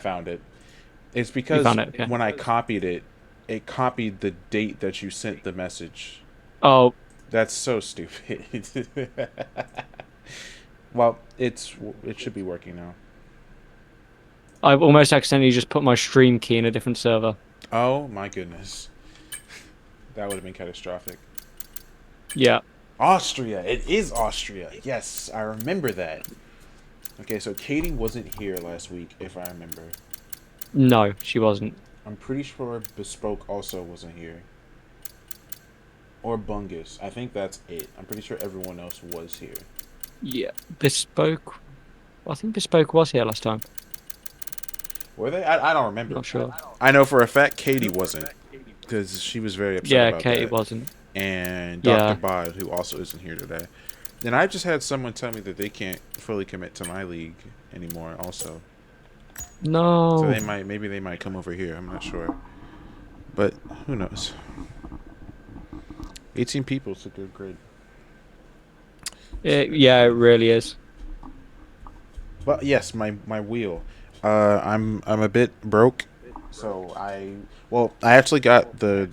found it. It's You because found it, okay. when I copied it, it copied the date that you sent the message. Oh, That's so stupid. Well, it should be working now. I've almost accidentally just put my stream key in a different server. Oh my goodness, that would have been catastrophic. Yeah. Austria. It is Austria. Yes, I remember that. Okay, so Katie wasn't here last week, if I remember. No, she wasn't. I'm pretty sure Bespoke also wasn't here. Or Bungus. I think that's it. I'm pretty sure everyone else was here. Yeah. Bespoke. I think Bespoke was here last time. Were they? I don't remember. Not sure. I know for a fact Katie wasn't. Because she was very upset Yeah, about Katie that. wasn't. And Dr. Yeah. Bod, who also isn't here today. And I just had someone tell me that they can't fully commit to my league anymore, also. So No. maybe they might come over here. I'm not sure. But who knows? 18 people is a good grade. It's a good Yeah, it grade. really is. But yes, my wheel. I'm a bit broke, so I actually got the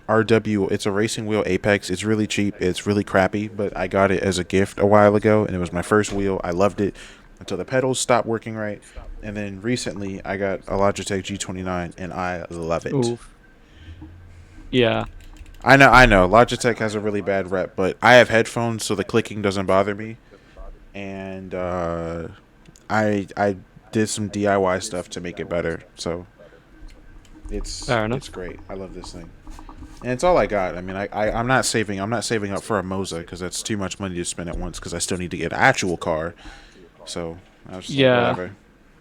RW. It's a racing wheel Apex. It's really cheap. It's really crappy, but I got it as a gift a while ago, and it was my first wheel. I loved it until the pedals stopped working right, and then recently I got a Logitech G29, and I love it. Oof. Yeah. I know. Logitech has a really bad rep, but I have headphones, so the clicking doesn't bother me, and I did some DIY stuff to make it better. So Fair it's enough. great. I love this thing, and it's all I got. I mean, I'm not saving. I'm not saving up for a Moza because that's too much money to spend at once. Because I still need to get an actual car. So I was just like, Yeah. whatever.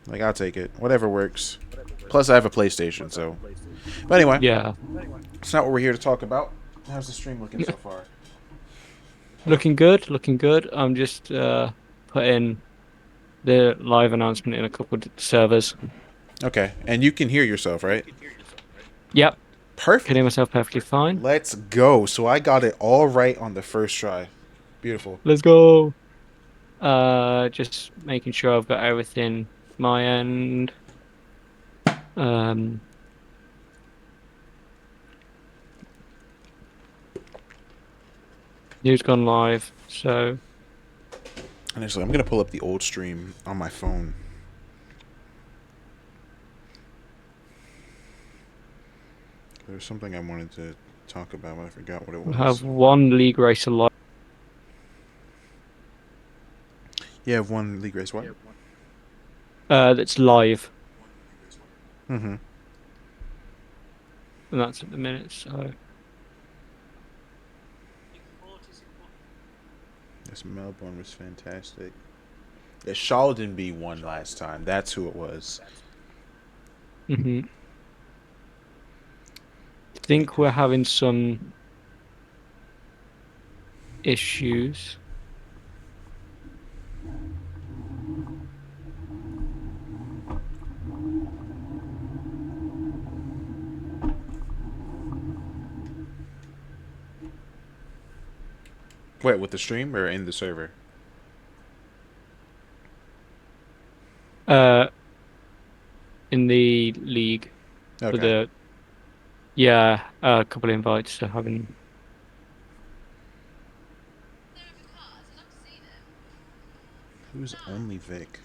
Like I'll take it. Whatever works. Plus, I have a PlayStation. So, but anyway, Yeah. it's not what we're here to talk about. How's the stream looking so far? Looking good, looking good. I'm just putting the live announcement in a couple of servers. Okay, and you can hear yourself, right? Yep. Can hear Perfect. myself perfectly fine. Let's go. So I got it all right on the first try. Beautiful. Let's go. Just making sure I've got everything my end. Um, news gone live. So And actually, I'm gonna pull up the old stream on my phone. There's something I wanted to talk about, but I forgot what it we have was. one league racer live. You have one league race. What? That's live, Mm-hmm. and that's at the minute. So This Melbourne was fantastic. The Shaldenby won last time. That's who it was. hmm Wait. think we're having some issues. Wait, with the stream or in the server? Uh, in the league for Okay. the yeah, a couple of invites to having. Who's only Vic?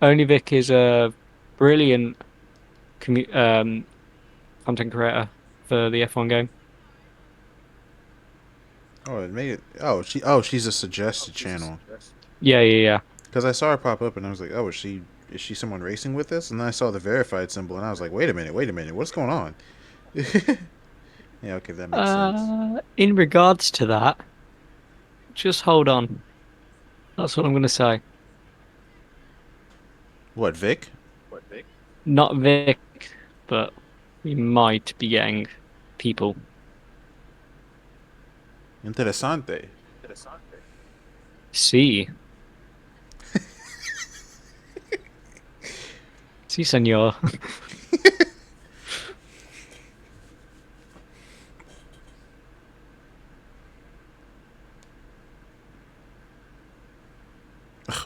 Only Vic is a brilliant content creator for the F1 game. Oh, it made it. Oh, she's a suggested channel. Yeah, yeah, yeah. Because I saw her pop up and I was like, oh, is she someone racing with us? And then I saw the verified symbol and I was like, wait a minute, what's going on? Yeah, okay, that makes sense. In regards to that, just hold on. That's what I'm going to say. What, Vic? Not Vic, but we might be getting people. Interessante. See, see, senor.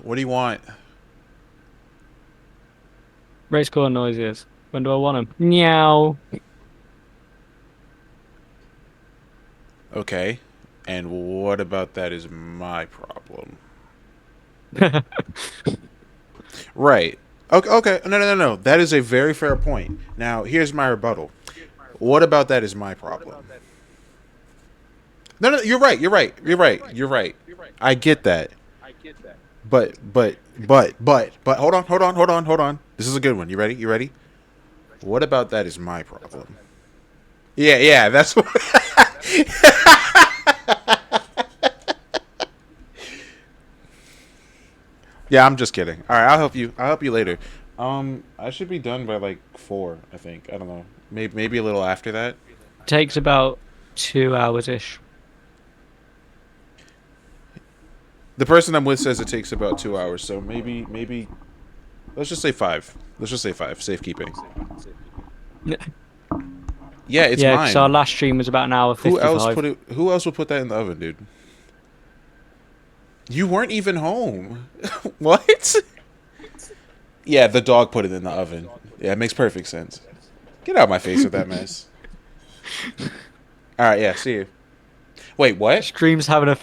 What do you want? Race car noises. When do I want them? Meow. Okay. And what about that is my problem? Right. Okay. Okay. No. No. No. No. That is a very fair point. Now, here's my rebuttal. What about that is my problem? No. No. You're right. You're right. You're right. You're right. I get that. But. Hold on. Hold on. Hold on. Hold on. This is a good one. You ready? You ready? What about that is my problem? Yeah. Yeah. That's what. Yeah. I'm just kidding. All right. I'll help you. I'll help you later. I should be done by like 4. I think. I don't know. Maybe a little after that. Takes about 2 hours ish. The person I'm with says it takes about 2 hours, so maybe let's just say 5. Let's just say 5. Safekeeping. Yeah, it's Yeah, because our mine. last stream was about an hour Who else 55. put it? Who else would put that in the oven, dude? You weren't even home. What? Yeah, the dog put it in the oven. Yeah, it makes perfect sense. Get out of my face with that mess. All right, yeah, see you. Wait, what? Stream's having a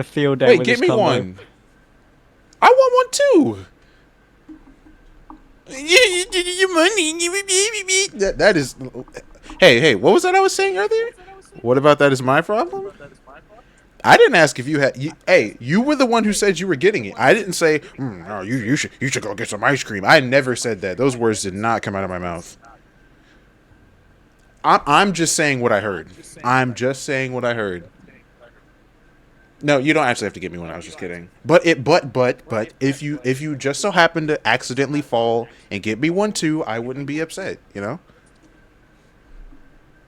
field day Wait, with get this me combo. one. I want one too. Your money. That is. Hey, what was that I was saying earlier? What about that is my problem? I didn't ask if you had. Hey, you were the one who said you were getting it. I didn't say, no, you should go get some ice cream. I never said that. Those words did not come out of my mouth. I'm just saying what I heard. I'm just saying what I heard. No, you don't actually have to get me one. I was just kidding. But if you just so happen to accidentally fall and get me one too, I wouldn't be upset. You know?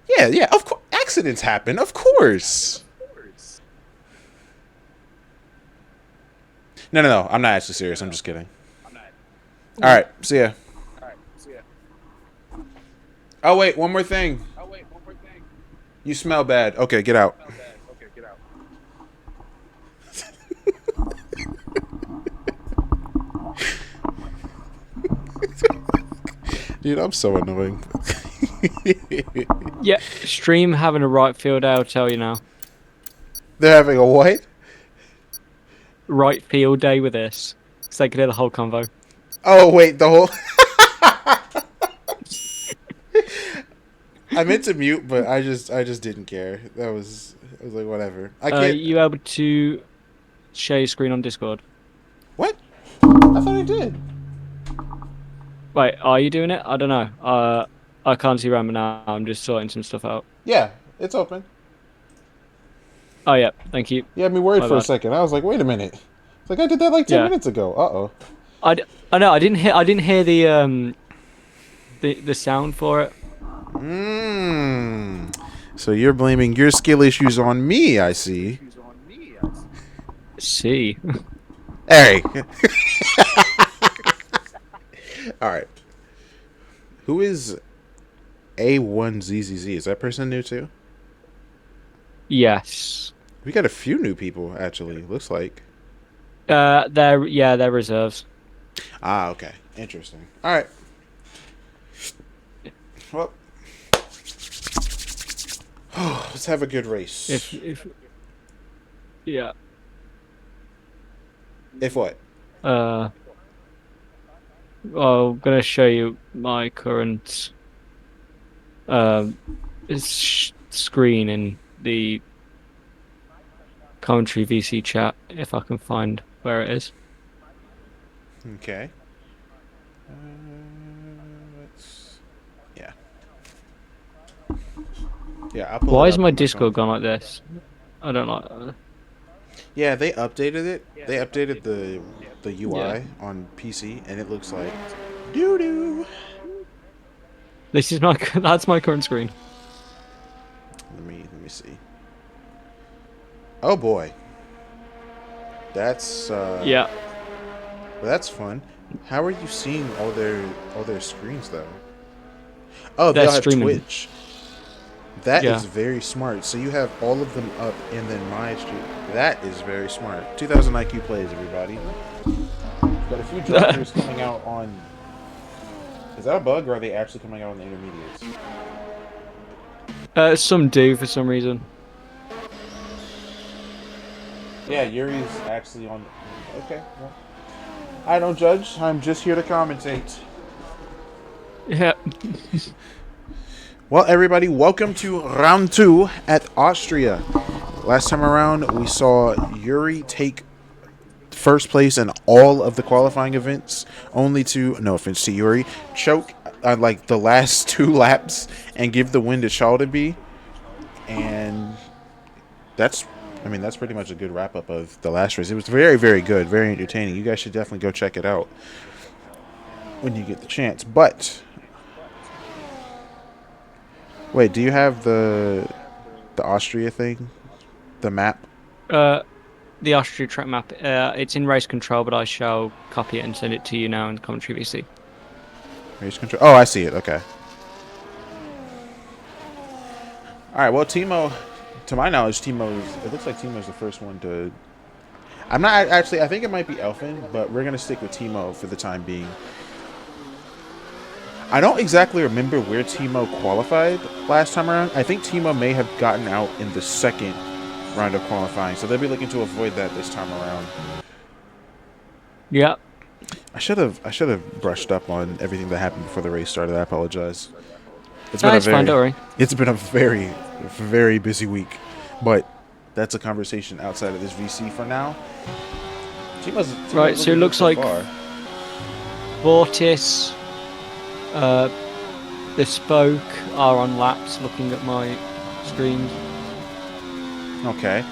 Yeah, yeah. Of course, accidents happen. Of course. No, no, no. I'm not actually serious. I'm just kidding. All right. See ya. Oh wait, one more thing. You smell bad. Okay, get out. Dude, I'm so annoying. Yeah, stream having a right field day, I'll tell you now. They're having a what? Right field day with this. Because they could hear the whole convo. Oh wait, the whole. I meant to mute, but I just didn't care. I was like whatever. I can't. You able to share your screen on Discord? What? I thought I did. Wait, are you doing it? I don't know. I can't see Rambo now. I'm just sorting some stuff out. Yeah, it's open. Oh yeah, thank you. You had me worried My for a bad. second. I was like, wait a minute. It's like I did that like 10 Yeah. minutes ago. Uh oh. I know. I didn't hear the sound for it. Mmm. So you're blaming your skill issues on me, I see. See. Hey. All right. Who is A1ZZZ? Is that person new too? Yes. We got a few new people actually. Looks like. They're reserves. Ah, okay. Interesting. All right. Well, let's have a good race. If yeah. If what? Uh. Well, I'm gonna show you my current um screen in the commentary VC chat if I can find where it is. Okay. Uh, let's. Yeah. Yeah, I'll pull Why it is up my on my phone. Discord gone like this? I don't like. Yeah, they updated it. They updated the Yeah, UI on PC, and it looks like doo doo. this is my that's my current screen. Let me see. Oh boy, that's Yeah, that's fun. How are you seeing all their screens though? Oh, they they're all have streaming. Twitch. That is Yeah, very smart. So you have all of them up, and then my stream. That is very smart. 2000 IQ plays, everybody. Got a few droppers coming out on Is that a bug, or are they actually coming out on the intermediates? Some do for some reason. Yeah, Yuri's actually on. Okay, well, I don't judge. I'm just here to commentate. Yeah. Well, everybody, welcome to round 2 at Austria. Last time around, we saw Yuri take first place in all of the qualifying events, only to, no offense to Yuri, choke on like the last 2 laps and give the win to Ttyb. And that's, I mean, that's pretty much a good wrap up of the last race. It was very, very good, very entertaining. You guys should definitely go check it out when you get the chance. But wait, do you have the Austria thing, the map? Uh, the Austria track map. It's in race control, but I shall copy it and send it to you now in commentary VC. Race control. Oh, I see it. Okay. All right. Well, Timo, to my knowledge, it looks like Timo's the first one to. I'm not actually. I think it might be Elfin, but we're gonna stick with Timo for the time being. I don't exactly remember where Timo qualified last time around. I think Timo may have gotten out in the second round of qualifying, so they'll be looking to avoid that this time around. Yeah. I should have brushed up on everything that happened before the race started. I apologize. It's No, been a it's fine, don't worry. it's been a very, very busy week, but that's a conversation outside of this VC for now. Timo's Right, so it looks like far. Vortis, the Spoke are on laps looking at my screen. Okay.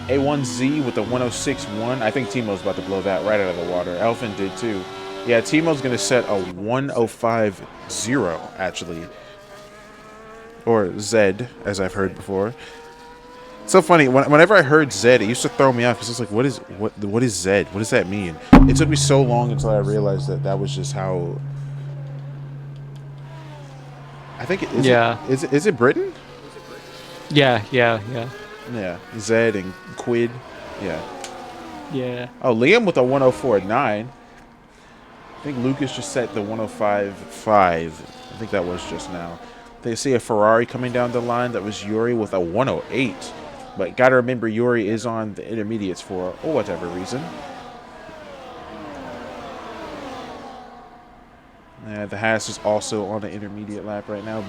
A1Z with a 106.1. I think Timo's about to blow that right out of the water. Elfin did too. Yeah, Timo's going to set a 105.0 actually. Or Z, as I've heard before. It's so funny. Whenever I heard Z, it used to throw me off because it's like, what is Z? What does that mean? It took me so long until I realized that was just how. I think is it Britain? Yeah. Yeah, Z and Quid. Yeah. Yeah. Oh, Liam with a 104.9. I think Lucas just set the 105.5. I think that was just now. They see a Ferrari coming down the line. That was Yuri with a 108. But gotta remember, Yuri is on the intermediates for whatever reason. The Haas is also on the intermediate lap right now.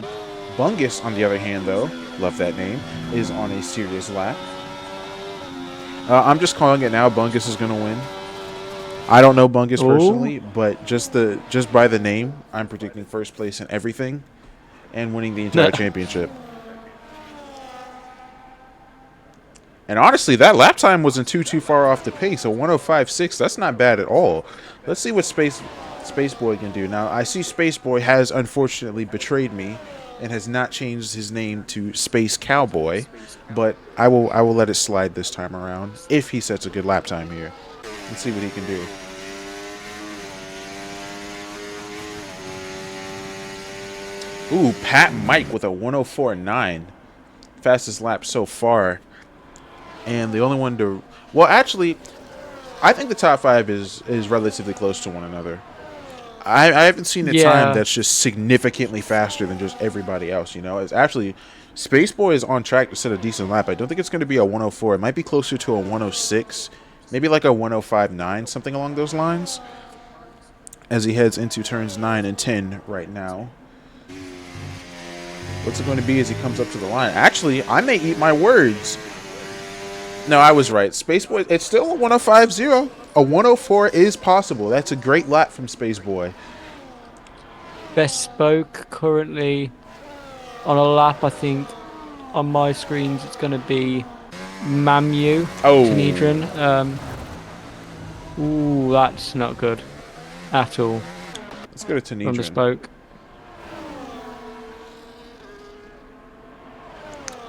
Bungus, on the other hand, though, love that name, is on a serious lap. I'm just calling it now. Bungus is going to win. I don't know Bungus personally, but just by the name, I'm predicting first place in everything and winning the entire championship. And honestly, that lap time wasn't too far off the pace. A 105.6, that's not bad at all. Let's see what Spaceboy can do. Now, I see Spaceboy has unfortunately betrayed me and has not changed his name to Space Cowboy, but I will let it slide this time around if he sets a good lap time here. Let's see what he can do. Ooh, Pat Mike with a 104.9. Fastest lap so far. And the only one to... Well, actually, I think the top 5 is relatively close to one another. I haven't seen a time that's just significantly faster than just everybody else, you know? It's actually... Spaceboy is on track to set a decent lap. I don't think it's going to be a 104. It might be closer to a 106. Maybe like a 105.9, something along those lines. As he heads into turns 9 and 10 right now. What's it going to be as he comes up to the line? Actually, I may eat my words. No, I was right. Spaceboy, it's still a 105.0. A 104 is possible. That's a great lap from Spaceboy. Best Spoke currently on a lap, I think. On my screens, it's going to be Mamu. Oh. Tynedrin. Ooh, that's not good at all. Let's go to Tynedrin. From the Spoke.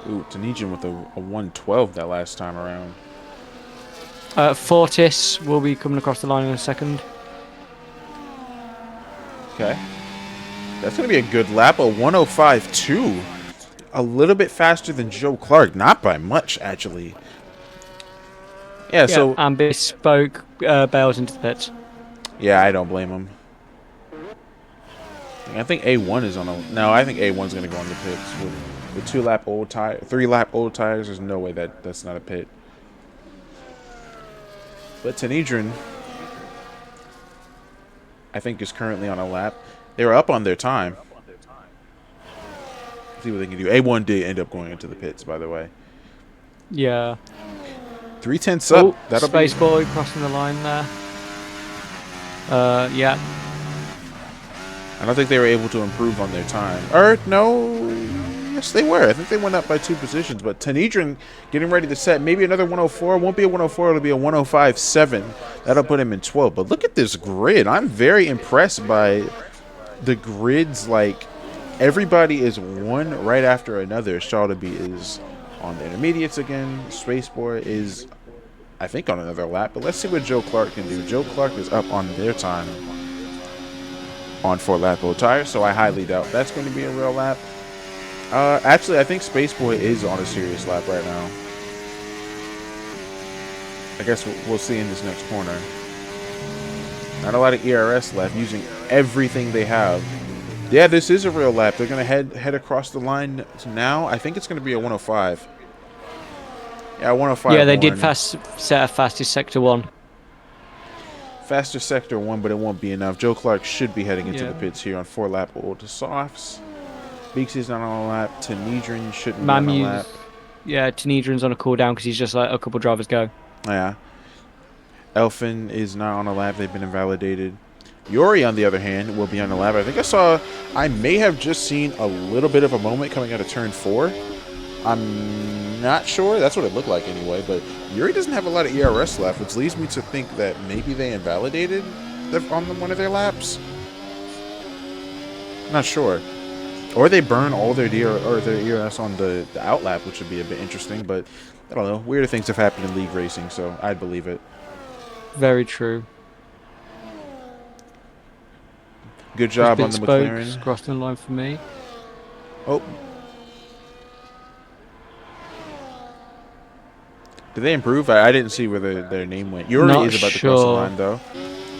Ooh, Tynedrin with a 112 that last time around. Fortis will be coming across the line in a second. Okay. That's going to be a good lap. A 105.2. A little bit faster than Joe Clark. Not by much, actually. Yeah, so... And Bespoke bails into the pits. Yeah, I don't blame him. I think A1 is on a. No, I think A1's going to go on the pits with 2 lap old tire, 3 lap old tires. There's no way that's not a pit. But Tanedrin, I think, is currently on a lap. They were up on their time. Let's see what they can do. A1 did end up going into the pits, by the way. Yeah. 3/10 up. Oh, That'll Space be. Boy crossing the line there. Yeah. I don't think they were able to improve on their time. Or no, yes they were. I think they went up by 2 positions. But Tanedrin getting ready to set maybe another 104. Won't be a 104. It'll be a 105.7. That'll put him in 12. But look at this grid. I'm very impressed by the grids. Like everybody is one right after another. Ttyb is on the intermediates again. Spaceboy is, I think, on another lap. But let's see what Joe Clark can do. Joe Clark is up on their time on 4-lap old tires, so I highly doubt that's going to be a real lap. Actually, I think Spaceboy is on a serious lap right now. I guess we'll see in this next corner. Not a lot of ERS left, using everything they have. Yeah, this is a real lap. They're going to head across the line now. I think it's going to be a 105. Yeah, 105. Yeah, they did set a fastest sector 1. Faster sector 1, but it won't be enough. Joe Clark should be heading into Yeah. the pits here on 4-lap old softs. Beaksy's not on a lap. Tanedrin shouldn't be on a Mamu's, lap. yeah, Tanedrin's on a cooldown because he's just like a couple drivers go. Yeah. Elfin is not on a lap. They've been invalidated. Yuri, on the other hand, will be on a lap. I may have just seen a little bit of a moment coming out of turn 4. I'm not sure. That's what it looked like anyway. But Yuri doesn't have a lot of ERS left, which leads me to think that maybe they invalidated on one of their laps. Not sure. Or they burn all their their ERS on the out lap, which would be a bit interesting. But I don't know. Weirder things have happened in league racing, so I'd believe it. Very true. Good job on the Spokes McLaren. crossing the line for me. Oh. Did they improve? I didn't see where their name went. Yuri Not is about to cross the sure. line, though.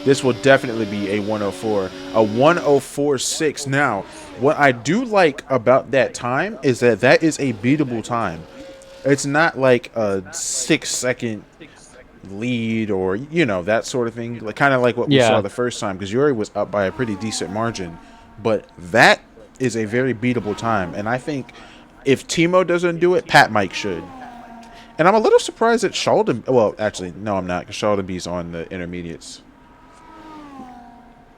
This will definitely be a 104. A 104.6. Now, what I do like about that time is that is a beatable time. It's not like a 6-second lead or, you know, that sort of thing. Like kind of like what we saw the first time, because Yuri was up by a pretty decent margin. But that is a very beatable time. And I think if Timo doesn't do it, Pat Mike should. And I'm a little surprised that Sheldon... Well, actually, no, I'm not, because Sheldonby's on the intermediates.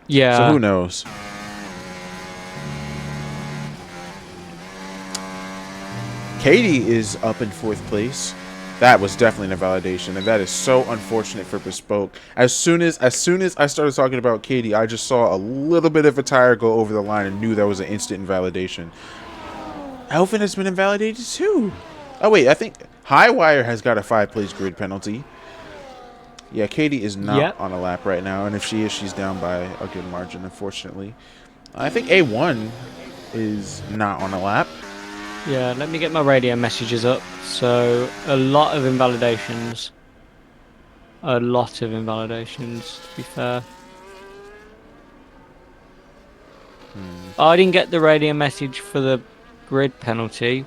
Yeah. So who knows? Katie is up in 4th place. That was definitely an invalidation, and that is so unfortunate for Bespoke. As soon as I started talking about Katie, I just saw a little bit of a tire go over the line and knew that was an instant invalidation. Elfin has been invalidated too. Oh wait, I think Highwire has got a 5-place grid penalty. Yeah, Katie is not on a lap right now, and if she is, she's down by a good margin, unfortunately. I think A1 is not on a lap. Yeah, let me get my radio messages up. So, a lot of invalidations. A lot of invalidations, to be fair. I didn't get the radio message for the grid penalty,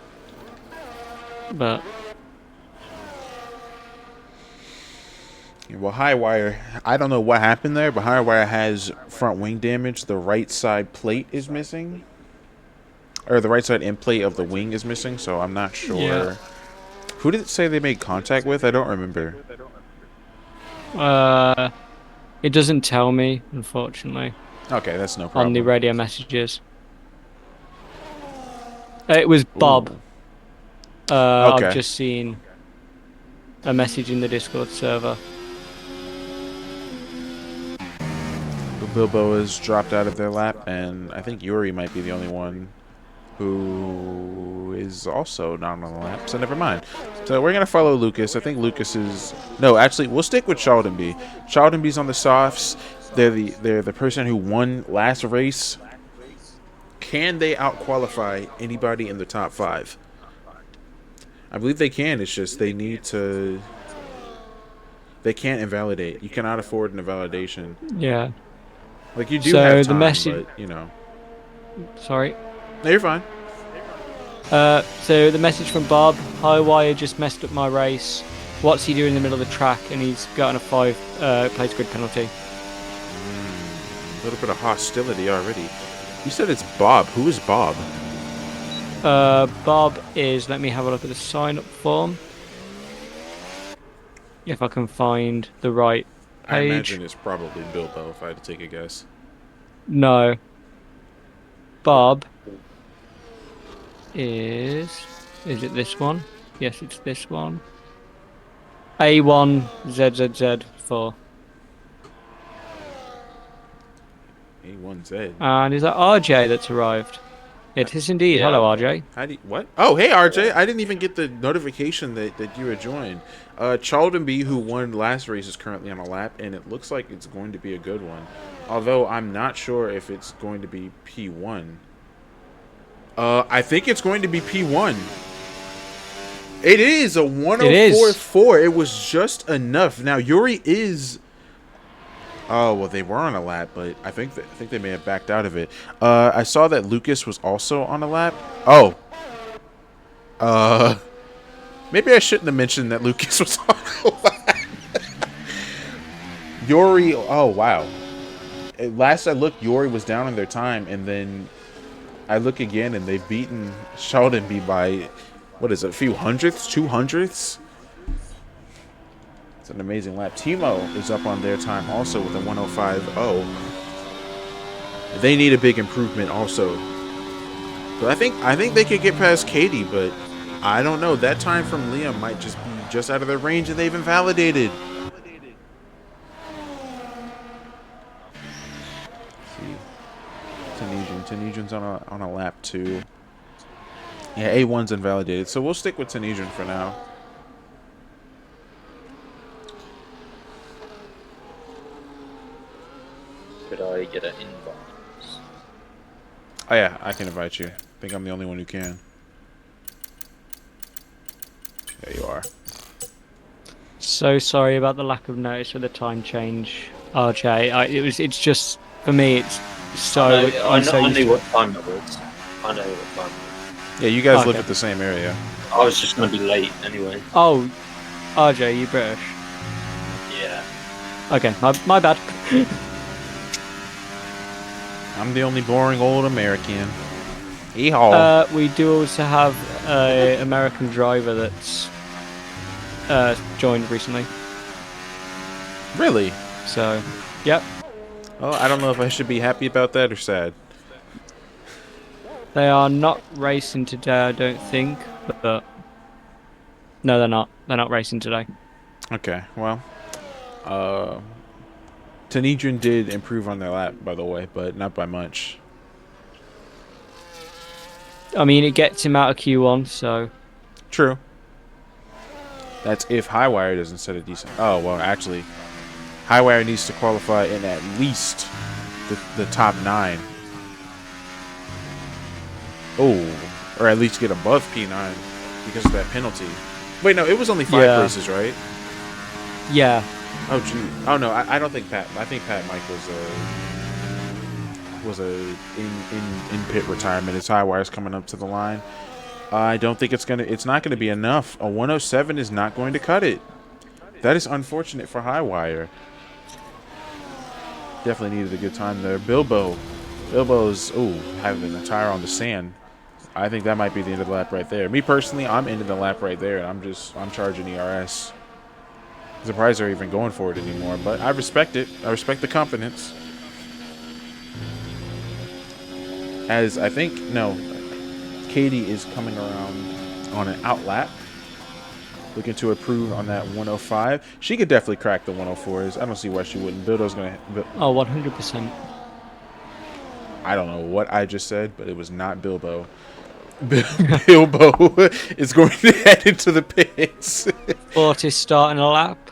but... Well, Highwire, I don't know what happened there, but Highwire has front wing damage. The right side plate is missing. Or the right side end plate of the wing is missing, so I'm not sure. Yeah. Who did it say they made contact with? I don't remember. It doesn't tell me, unfortunately. Okay, that's no problem. On the radio messages. It was Bob. Okay. I've just seen a message in the Discord server. Bilbo has dropped out of their lap, and I think Yuri might be the only one who is also not on the lap, so never mind. So we're going to follow Lucas. I think Lucas is... No, actually, we'll stick with Sheldonby. Sheldonby's on the softs. They're the person who won last race. Can they out-qualify anybody in the top 5? I believe they can. It's just they need to... They can't invalidate. You cannot afford an invalidation. Yeah. Like, you do have time, the message... but, you know... Sorry. No, you're fine. So the message from Bob: Highwire just messed up my race. What's he doing in the middle of the track? And he's gotten a 5 place grid penalty. A little bit of hostility already. You said it's Bob. Who is Bob? Bob is. Let me have a look at the sign-up form. If I can find the right I page. imagine it's probably Bilbo, if I had to take a guess. No. Bob is. Is it this one? Yes, it's this one. A1ZZZ4. A1Z. And is that RJ that's arrived? It is indeed. Yeah. Hello, RJ. How do you, what? Oh, hey RJ! I didn't even get the notification that you had joined. Ttyb, who won last race, is currently on a lap, and it looks like it's going to be a good one. Although I'm not sure if it's going to be P1. I think it's going to be P1. It is a 104.4. It was just enough. Now Yuri is. Oh well, they were on a lap, but I think they may have backed out of it. I saw that Lucas was also on a lap. Oh. Maybe I shouldn't have mentioned that Lucas was on a lap. Yuri. Oh wow. At last I looked, Yuri was down in their time, and then I look again, and they've beaten Sheldonby by what is it? A few hundredths, 200ths. It's an amazing lap. Timo is up on their time also with a 105.0. They need a big improvement also. But I think they could get past Katie, but I don't know. That time from Liam might just be just out of their range, and they've invalidated. Let's see. Tanesian's on a lap 2. Yeah, A1's invalidated. So we'll stick with Tanesian for now. Could I get an invite? Oh yeah, I can invite you. I think I'm the only one who can. There you are. So sorry about the lack of notice for the time change, RJ. It's just for me. It's so. I I'm so used knew to what it. time it was. I know what time it Yeah, you guys live Okay. at the same area. was. I was just going to be late anyway. Oh, RJ, you British? Yeah. Okay, my bad. I'm the only boring old American. Yeehaw. We do also have an American driver that's joined recently. Really? So, yep, Well, I don't know if I should be happy about that or sad. they are not racing today, I don't think. But no, they're not. They're not racing today. Okay, well. Tanedrin did improve on their lap, by the way, but not by much. I mean, it gets him out of Q1, so True. That's if Highwire doesn't set a decent... Oh, well, actually, Highwire needs to qualify in at least the top 9. Oh, or at least get above P9 because of that penalty. Wait, no, it was only 5 places, right? yeah. Oh, gee. Oh, no, I don't think Pat... I think Pat Mike was in pit retirement. His Highwire's coming up to the line. I don't think it's not gonna be enough. A 107 is not going to cut it. That is unfortunate for Highwire. Definitely needed a good time there. Bilbo's having a tire on the sand. I think that might be the end of the lap right there. Me personally, I'm ending the lap right there, and I'm charging ERS. I'm surprised they're even going for it anymore, but I respect it. I respect the confidence. As I think Katie is coming around on an out lap, looking to improve on that 105. She could definitely crack the 104s. I don't see why she wouldn't. Bilbo's gonna. Oh, 100%. I don't know what I just said, but it was not Bilbo. Bilbo is going to head into the pits. Fortis starting a lap.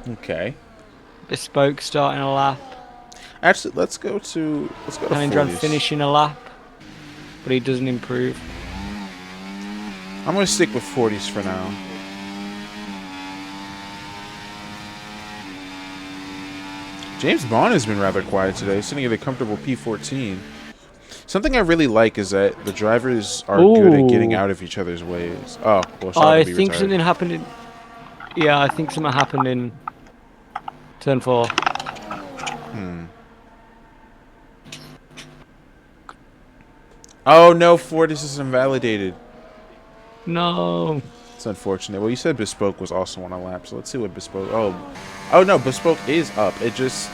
Okay. Bespoke starting a lap. Actually, let's go to Tanendron 40s. finishing a lap, but he doesn't improve. I'm going to stick with 40s for now. James Bond has been rather quiet today, sitting at a comfortable P14. Something I really like is that the drivers are good at getting Ooh. out of each other's ways. Oh, well, Sheldon I be think retired. something happened in. Yeah, I think something happened in turn 4. Oh no, Fortis is invalidated. No. It's unfortunate. Well, you said Bespoke was also on a lap, so let's see what Bespoke. Oh no, Bespoke is up. It does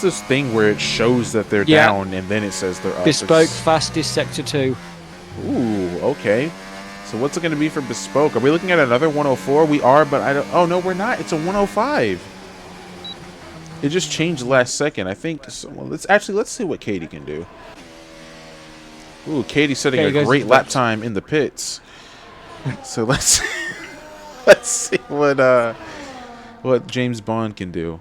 this thing where it shows that they're Yeah, down and then it says they're up. Bespoke fastest sector 2. Ooh, okay. So what's it going to be for Bespoke? Are we looking at another 104? We are, but I don't. Oh no, we're not. It's a 105. It just changed last second. I think. Well, let's see what Katie can do. Ooh, Katie's setting a Okay, goes great to lap pits. time in the pits. So let's see what James Bond can do.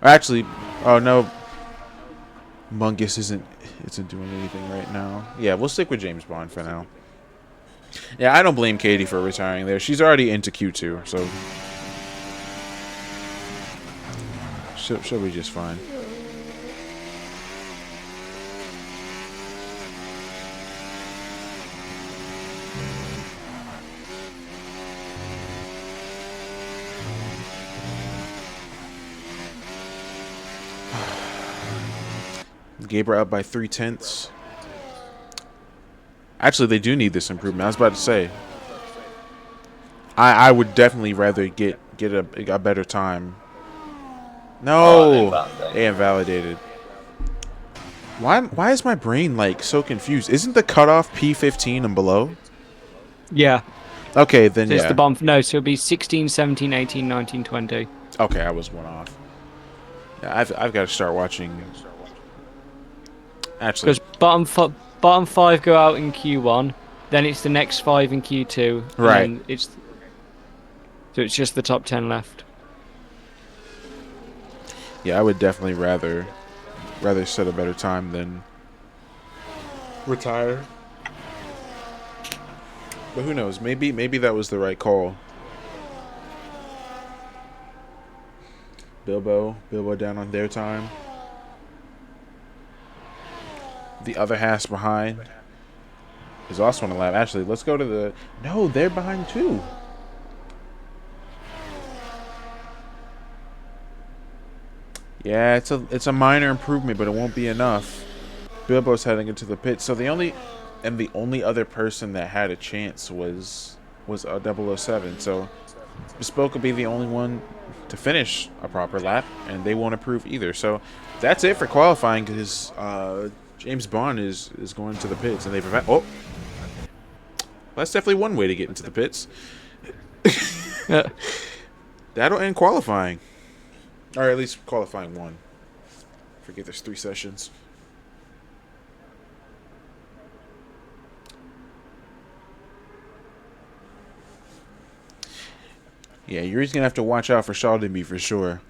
Actually, oh no, Mungus isn't doing anything right now. Yeah, we'll stick with James Bond for now. Yeah, I don't blame Katie for retiring there. She's already into Q2, so she'll be just fine. Gabriel up by 0.3. Actually, they do need this improvement. I was about to say. I would definitely rather get a better time. No, they invalidated. Why is my brain like so confused? Isn't the cutoff P15 and below? Yeah, Okay, then so it's the yeah. bomb. No, so it'll be 16, 17, 18, 19, 20. Okay, I was one off. Yeah, I've got to start watching. Actually, Because bottom 5 go out in Q1, then it's the next 5 in Q2, and right. then it's just the top 10 left. Yeah, I would definitely rather set a better time than retire. But who knows? Maybe that was the right call. Bilbo down on their time. The other half's behind. Is also on the lap. Actually, let's go to the. No, they're behind too. Yeah, it's a minor improvement, but it won't be enough. Bilbo's heading into the pit, so the only other person that had a chance was 007. So Bespoke will be the only one to finish a proper lap, and they won't approve either. So that's it for qualifying because James Bond is going to the pits, and they've oh, that's definitely one way to get into the pits. Yeah. That'll end qualifying, or at least qualifying one. Forget there's 3 sessions. Yeah, you're just gonna have to watch out for Ttyb for sure.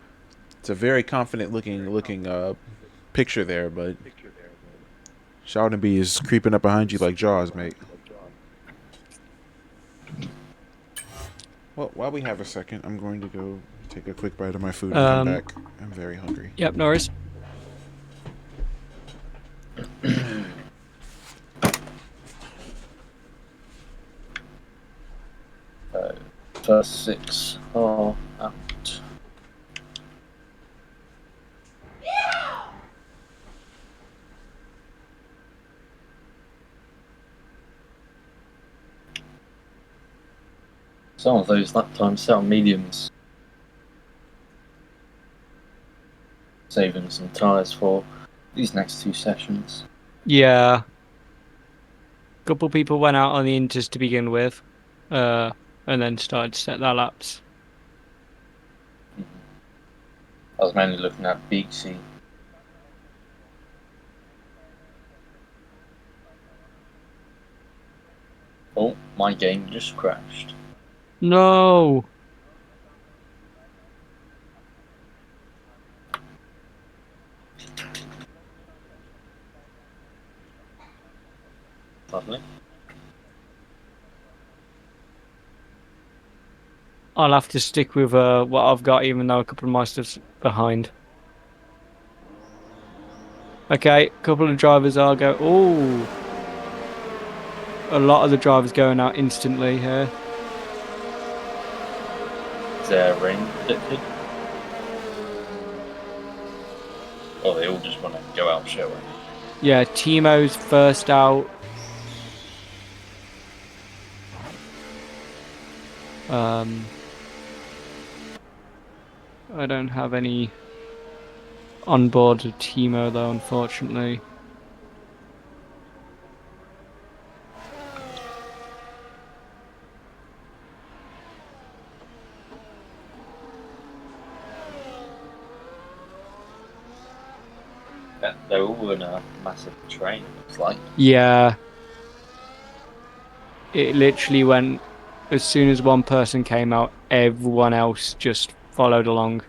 It's a very confident looking picture there, but Ttyb is creeping up behind you like Jaws, mate. Well, while we have a second, I'm going to go take a quick bite of my food and come back. I'm very hungry. Yep, no worries. First 6 are out. Some of those lap times set on mediums, saving some tyres for these next 2 sessions. Yeah. Couple people went out on the inters to begin with, and then started to set their laps. I was mainly looking at Beaksy. Oh, my game just crashed. No. Lovely. I'll have to stick with what I've got, even though a couple of my stuff's behind. Okay, a couple of drivers are go. Oh, a lot of the drivers going out instantly here. Is there rain predicted? Or they all just want to go out straight away? Yeah, Timo's first out. I don't have any on board of Timo though, unfortunately. Yeah, they're all in a massive train, looks like. Yeah. It literally went, as soon as one person came out, everyone else just followed along.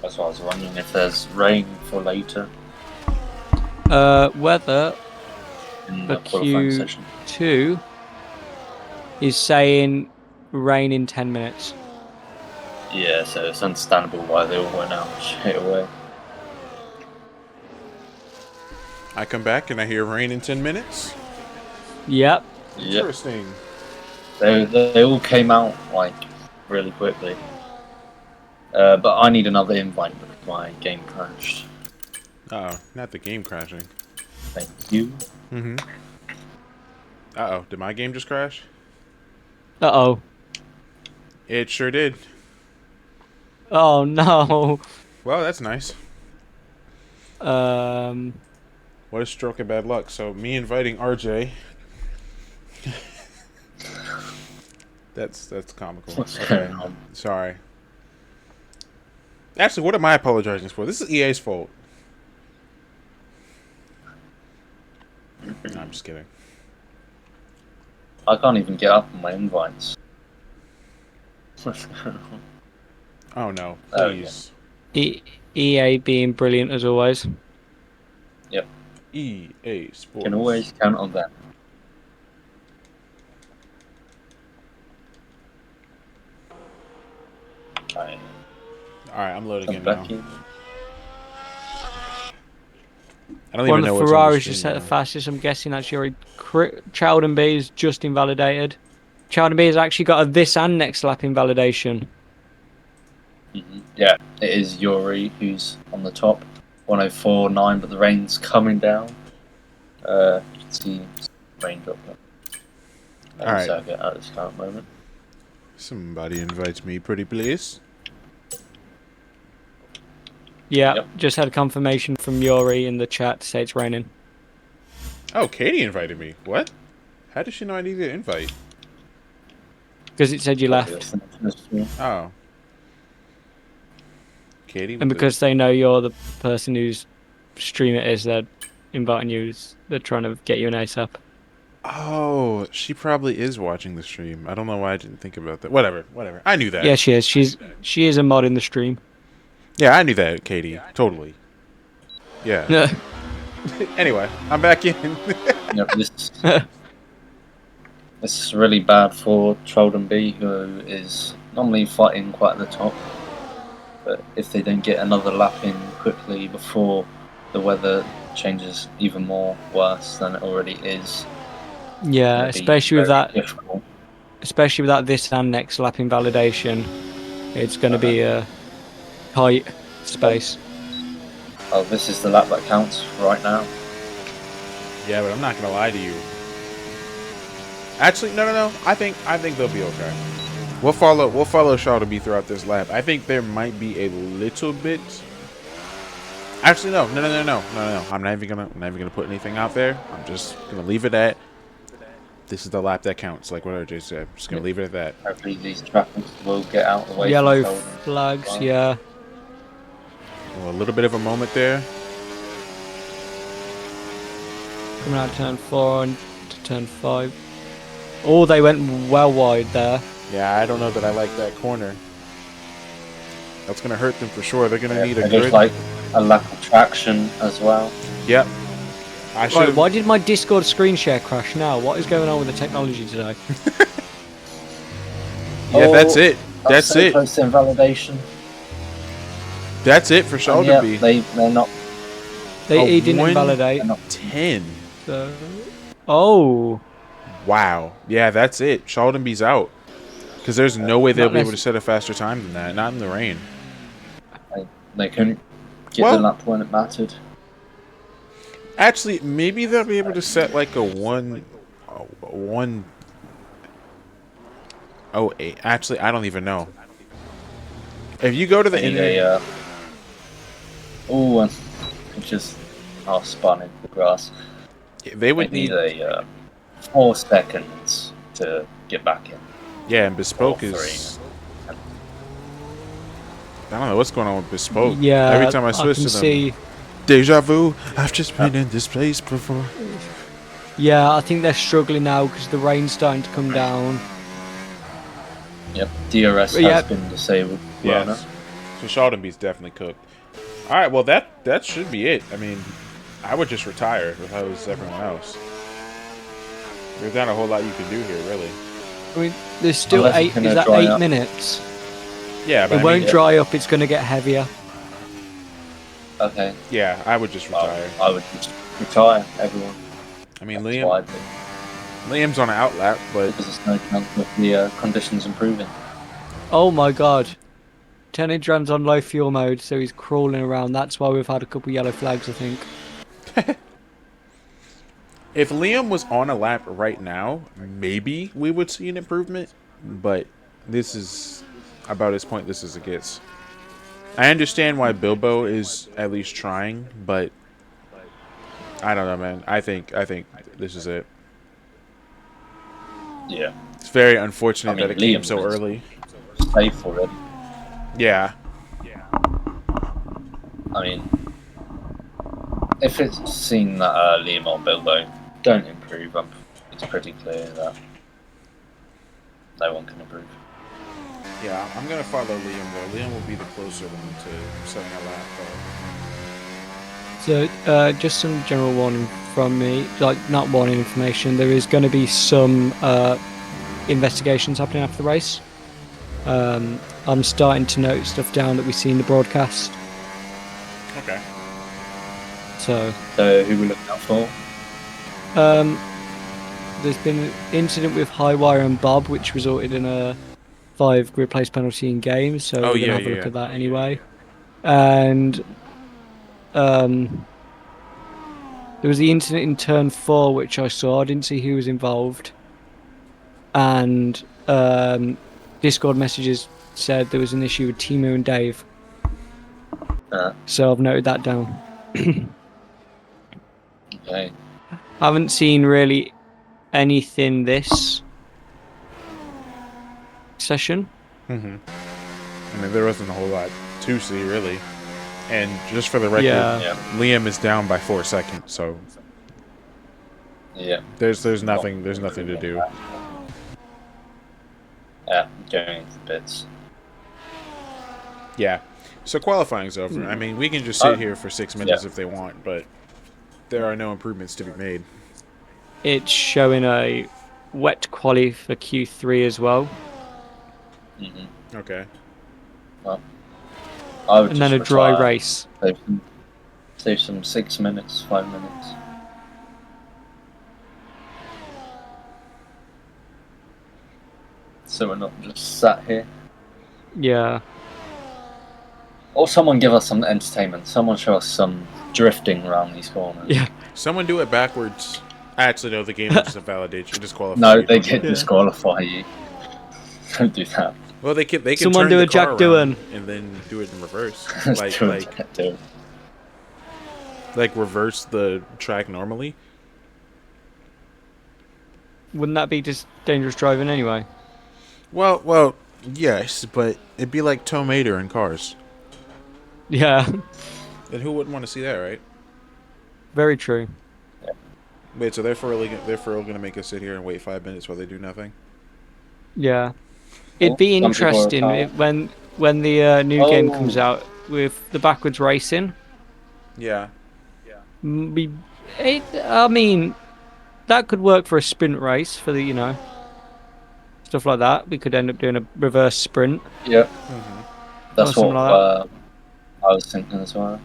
That's why I was wondering if there's rain for later Weather in for the qualifying session. Q2 is saying rain in 10 minutes. Yeah, so it's understandable why they all went out straight away. I come back and I hear rain in 10 minutes. Yep. Yep. Interesting. They all came out like really quickly. But I need another invite because my game crashed. Uh-oh, not the game crashing. Thank you. Mm-hmm. Uh-oh, did my game just crash? Uh-oh. It sure did. Oh, no. Well, that's nice. What a stroke of bad luck. So, me inviting RJ... That's comical. What's Okay. going on? Sorry. Actually, what am I apologizing for? This is EA's fault. No, I'm just kidding. I can't even get up on my invites. What's going on? Oh no, Oh, please. EA being brilliant as always. Yep. EA Sports. Can always count on that. Okay. Alright, I'm loading Come in back now. in. I don't One even of know the what's on the Ferraris just screen set the now. fastest. I'm guessing that's your Chowden B is just invalidated. Chowden B has actually got a this and next lap invalidation. Yeah, it is Yuri who's on the top. 104.9, but the rain's coming down. You can see raindrop All right. circuit at this current moment. Somebody invites me, pretty please. Yeah, Yep. just had a confirmation from Yuri in the chat to say it's raining. Oh, Katie invited me. What? How does she know I needed an invite? Because it said you left. Oh. Katie? And because they know you're the person whose stream it is, they're inviting you. They're trying to get you an ASAP. Oh, she probably is watching the stream. I don't know why I didn't think about that. Whatever. I knew that. Yeah, she is. She is a mod in the stream. Yeah, I knew that, Katie. Totally. Yeah. Anyway, I'm back in. Yep, this is really bad for Trollden B, who is normally fighting quite at the top. But if they don't get another lap in quickly before the weather changes even more worse than it already is, Yeah, it'll be especially with very that. difficult. Especially with that this and next lap invalidation, it's going to be a tight space. Oh, this is the lap that counts right now. Yeah, but I'm not gonna lie to you. Actually, no. I think they'll be okay. We'll follow Shaw to be throughout this lap. I think there might be a little bit. Actually, no. I'm not even gonna put anything out there. I'm just gonna leave it at. This is the lap that counts, like what RJ said. I'm just gonna leave it at that. Hopefully these traffic will get out of the way. Yellow from Trollden. flags, Well, yeah. Well, a little bit of a moment there. Coming out of turn 4 and to turn 5. Oh, they went well wide there. Yeah, I don't know that I like that corner. That's gonna hurt them for sure. They're gonna need a and good. there's like a lack of traction as well. Yep. I Right, should. why did my Discord screen share crash now? What is going on with the technology today? Yeah, that's it. That's That's so it. close to invalidation. That's it for And Sheldon yeah, B. they're not. He didn't They're invalidate. not. 10. So, oh, Wow. Yeah, that's it. Sheldon B's out. Because there's no way they'll not be able to necess- set a faster time than that. Not in the rain. They couldn't get the Well, lap when it mattered. actually, maybe they'll be able to set like a 1:08. Actually, I don't even know. If you go to the They need internet, just spun into the grass. they They would need need. a 4 seconds to get back in. Yeah, and Bespoke or is. I don't know what's going on with Bespoke. yeah. Every time I I switch can to them, see. deja vu. I've just been in this place before. Yeah, I think they're struggling now because the rain's starting to come down. Yep, DRS has Yep. been disabled. Runner. Yes. So Sheldon B's definitely cooked. All right, well that should be it. I mean, I would just retire if I was everyone else. There's not a whole lot you can do here, really. I mean, there's still Unless it's 8. gonna Is that dry 8 up. minutes? Yeah, but It I won't mean, dry up. It's going to get heavier. Okay. yeah, I would just retire. I would just retire everyone. I mean, That's what I'd do. Liam's on an outlap, but Because there's no chance of the conditions improving. Oh my god. Tenidran's on low fuel mode, so he's crawling around. That's why we've had a couple yellow flags, I think. if Liam was on a lap right now, maybe we would see an improvement. But this is about as pointless as it gets. I understand why Bilbo is at least trying, but I don't know, man. I think this is it. Yeah. It's very unfortunate I mean, that it came Liam so is- early. Safe already. Yeah. I mean, if it's seen that Liam or Bilbo don't improve, it's pretty clear that no one can improve. Yeah, I'm going to follow Liam, though. Liam will be the closer one to setting a lap, though. So, just some general warning from me. Like, not warning information. There is going to be some investigations happening after the race. I'm starting to note stuff down that we see in the broadcast. Okay. So, Who we're looking out for? there's been an incident with Highwire and Bob, which resulted in a 5 grid place penalty in game. So Oh, we're yeah, gonna have a look yeah. at that anyway. And there was the incident in turn 4, which I saw. I didn't see who was involved. And Discord messages said there was an issue with Timu and Dave. So I've noted that down. Okay. I haven't seen really anything this session. Mm-hmm. I mean, there wasn't a whole lot to see, really. And just for the record, Yeah. Liam is down by 4 seconds, so Yeah. there's nothing to do. Yeah, going into the bits. Yeah. So qualifying's over. I mean, we can just sit here for 6 minutes Yeah. if they want, but there are no improvements to be made. It's showing a wet quali for Q3 as well. Mm-hmm. Okay. Well, I would And just then a dry retire. race. Save some 6 minutes, 5 minutes. So we're not just sat here. Yeah. Or someone give us some entertainment. Someone show us some drifting around these corners. Yeah. Someone do it backwards. Actually, no, the game will just invalidate you. Disqualify No, you. they can Yeah. disqualify you. Don't do that. Well, they can Someone turn do the a Jack car Doohan. around and then do it in reverse. Just do it. Like reverse the track normally. Wouldn't that be just dangerous driving anyway? Well, yes, but it'd be like Tomater in Cars. Yeah. And who wouldn't want to see that, right? Very true. Wait, so they're for real gonna make us sit here and wait 5 minutes while they do nothing? Yeah. It'd be Some people are interesting tired. when the new game Oh. comes out with the backwards racing. Yeah. I mean, that could work for a sprint race for the, stuff like that. We could end up doing a reverse sprint Yeah, Mm-hmm. that's or something what like that. I was thinking as well.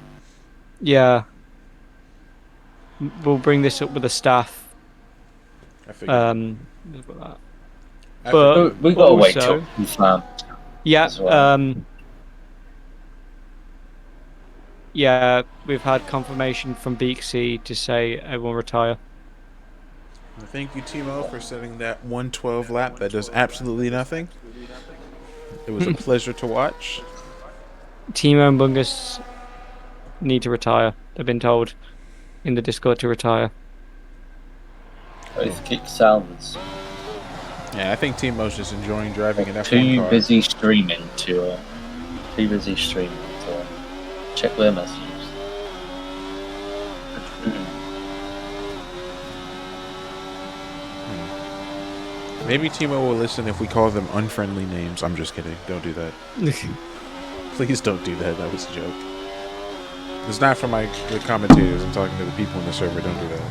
Yeah, we'll bring this up with the staff. I figured. With that. I But figured. We've got to wait till also, confirmed yeah, as well. yeah, we've had confirmation from Beaksy to say everyone retire. Thank you, Timo, for setting that 112 lap that does absolutely nothing. It was a pleasure to watch. Timo and Bungus need to retire. They've been told in the Discord to retire. Both kick salads. Yeah, I think Timo's just enjoying driving an F1 Too car. busy streaming to check their messages. Maybe Timo will listen if we call them unfriendly names. I'm just kidding. Don't do that. Please don't do that. That was a joke. It's not for the commentators. I'm talking to the people in the server. Don't do that.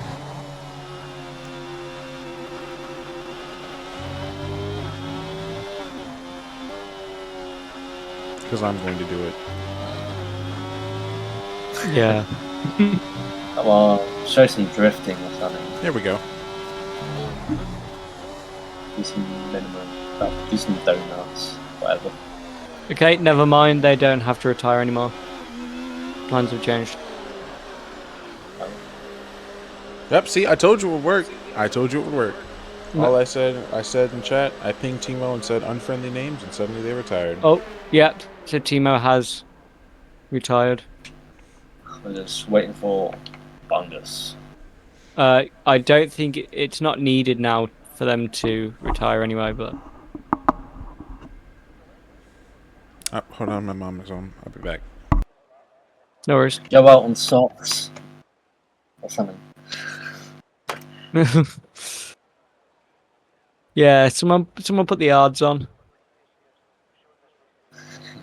Because I'm going to do it. Yeah. Come on, show some drifting or something. There we go. Do some do some donuts, whatever. Okay, never mind. They don't have to retire anymore. Plans have changed. Yep, see, I told you it would work. I told you it would work. All I said in chat, I pinged Timo and said unfriendly names, and suddenly they retired. Oh, yeah. So Timo has retired. We're just waiting for Bungus. I don't think it's not needed now for them to retire anyway, but Hold on, my mom is on. I'll be back. no worries. Go out on socks or something. Yeah, someone put the odds on.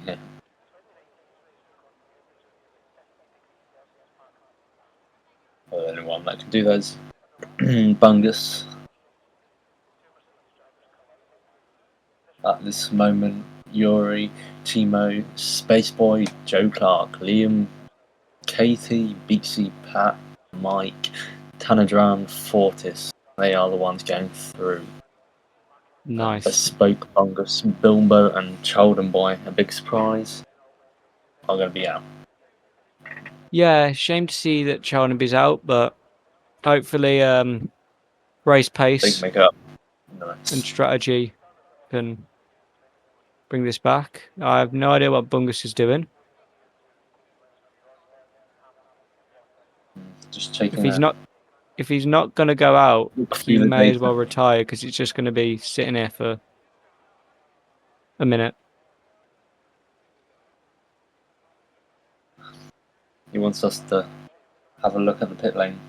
Yeah. Well, anyone that can do those. Bungus. At this moment, Yuri, Timo, Spaceboy, Joe Clark, Liam, Katie, Beatsy, Pat, Mike, Tanadran, Fortis. They are the ones going through. Nice. Bespoke, Bungus, Bilbo, and Cholden Boy, a big surprise, are going to be out. Yeah, shame to see that Charnaby's out, but hopefully race Big pace makeup. and strategy can bring this back. I have no idea what Bungus is doing. Just taking If he's not going to go out, he the may as data. well retire because it's just going to be sitting here for a minute. He wants us to have a look at the pit lane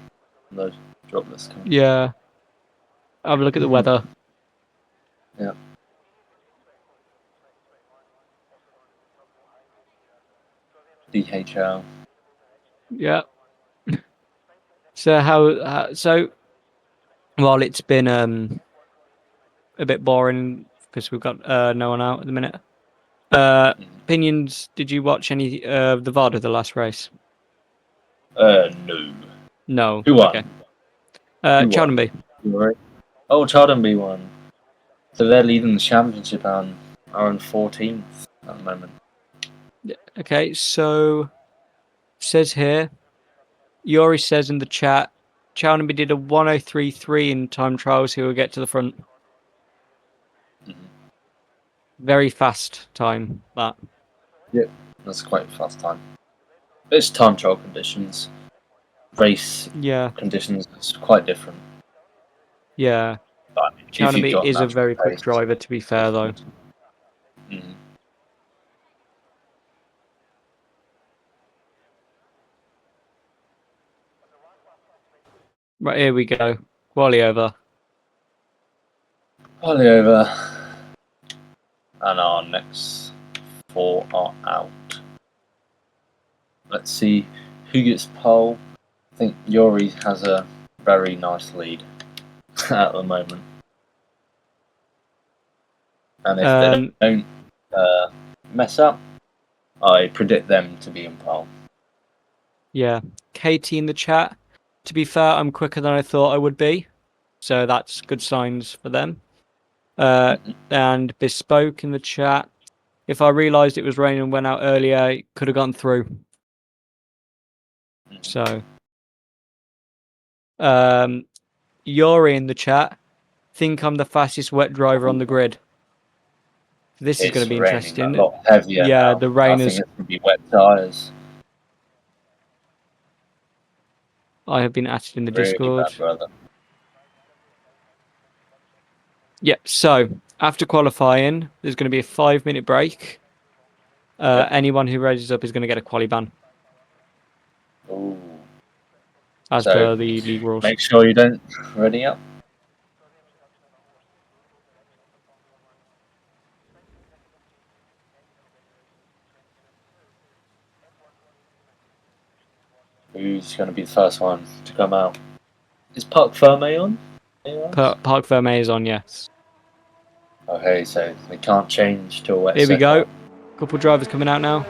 and those droplets coming. Yeah. Have a look at the weather. Yeah. DHL. Yeah. So while it's been a bit boring because we've got no one out at the minute. Opinions, did you watch any of the VOD of the last race? No. No. Who won? Okay. Who won? Cheltenby. Oh, Choldenby won. So they're leading the championship and are on 14th at the moment. Okay, so says here, Yori says in the chat, Cheltenby did a 1:03.3 in time trials. He will get to the front. Very fast time, that. Yep, that's quite a fast time. It's time trial conditions. Race conditions is quite different. Yeah. But Cheltenby is a very quick driver, to be fair, though. Mm. Right, here we go. Quali over. Quali over. And our next 4 are out. Let's see who gets pole. I think Yori has a very nice lead at the moment. And if they Um, don't mess up, I predict them to be in pole. yeah. Katie in the chat. To be fair, I'm quicker than I thought I would be, so that's good signs for them. And Bespoke in the chat. If I realised it was raining and went out earlier, it could have gone through. So, Yuri in the chat. Think I'm the fastest wet driver on the grid. This is going It's to be raining a interesting. lot heavier Yeah, now. the I rain think is. it's going to be wet tyres. I have been added in the Really Discord. bad, brother. Yeah, so after qualifying, there's going to be a 5-minute break. Yep. Anyone who raises up is going to get a quali ban, Ooh. as So, per the league rules. make sure you don't ready up. Who's going to be the first one to come out? Is Park Ferme on? Park Ferme is on, yes. Okay, so they can't change to a wet Here we go. setup. Couple drivers coming out now. A I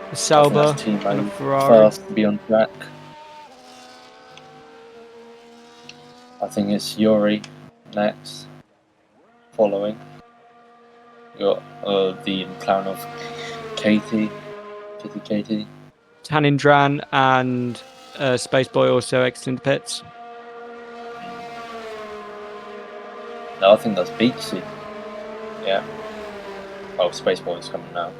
think Sauber that's and a Timo Ferrari. first to be on track. I think it's Yuri next, following. You got the McLaren of Katie. Tanindran and Spaceboy also exiting the pits. No, I think that's Beaksy. Yeah. Oh, Spaceboy's coming now.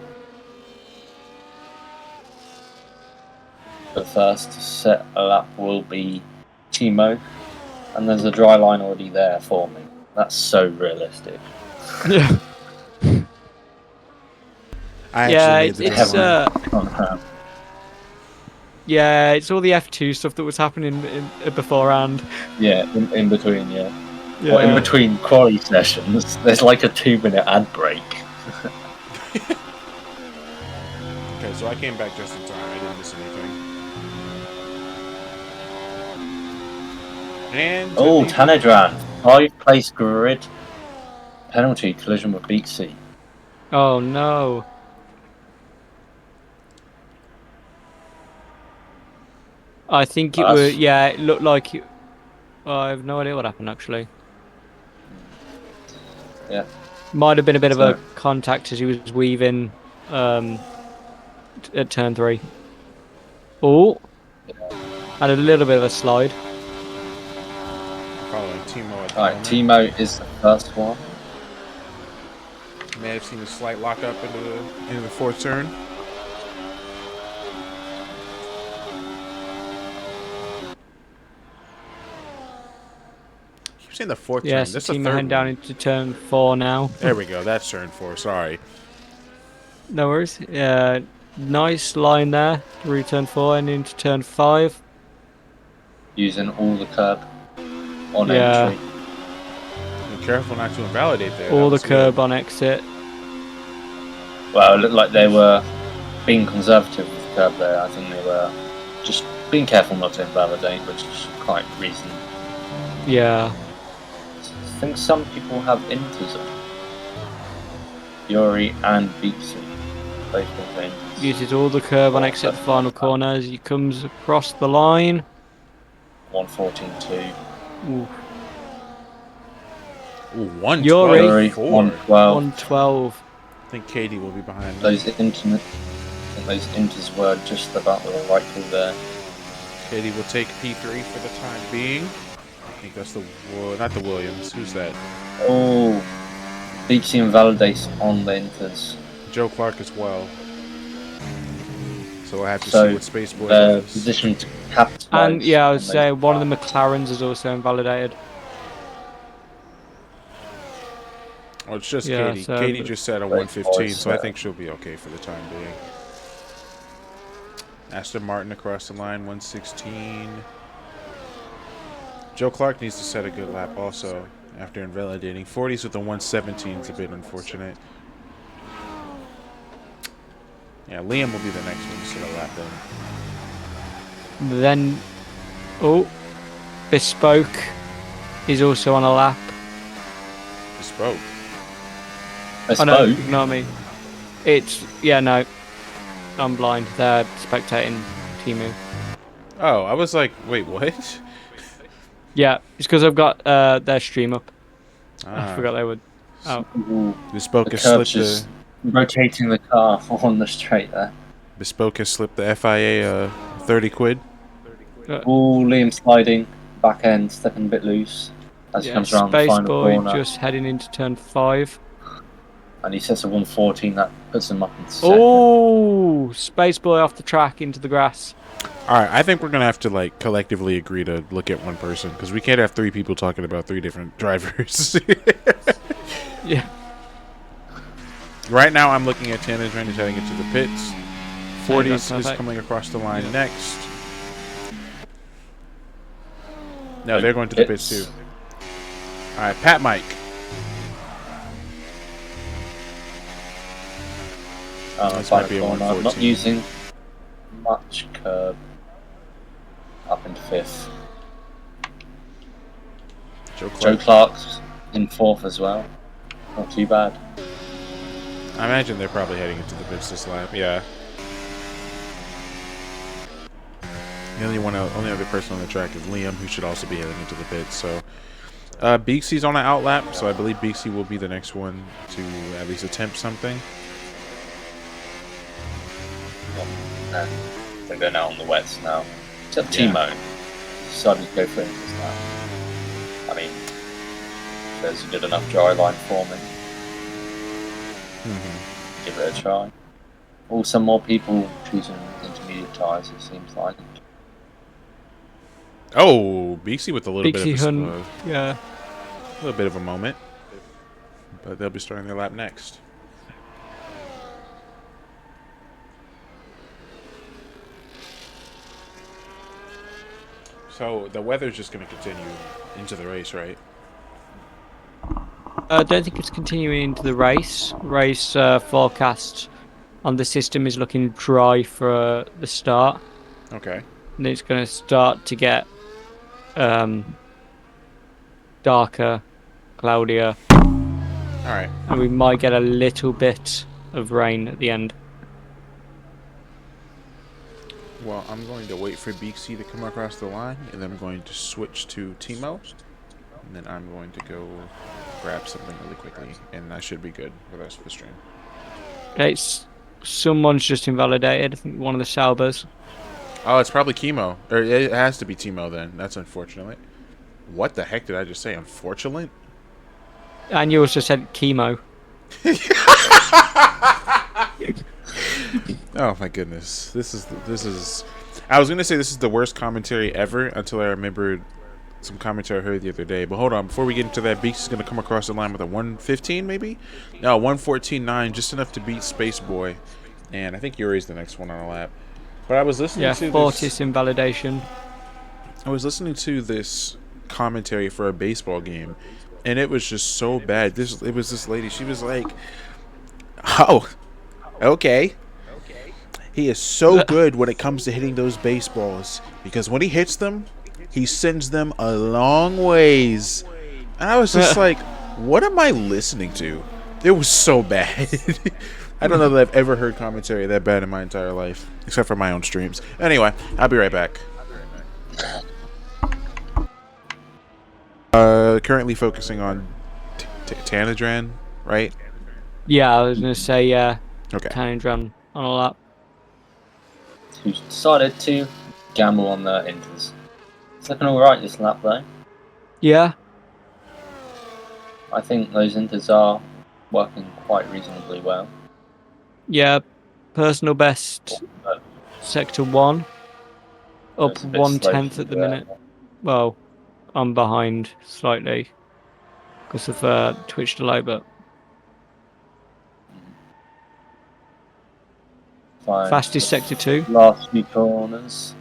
The first to set a lap will be Timo, and there's a dry line already there for me. That's so realistic. Yeah. I Yeah, actually made the deadline. Yeah, it's all the F2 stuff that was happening beforehand. Yeah, in between, yeah. Yeah. Well, in between quali sessions, there's like a 2-minute ad break. Okay, so I came back just in time. I didn't miss anything. And Oh, Tanedran, 5th-place grid penalty collision with Beaksy. Oh no. I think it was. Yeah, it looked like. I have no idea what happened actually. Yeah. Might have been a bit of a contact as he was weaving at turn 3. Oh, had a little bit of a slide. Following Timo at the Alright, moment. Timo is the first one. May have seen a slight lockup into the fourth turn. Keep saying the fourth turn. Yes, This is the Timo third heading down one. into turn 4 now. There we go. That's turn 4. Sorry. No worries. Nice line there through turn 4 and into turn 5. Using all the curb on Yeah. entry. Be careful not to invalidate there. All the curb on exit. Well, it looked like they were being conservative with the curb there. I think they were just being careful not to invalidate, which is quite reasonable. Yeah. I think some people have inters on. Yuri and Beaksy. Both with inters. Uses all the curb on exit the final corner as he comes across the line. 114.2. Ooh. Ooh, 112. Yuri, 112. 112. I think Katie will be behind me. Those inters were just about the right call there. Katie will take P3 for the time being. I think that's not the Williams. Who's that? Oh, Beaksy invalidates on the inters. Joe Clark as well. So we'll have to So see what Spaceboy the does. position to capitalize. And yeah, I would say one of the McLarens is also invalidated. Oh, it's just Yeah, Katie. so Katie just said a 115, so I think she'll be okay for the time being. Aston Martin across the line, 116. Joe Clark needs to set a good lap also after invalidating. 40s with the 117 is a bit unfortunate. Yeah, Liam will be the next one to set a lap then. Then, Bespoke is also on a lap. Bespoke. Oh no, spoke. ignore me. No, I'm blind. They're spectating Timu. Oh, I was like, wait, what? Yeah, it's because I've got their stream up. I Ah, forgot they would. Oh, Ooh, Bespoke the has curb's slipped just rotating the car on the straight there. the FIA 30 quid. Ooh, Liam sliding, back end, stepping a bit loose as he yeah, comes around the Space final Boy corner. just heading into turn 5. And he sets a 114, that puts him up in second. Oh, Space Boy off the track into the grass. All right, I think we're gonna have to like collectively agree to look at one person because we can't have 3 people talking about 3 different drivers. Yeah. Right now, I'm looking at Tana's He's heading into the pits. 40s is perfect. coming across the line next. No, they're going to the pits too. All right, Pat Mike. This might be a corner, 114. not using much curb. Up into 5th. Joe Clark's in 4th as well. Not too bad. I imagine they're probably heading into the pits this lap. Yeah. The only other person on the track is Liam, who should also be heading into the pits. So, Beeksy's on an out lap, so I believe Beeksy will be the next one to at least attempt something. And they're going out on the wets now. Except Yeah. Timo decided to go for it this now. I mean, there's a good enough dry line for me. Give it a try. Also, more people choosing intermediate tyres, it seems like. Oh, Beeksy with a little Bixie bit Hun, of yeah. a little bit of a moment, but they'll be starting their lap next. So the weather's just going to continue into the race, right? I don't think it's continuing into the race. Race forecast on the system is looking dry for the start. Okay. And it's going to start to get darker, cloudier, All right. and we might get a little bit of rain at the end. Well, I'm going to wait for Beeksy to come across the line, and then I'm going to switch to Timo, and then I'm going to go grab something really quickly, and I should be good for the rest of the stream. Okay, someone's just invalidated. I think one of the Saubers. Oh, it's probably Chemo. Or it has to be Timo then. That's unfortunate. What the heck did I just say? Unfortunate? And you also said chemo. Oh my goodness. This is I was gonna say this is the worst commentary ever until I remembered some commentary I heard the other day. But hold on, before we get into that, Beaks is gonna come across the line with a 115 maybe? No, 114.9, just enough to beat Space Boy. And I think Yuri's the next one on a lap. But I was listening to Fortis invalidation. I was listening to this commentary for a baseball game, and it was just so bad. It was this lady. She was like, "Oh, okay. He is so good when it comes to hitting those baseballs because when he hits them, he sends them a long ways." And I was just like, "What am I listening to?" It was so bad. I don't know that I've ever heard commentary that bad in my entire life, except for my own streams. Anyway, I'll be right back. Currently focusing on Tanadran, right? Yeah, I was going to say, Okay. Tanadran on a lap. Who decided to gamble on the Inters. It's looking alright this lap though. Yeah. I think those Inters are working quite reasonably well. Yeah, personal best, sector 1. Up It's a bit 1/10 slow at the minute. Well, I'm behind slightly because of Twitch delay, but Fine. fastest sector 2. Last few corners.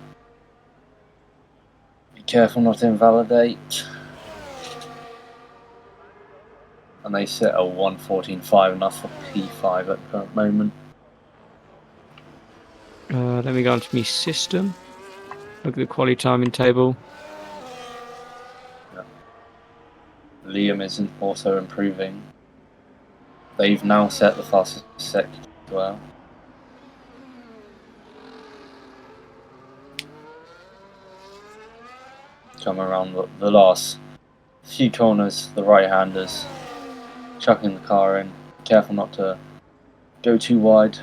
Be careful not to invalidate. And they set a 114.5 enough for P5 at the moment. Let me go onto my system. Look at the quality timing table. Liam isn't also improving. they've now set the fastest sector as well. Come around the last few corners, the right-handers chucking the car in. Careful not to go too wide.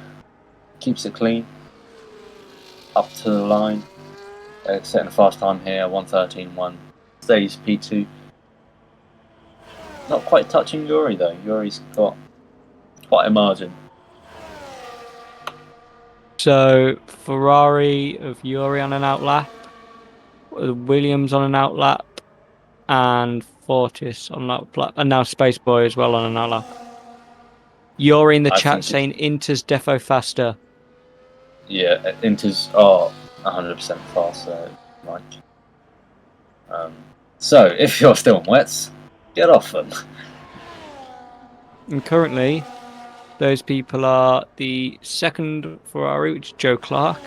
Keeps it clean. Up to the line. Setting a fast time here, 1:13.1. Stays P2. Not quite touching Yuri though. Yuri's got quite a margin. So Ferrari of Yuri on an outlap, Williams on an outlap, and Fortis on an outlap, and now Spaceboy as well on an outlap. Yuri in the chat saying Inter's defo faster. Yeah, Inter's are 100% faster, Mike. So if you're still on wets, get off them. And currently, those people are the second Ferrari, which is Joe Clark,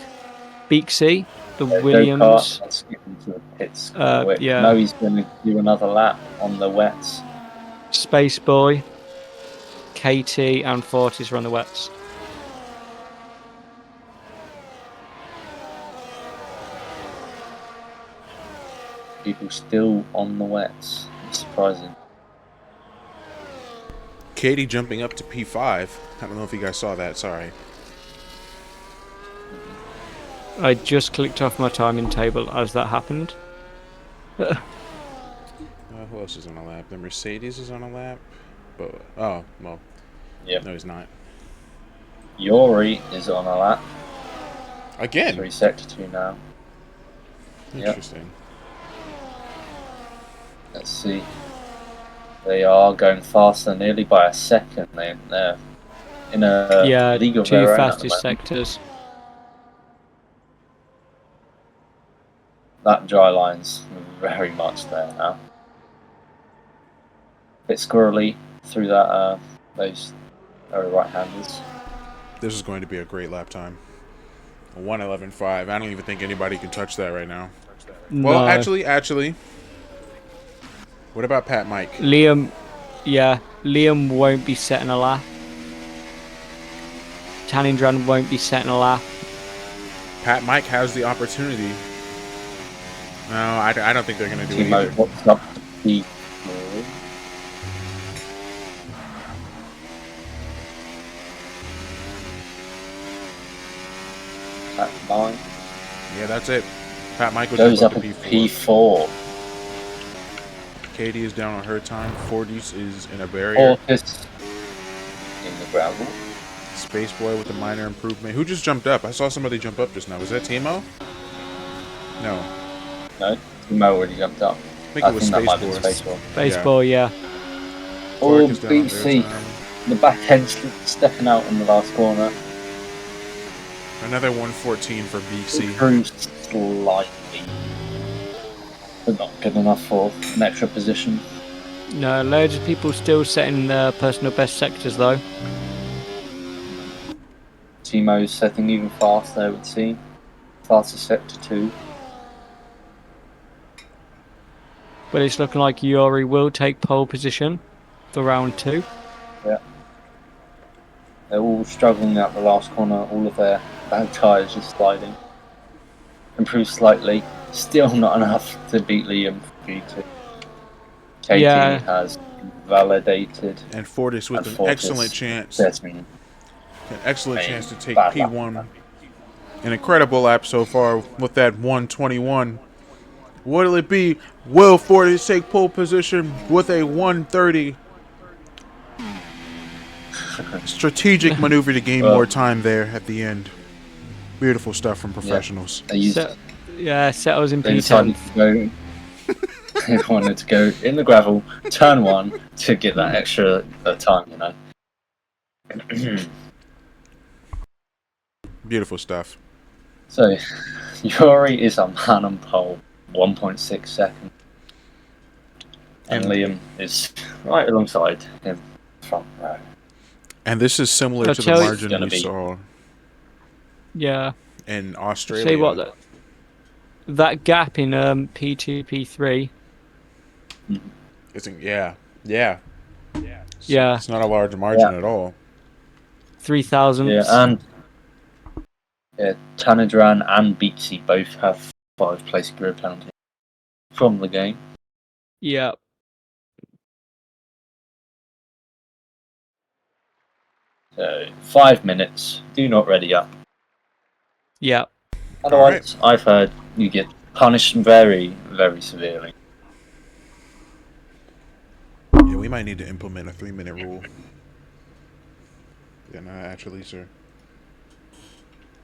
Beaksy, the Williams. Let's get into the pits. Yeah. No, he's going to do another lap on the wets. Spaceboy, KT, and Fortis are on the wets. People still on the wets. It's surprising. Katie jumping up to P5. I don't know if you guys saw that. Sorry. I just clicked off my timing table as that happened. Who else is on a lap? The Mercedes is on a lap. But oh well. Yep. No, he's not. Yuri is on a lap. Again. So he's sector 2 now. Interesting. Yep. Let's see. They are going faster, nearly by a second. They're in a league of their own. 2 fastest sectors. That dry line's very much there now. Bit squirrely through that those right-handers. This is going to be a great lap time. 1:11.5. I don't even think anybody can touch that right now. No. Well, actually. What about Pat Mike? Liam won't be setting a lap. Tannindran won't be setting a lap. Pat Mike has the opportunity. No, I don't think they're going to do it either. What's up to Pat Mike. Yeah, that's it. Pat Mike goes up to to P4. Katie is down on her time. Fortis is in a barrier. Fortis in the gravel. Spaceboy with a minor improvement. Who just jumped up? I saw somebody jump up just now. Was that Timo? No. No, Timo already jumped up. I think it was Spaceboy. Spaceboy, yeah. Oh, BC. The back end stepping out in the last corner. Another 1:14 for BC. Improved slightly. But not good enough for an extra position. No, loads of people still setting their personal best sectors though. Timo's setting even faster, I would see. Faster sector 2. But it's looking like Yuri will take pole position for round 2. Yeah. They're all struggling at the last corner, all of their back tyres just sliding. Improved slightly. Still not enough to beat Liam for P2. KT has validated. And Fortis with an excellent chance. An excellent chance to take P1. An incredible lap so far with that 1:21. What'll it be? Will Fortis take pole position with a 1:30? Strategic maneuver to gain more time there at the end. Beautiful stuff from professionals. Settles in P10. They wanted to go in the gravel, turn 1 to get that extra time, you know. Beautiful stuff. So, Yuri is a man on pole, 1.6 seconds. And Liam is right alongside him, front row. And this is similar to the margin we saw. Yeah. In Australia. Say what, that gap in P2, P3. Yeah. Yeah, It's not a large margin at all. 3 thousandths. Yeah, and Tanadran and Beatsy both have 5-place grid penalty from the game. Yeah. So 5 minutes. Do not ready up. Yeah. Otherwise, I've heard you get punished very, very severely. Yeah, we might need to implement a 3-minute rule. Yeah, no, actually, sir.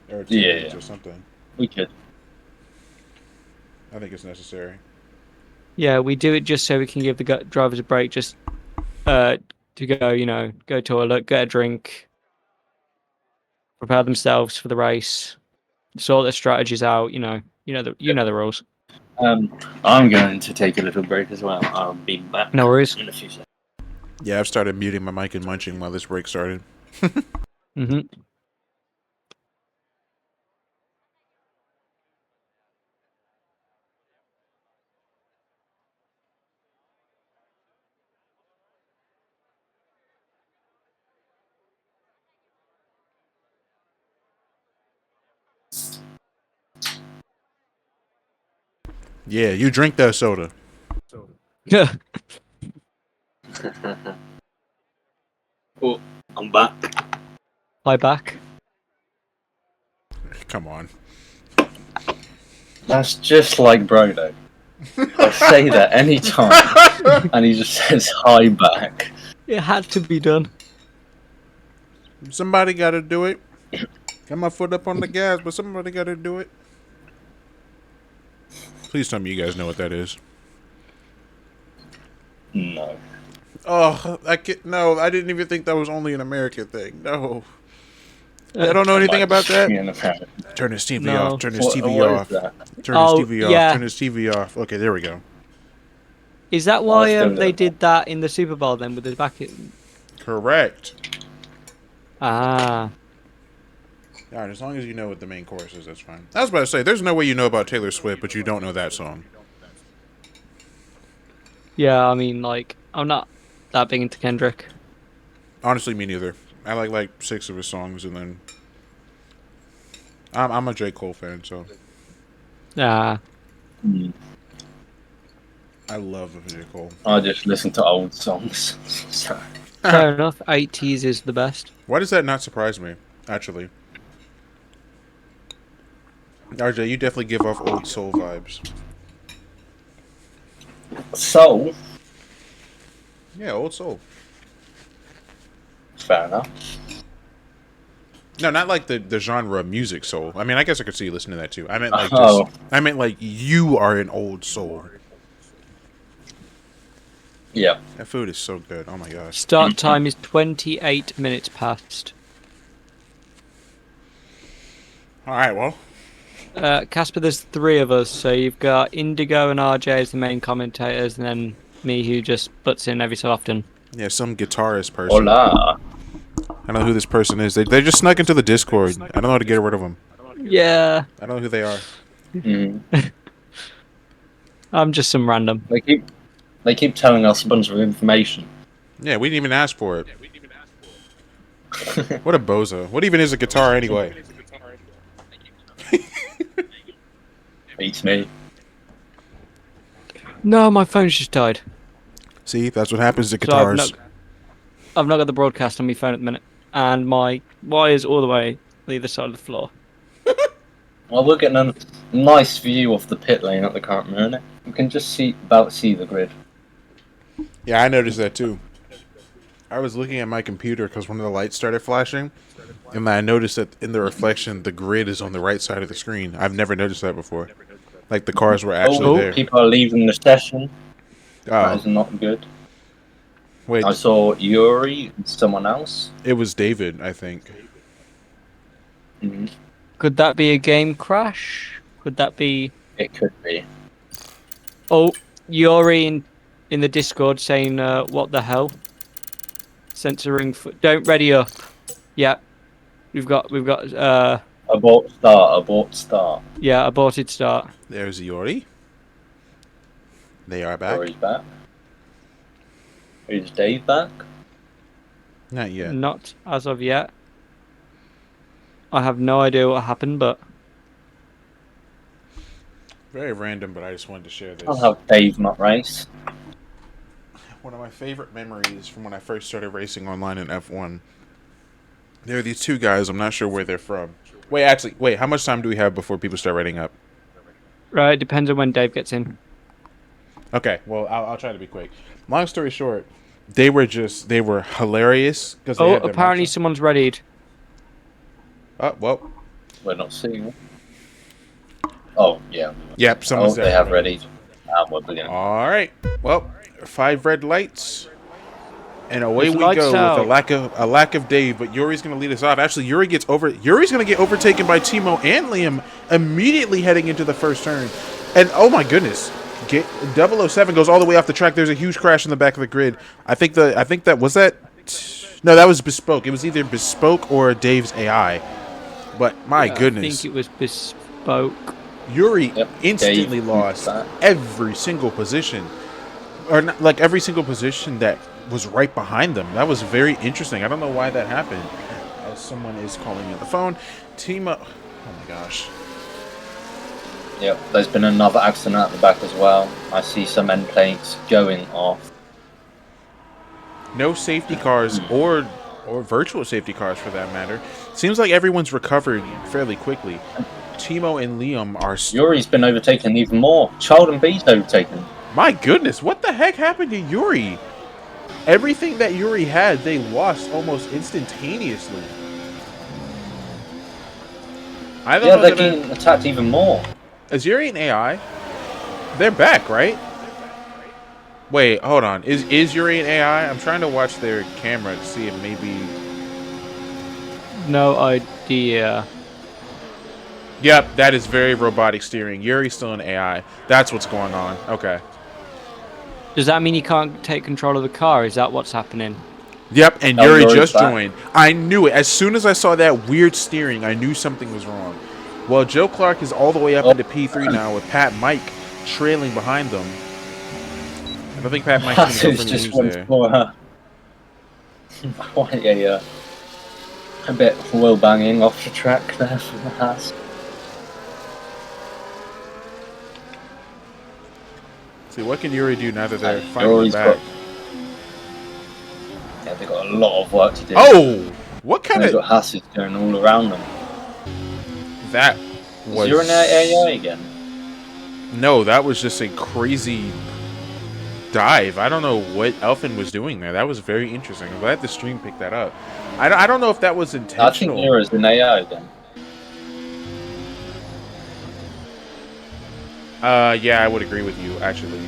Or 2 minutes or something. We could. I think it's necessary. Yeah, we do it just so we can give the drivers a break, just to go, go toilet, get a drink, prepare themselves for the race, sort their strategies out. You know the rules. I'm going to take a little break as well. I'll be back No worries. in a few seconds. Yeah, I've started muting my mic and munching while this break started. Mhm. Yeah, you drink that soda. Yeah. Oh, I'm back. Hi back. Come on. That's just like Brodo. I say that any time, and he just says hi back. It had to be done. Somebody got to do it. Got my foot up on the gas, but somebody got to do it. Please tell me you guys know what that is. No. Oh, no, I didn't even think that was only an American thing. No. I don't know anything about that. Turn his TV No. off. Turn his TV What off. is that? Turn his Oh, TV yeah. off. Turn his TV off. Okay, there we go. Is that I why still they don't did that in the Super Bowl then with the back? Correct. Ah. Alright, as long as you know what the main chorus is, that's fine. I was about to say, there's no way you know about Taylor Swift, but you don't know that song. Yeah, I mean, like, I'm not that big into Kendrick. Honestly, me neither. I like 6 of his songs, and then I'm a J. Cole fan, so Ah. I love J. Cole. I just listen to old songs. So. Fair enough. 80s is the best. Why does that not surprise me, actually? RJ, you definitely give off old soul vibes. Soul? Yeah, old soul. Fair enough. No, not like the genre of music soul. I mean, I guess I could see you listening to that too. I meant like I meant like you are an old soul. Yeah. That food is so good. Oh my gosh. Start time is 28 minutes past. All right, well. Casper, there's 3 of us, so you've got Indigo and RJ as the main commentators, and then me who just butts in every so often. Yeah, some guitarist person. Hola. I don't know who this person is. They just snuck into the Discord. I don't know how to get rid of them. Yeah. I don't know who they are. I'm just some random. They keep telling us a bunch of information. Yeah, we didn't even ask for it. What a bozo. What even is a guitar anyway? Beats me. No, my phone's just died. See, that's what happens to So guitars. I've not got the broadcast on my phone at the minute, and my wire's all the way the other side of the floor. Well, we're getting a nice view of the pit lane at the current minute. We can just see the grid. Yeah, I noticed that too. I was looking at my computer because one of the lights started flashing, and I noticed that in the reflection, the grid is on the right side of the screen. I've never noticed that before. Like the cars were actually there. People are leaving the session. That Oh, is not good. wait. I saw Yuri and someone else. It was David, I think. Mm-hmm. Could that be a game crash? Could that be... It could be. Oh, Yuri in the Discord saying, what the hell? Censoring... Don't ready up. Yeah. We've got, Abort start. yeah, aborted start. There's Yori. They are back. Yuri's back. Is Dave back? Not yet. Not as of yet. I have no idea what happened, but Very random, but I just wanted to share I'll this. have Dave not race. One of my favorite memories from when I first started racing online in F1. There are these two guys. I'm not sure where they're from. Wait. How much time do we have before people start writing up? right, it depends on when Dave gets in. Okay, well, I'll try to be quick. Long story short, they were hilarious because they Oh, had their mics apparently on. someone's readied. Oh, well, We're not seeing it. Oh, yeah. yep, Oh, someone's they have ready. ready. And we're beginning. All right, well, 5 red lights, and away It's we lights go with out. a lack of Dave. But Yuri's going to lead us off. Actually, Yuri's going to get overtaken by Timo and Liam immediately heading into the first turn, and oh my goodness. 007 goes all the way off the track. There's a huge crash in the back of the grid. I think that was that. No, that was Bespoke. It was either Bespoke or Dave's AI. But my I think goodness, it was Bespoke. Yuri Yep, instantly Dave lost that. every single position, or not, like every single position that was right behind them. That was very interesting. I don't know why that happened. As someone is calling me on the phone, Timo. Oh my gosh. Yep, there's been another accident at the back as well. I see some end plates going off. No safety cars or virtual safety cars for that matter. Seems like everyone's recovered fairly quickly. Timo and Liam are. Yuri's been overtaken even more. Child B's overtaken. My goodness, what the heck happened to Yuri? Everything that Yuri had, they lost almost instantaneously. I don't Yeah, know they're that getting attacked even more. is Yuri an AI? They're back, right? Wait, hold on. Is Yuri an AI? I'm trying to watch their camera to see if maybe. No idea. Yep, that is very robotic steering. Yuri's still an AI. That's what's going on. Okay. Does that mean you can't take control of the car? Is that what's happening? Yep, and Oh, Yuri Yuri's just back. joined. I knew it. As soon as I saw that weird steering, I knew something was wrong. Well, Joe Clark is all the way up into P3 now with Pat Mike trailing behind them. I don't think Pat Mike's going to go for the just news went there. for quite a bit wheel banging off the track there from the Haas. See, what can Yuri do now that they're And finally Yuri's back? They've got a lot of work to do. Oh! What And kind they've of... got Haas going all around them. That Is was... Yuri an AI again? No, that was just a crazy dive. I don't know what Elfin was doing there. That was very interesting. I'm glad the stream picked that up. I don't know if that was I think intentional. Yuri's an AI again. Yeah, I would agree with you, actually.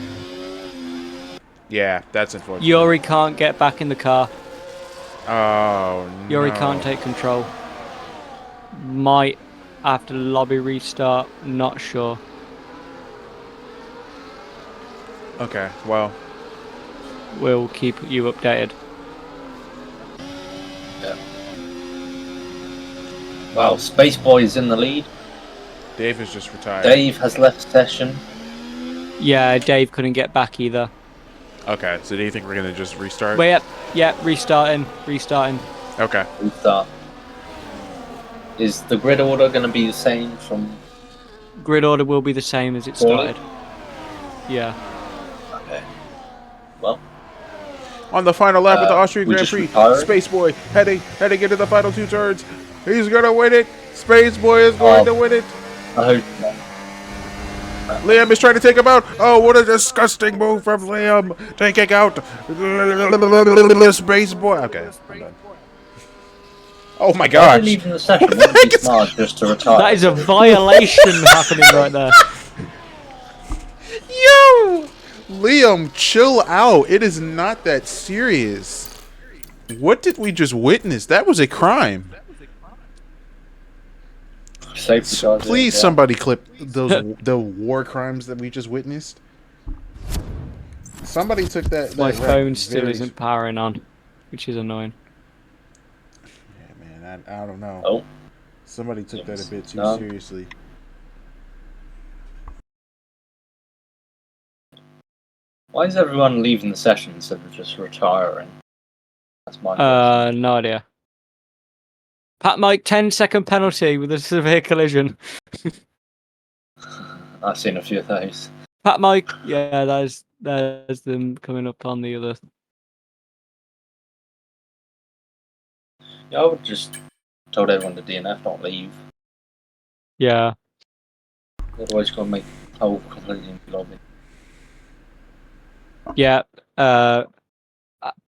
Yeah, that's unfortunate. Yuri can't get back in the car. Oh, no. Yuri can't take control. Might have to lobby restart. Not sure. Okay, well, We'll keep you updated. Yeah. Wow, Space Boy is in the lead. Dave has just retired. Dave has left session. Yeah, Dave couldn't get back either. Okay, so do you think we're going to just restart? Wait, yeah, restarting. Okay. Restart. Is the grid order going to be the same from... Grid order will be the same as it Poorly? started. Yeah. Okay. Well, On the final lap of the Austrian we Grand just Prix, retired? Space Boy heading into the final 2 turns. He's going to win it. Space Boy is going to win it. I hope... Liam is trying to take him out. Oh, what a disgusting move from Liam. Taking out Space Boy. Okay, I'm done. Oh my Why are gosh. they leaving the session? What the Wouldn't it heck be is- smart just to retire? That is a violation happening right there. Yo! Liam, chill out. It is not that serious. What did we just witness? That was a crime. Safety charge, Please, yeah. somebody clip the war crimes that we just witnessed. Somebody took that. My that phone still very- isn't powering on, which is annoying. Yeah, man, I don't know. Oh. Somebody took that a bit too No. seriously. Why is everyone leaving the session instead of just retiring? That's my guess. No idea. Pat Mike, 10-second penalty with a severe collision. I've seen a few of those. Pat Mike, yeah, there's them coming up on the other. Yeah, I would just told everyone to DNF, don't leave. Yeah. Otherwise, you're gonna make the whole completely empty lobby. Yeah.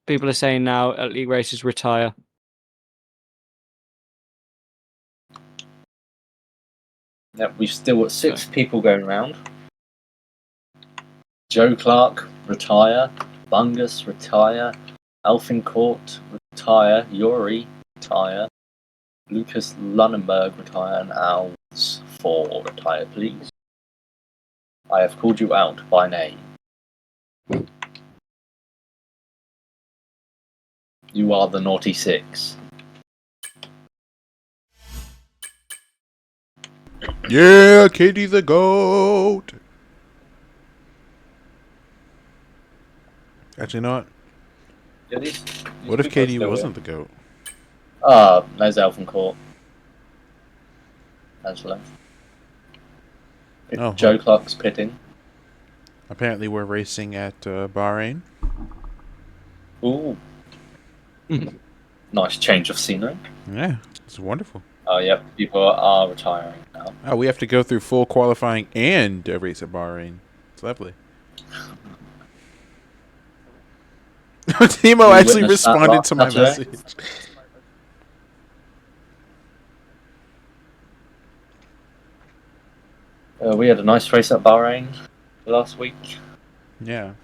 People are saying now at league races retire. Yeah, we've still got 6 people going around. Joe Clark, retire. Bungus, retire. Elfincourt, retire. Yuri, retire. Lucas Lunenberg, retire. And Owls 4, retire, please. I have called you out by name. You are the naughty 6. Yeah, Katie the GOAT. Actually, you know what? Yeah, these What if people are Katie still wasn't here. the GOAT? There's Elfincourt. That's left. Oh, Joe look. Clark's pitting. Apparently, we're racing at Bahrain. Ooh. Nice change of scenery. Yeah, it's wonderful. Oh, yep, people are retiring now. Oh, we have to go through full qualifying and a race at Bahrain. It's lovely. Timo You actually witnessed that responded to my Saturday? message. We had a nice race at Bahrain last week. Yeah.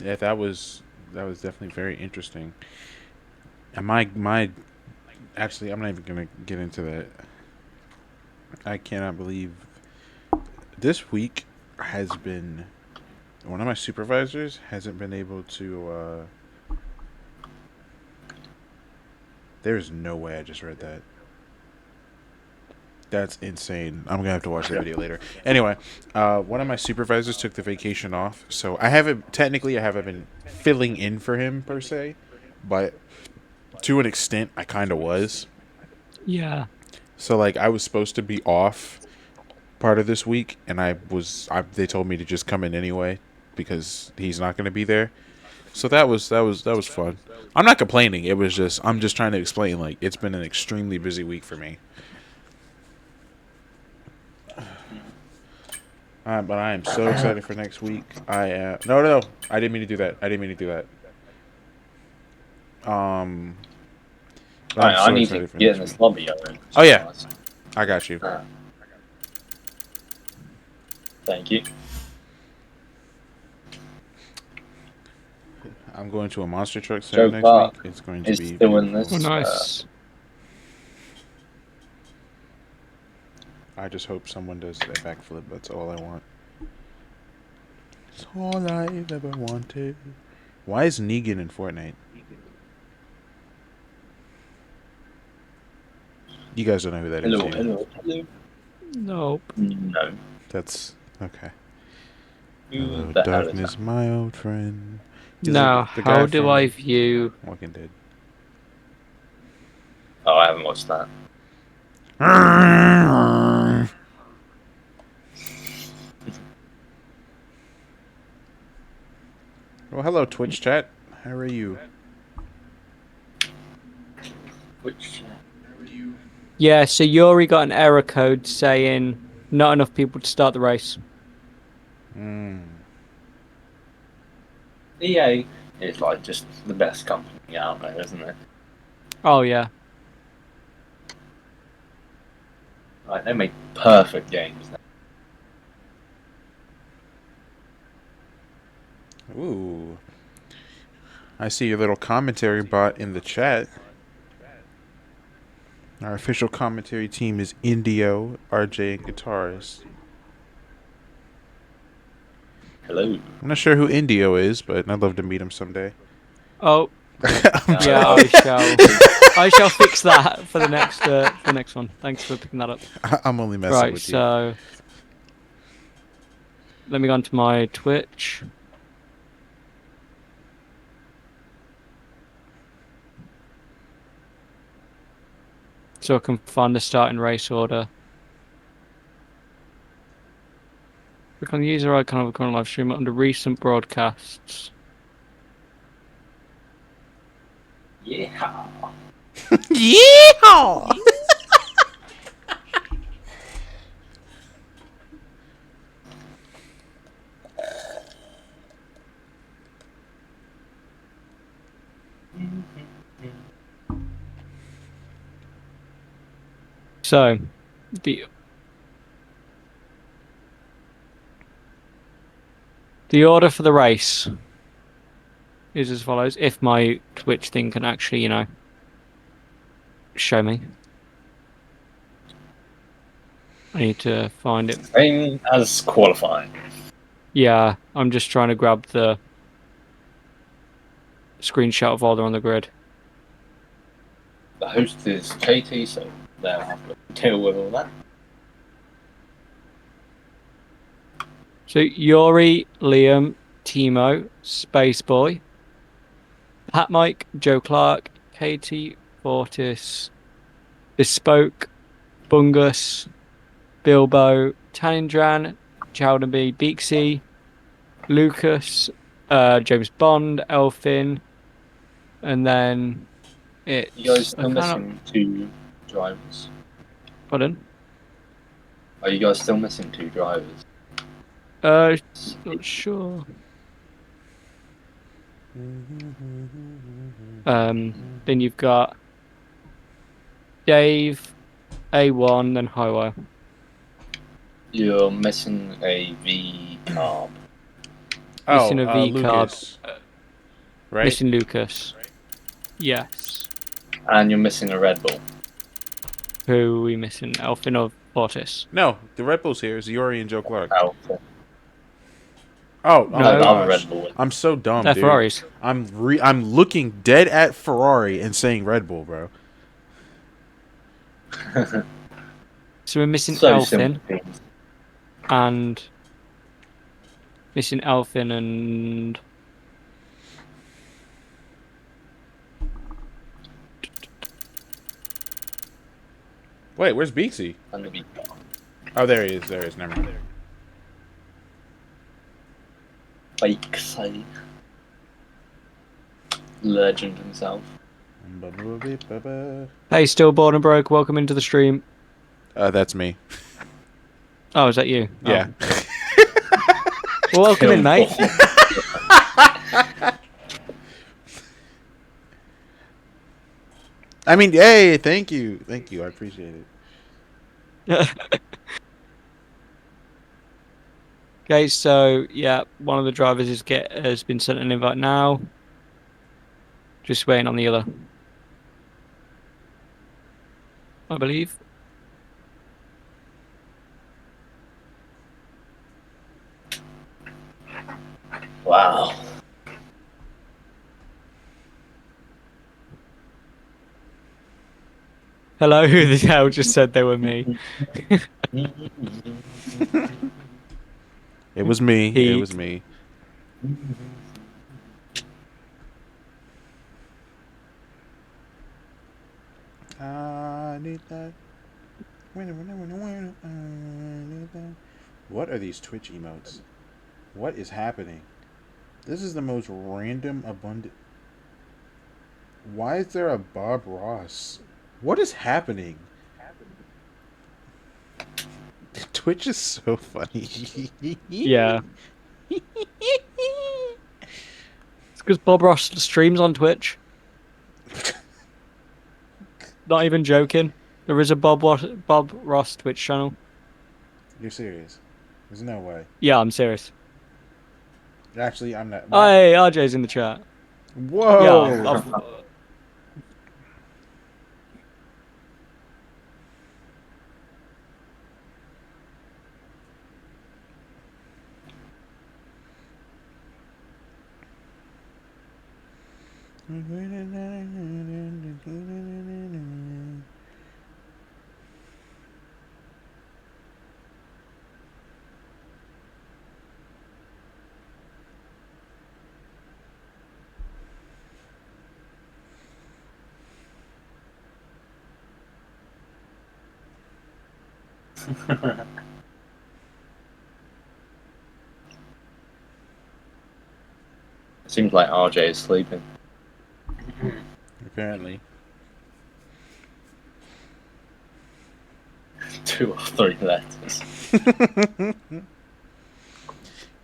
Yeah, that was definitely very interesting. And my actually, I'm not even gonna get into that. I cannot believe this week has been one of my supervisors hasn't been able to. There's no way I just read that. That's insane. I'm gonna have to watch that video later. Anyway, one of my supervisors took the vacation off, so I haven't been filling in for him per se, but to an extent, I kind of was. Yeah. So like, I was supposed to be off part of this week, and they told me to just come in anyway because he's not gonna be there. So that was fun. I'm not complaining. I'm just trying to explain, like, it's been an extremely busy week for me. But I am so excited for next week. No, I didn't mean to do that. But I'm I so need to excited for get in next this week. lobby. Owen, Oh yeah, I got you. Thank you. I'm going to a monster truck Joe set next Clark week. It's going to is be still in beautiful. this. Oh, nice. I just hope someone does a backflip. That's all I want. It's all I've ever wanted. Why is Negan in Fortnite? You guys don't know who that is, do you? Hello. Nope. No. That's okay. Who Hello, the hell is darkness, that? my old friend. He's Now, the guy how do from I view? Walking Dead. Oh, I haven't watched that. Well, hello, Twitch chat. How are you? Which? Yeah, so Yuri got an error code saying not enough people to start the race. EA is like just the best company out there, isn't it? Oh yeah. Like they make perfect games. Ooh. I see your little commentary bot in the chat. Our official commentary team is Indio, RJ, and Guitarist. Hello. Oh. I'm not sure who Indio is, but I'd love to meet him someday. Oh. I'm Yeah, I shall fix that for the next one. Thanks for picking that up. I'm only messing Right, with you. so let me go onto my Twitch. so I can find the starting race order. Click on the user icon of a current live stream under recent broadcasts. Yeah. Yeehaw! So, the order for the race is as follows. If my Twitch thing can actually, show me. I need to find it. Same as qualifying. Yeah, I'm just trying to grab the screenshot of all they're on the grid. The host is Katie, so they'll have to deal with all that. So Yuri, Liam, Timo, Spaceboy, Pat Mike, Joe Clark, Katie, Fortis, Bespoke, Bungus, Bilbo, Tanindran, Chowdenby, Beaksy, Lucas, James Bond, Elfin, and then it's You guys I still cannot. missing 2 drivers? Pardon? Are you guys still missing 2 drivers? Not sure. Then you've got Dave, A1, then Highway. You're missing a V carb. Missing a V carb. Lucas. Right? Missing Lucas. Yes. And you're missing a Red Bull. Who are we missing? Elfin or Fortis? No, the Red Bull's here. It's Yuri and Joe Clark. Alpha. Oh No, my the other gosh. Red Bull. I'm so dumb, They're dude. Ferraris. I'm looking dead at Ferrari and saying Red Bull, bro. So we're missing So Elfin simple. and missing Elfin and Wait, where's Beaksy? And the V carb. Oh, there he is. There he is. Never mind. Fake say. Legend himself. hey, stillborn and broke. Welcome into the stream. That's me. Oh, is that you? Yeah. Oh. Well, welcome in, mate. I mean, hey, thank you. I appreciate it. Okay, so yeah, one of the drivers has been sent an invite now. Just waiting on the other, I believe. Wow. Hello, who the hell just said they were me? It was me. He- It was me. I need that. What are these Twitch emotes? What is happening? This is the most random, abundant. Why is there a Bob Ross? What is happening? Twitch is so funny. Yeah. It's because Bob Ross streams on Twitch. Not even joking. There is a Bob Ross Twitch channel. You're serious? There's no way. Yeah, I'm serious. Actually, I'm not. Hey, RJ's in the chat. Whoa! Yeah, Seems like RJ is sleeping. Apparently. 2 or 3 letters.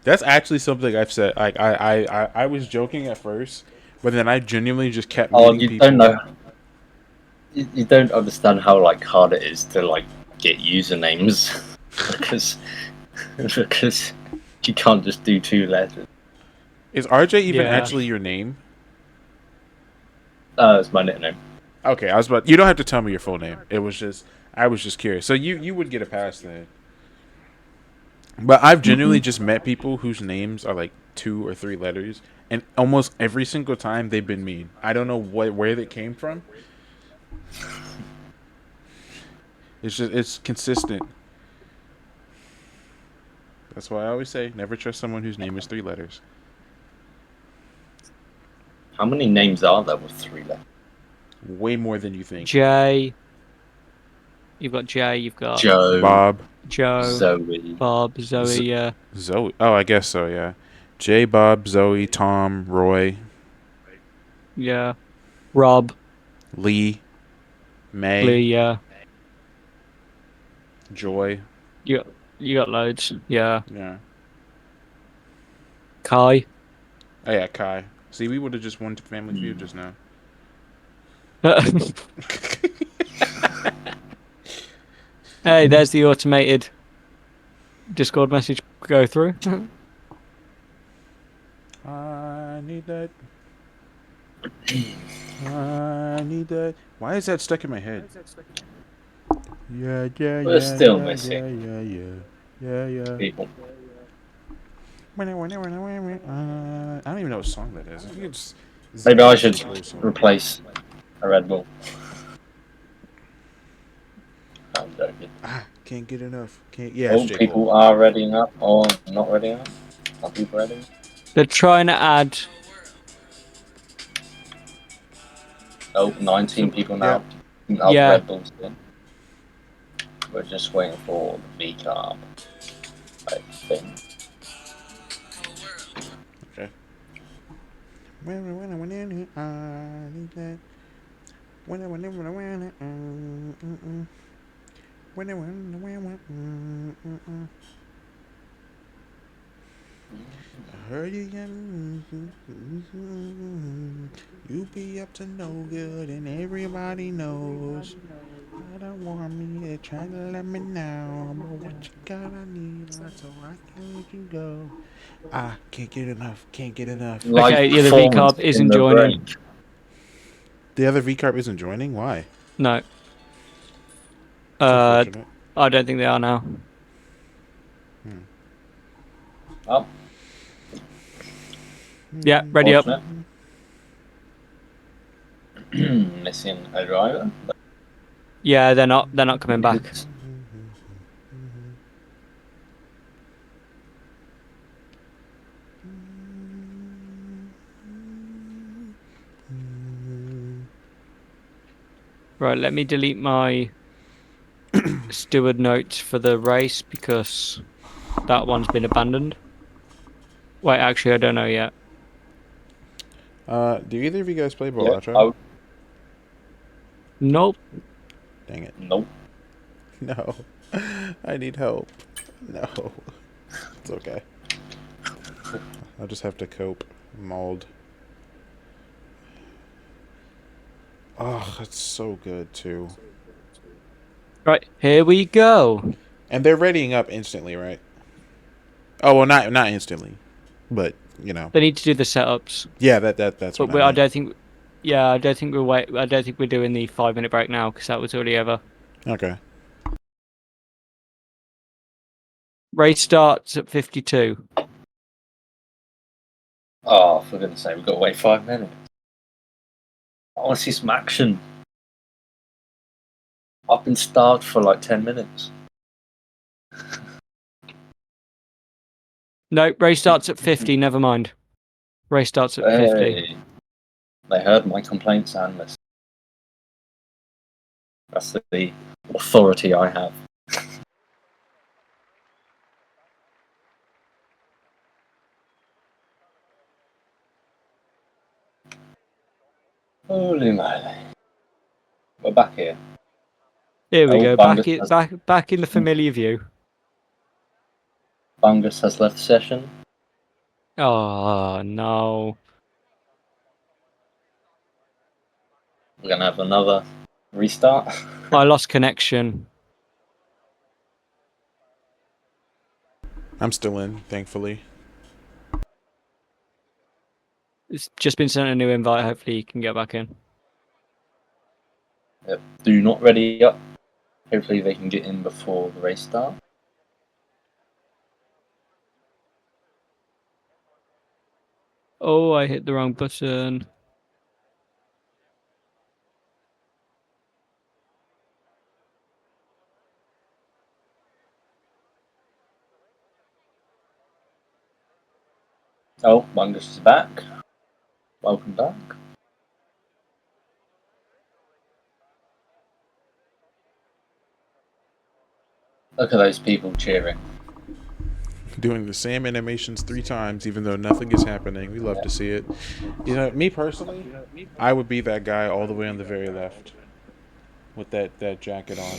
That's actually something I've said. Like I was joking at first, but then I genuinely just kept Oh, meeting you people. don't know. You don't understand how like hard it is to like get usernames because you can't just do 2 letters. Is RJ even Yeah. actually your name? It's my nickname. Okay, I was about. You don't have to tell me your full name. It was just I was just curious. So you would get a pass then. But I've genuinely just met people whose names are like 2 or 3 letters, and almost every single time they've been mean. I don't know where they came from. It's consistent. That's why I always say never trust someone whose name is 3 letters. How many names are there with 3 letters? Way more than you think. Jay. You've got Jay. You've got Joe, Bob, Joe, Zoe. Bob, Zoe. Yeah. Zoe. Oh, I guess so. Yeah. J, Bob, Zoe, Tom, Roy, Yeah. Rob, Lee, May, Lee. Yeah. Joy. You got loads. Yeah. Yeah. Kai. Oh yeah, Kai. See, we would have just won Family Feud just now. Hey, there's the automated Discord message go through. I need that. I need that. Why is that stuck in my head? Yeah, yeah, We're yeah, still yeah, missing yeah, yeah, yeah, yeah. people. I don't even know what song that is. I think it's. Maybe I should Awesome. replace a Red Bull. I'm joking. Can't get enough. Can't. Yeah, Oh, it's J. people Cole. are ready up or not ready up. Are people ready? They're trying to add. Oh, 19 people now. Yeah. Red Bulls in. We're just waiting for the V carb, I think. Okay. I heard you be up to no good, and everybody knows. I don't want me to try to let me know, but what you got, I need, so I can let you go. I can't get enough. Can't get enough. Live Okay, yeah, the performance V-carb in isn't the joining. break. The other V carb isn't joining. Why? No. It's unfortunate. I don't think they are now. Oh, Yeah, ready up. missing a driver. Yeah, they're not coming back. Right, let me delete my steward notes for the race because that one's been abandoned. Wait, actually, I don't know yet. Do either of you guys play Yeah, Balatro? Nope. Dang it. nope. No. I need help. No. It's okay. I'll just have to cope. Mauled. Oh, it's so good too. Right, here we go. And they're readying up instantly, right? Oh well, not instantly, but you know. They need to do the setups. Yeah, that's But what I I meant. don't think. Yeah, I don't think I don't think we're doing the 5-minute break now because that was already over. Okay. Race starts at 52. Oh, for goodness sake, we've got to wait 5 minutes. I want to see some action. I've been starved for like 10 minutes. No, race starts at 50. Never mind. Race starts at 50. Hey, they heard my complaints and listened. That's the authority I have. Holy moly. We're back here. Here we go. Bungus Back in the familiar view. Bungus has left session. Oh no. We're going to have another restart. I lost connection. I'm still in, thankfully. It's just been sent a new invite. Hopefully you can get back in. Yep. Do not ready up. Hopefully they can get in before the race start. Oh, I hit the wrong button. Oh, Bungus is back. Welcome back. Look at those people cheering. Doing the same animations 3 times, even though nothing is happening. We love to see it. You know, me personally, I would be that guy all the way on the very left with that jacket on.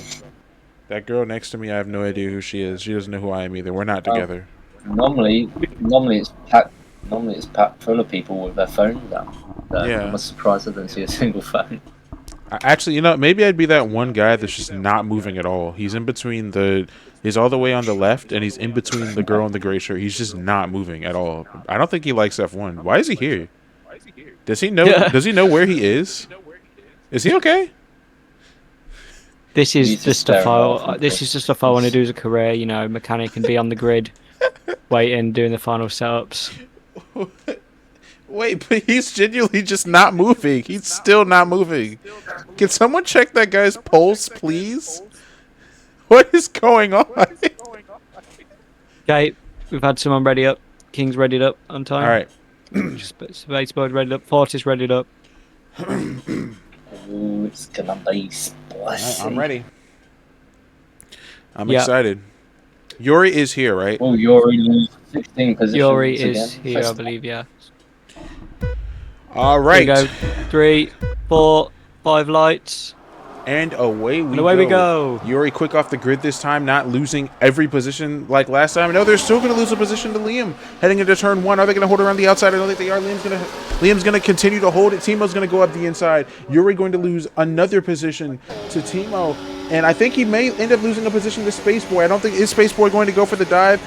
That girl next to me, I have no idea who she is. She doesn't know who I am either. We're not together. Normally it's packed. Normally it's packed full of people with their phones out. So Yeah. I'm surprised I didn't see a single phone. Actually, you know, maybe I'd be that one guy that's just not moving at all. He's in between he's all the way on the left, and he's in between the girl in the gray shirt. He's just not moving at all. I don't think he likes F1. Why is he here? Does he know? Yeah. Does he know where he is? Is he okay? This He's is the just stuff staring off into this is the stuff I want to do as a career, you know, mechanic and be on the grid, waiting, doing the final setups. Wait, but he's genuinely just not moving. He's still not moving. Can someone check that guy's pulse, please? What is going on? Okay, we've had someone ready up. King's readied up on time. All right. Spaceboard readied up. Fortis readied up. Ooh, it's gonna be spicy. I'm ready. I'm Yeah. excited. Yuri is here, right? Oh, Yuri loses 16 positions Yuri again. is here, I believe, yeah. All Here we right. go. 3, 4, 5 lights. And away we And away we go. Yuri quick off the grid this time, not losing every position like last time. No, they're still going to lose a position to Liam. Heading into turn 1. Are they going to hold around the outside? I don't think they are. Liam's going to continue to hold it. Timo's going to go up the inside. Yuri going to lose another position to Timo. And I think he may end up losing a position to Spaceboy. I don't think, is Spaceboy going to go for the dive?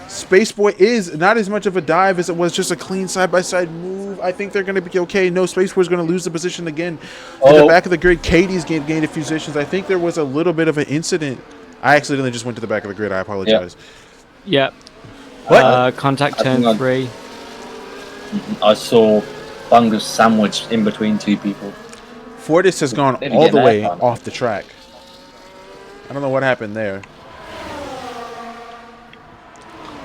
Spaceboy is not as much of a dive as it was just a clean side-by-side move. I think they're going to be okay. No, Spaceboy's going to lose the position again. At the back of the grid, Katie's gained a few positions. I think there was a little bit of an incident. I accidentally just went to the back of the grid. I apologize. Yep. What? Contact I turn think 3. I saw Bungus sandwiched in between two people. Fortis has gone Maybe all get the an way aircon. off the track. I don't know what happened there.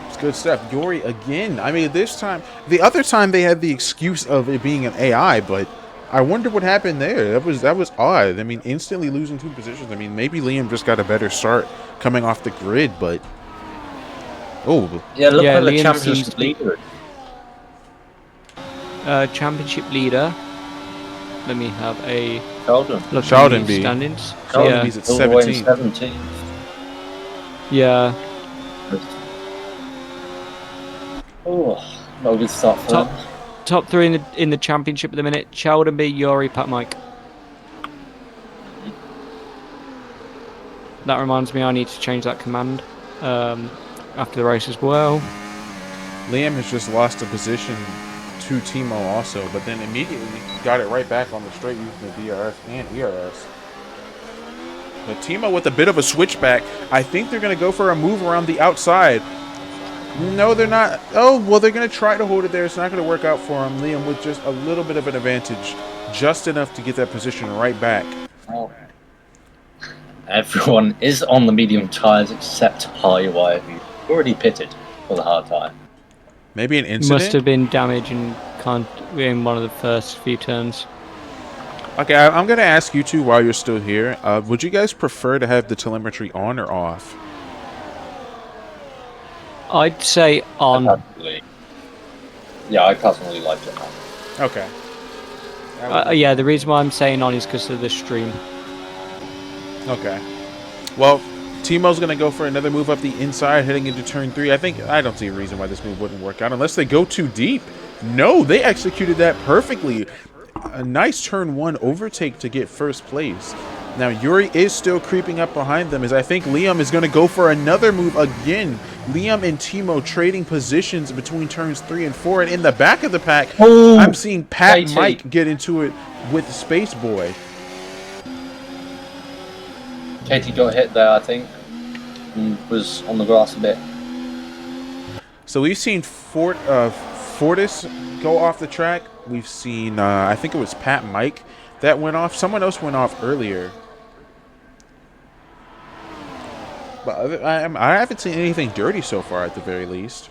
It's good stuff. Yuri again. I mean, this time, the other time they had the excuse of it being an AI, but I wonder what happened there. That was odd. I mean, instantly losing 2 positions. I mean, maybe Liam just got a better start coming off the grid, but Yeah, look Yeah, at the Liam championship seems to be- leader. Championship leader. Let me have a Sheldon. look Sheldon at the B. standings. Sheldon Yeah. B's at All the way in 17. 17. Yeah. Oh, not a good start for Top- them. Top 3 in the championship at the minute. Sheldon B, Yuri, Pat Mike. That reminds me I need to change that command after the race as well. Liam has just lost a position to Timo also, but then immediately got it right back on the straight using the DRS and ERS. But Timo with a bit of a switchback. I think they're going to go for a move around the outside. No, they're not. Oh, well, they're going to try to hold it there. It's not going to work out for him. Liam with just a little bit of an advantage. Just enough to get that position right back. Well, everyone is on the medium tyres except Highwire, who already pitted for the hard tyre. Maybe an incident? Must have been damage in one of the first few turns. Okay, I'm going to ask you two while you're still here. Would you guys prefer to have the telemetry on or off? I'd say on. Yeah, I personally like it. Okay. That would be Yeah, the fun. reason why I'm saying on is because of the stream. Okay. Well, Timo's going to go for another move up the inside, heading into turn 3. I don't see a reason why this move wouldn't work out unless they go too deep. No, they executed that perfectly. A nice turn 1 overtake to get first place. Now, Yuri is still creeping up behind them as I think Liam is going to go for another move again. Liam and Timo trading positions between turns 3 and 4. And in the back of the pack, Oh, I'm seeing Pat KT. Mike get into it with Space Boy. Katie got hit there, I think, and was on the grass a bit. So we've seen Fortis go off the track. We've seen, I think it was Pat Mike that went off. Someone else went off earlier. But I haven't seen anything dirty so far, at the very least.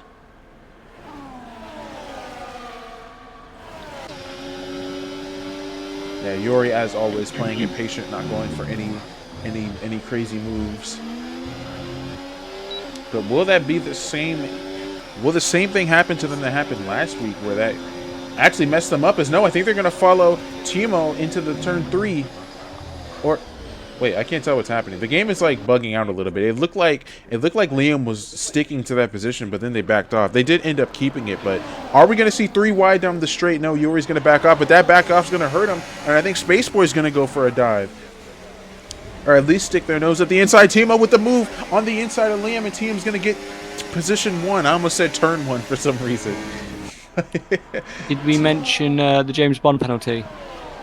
Yeah, Yuri, as always, playing impatient, not going for any crazy moves. But will that be the same? Will the same thing happen to them that happened last week, where that actually messed them up? As no, I think they're going to follow Timo into the turn 3. Or wait, I can't tell what's happening. The game is like bugging out a little bit. It looked like Liam was sticking to that position, but then they backed off. They did end up keeping it, but are we going to see 3 wide down the straight? No, Yuri's going to back off, but that back off's going to hurt him, and I think Space Boy's going to go for a dive. Or at least stick their nose at the inside. Timo with the move on the inside of Liam, and Tiam's going to get position 1. I almost said turn 1 for some reason. Did we mention the James Bond penalty?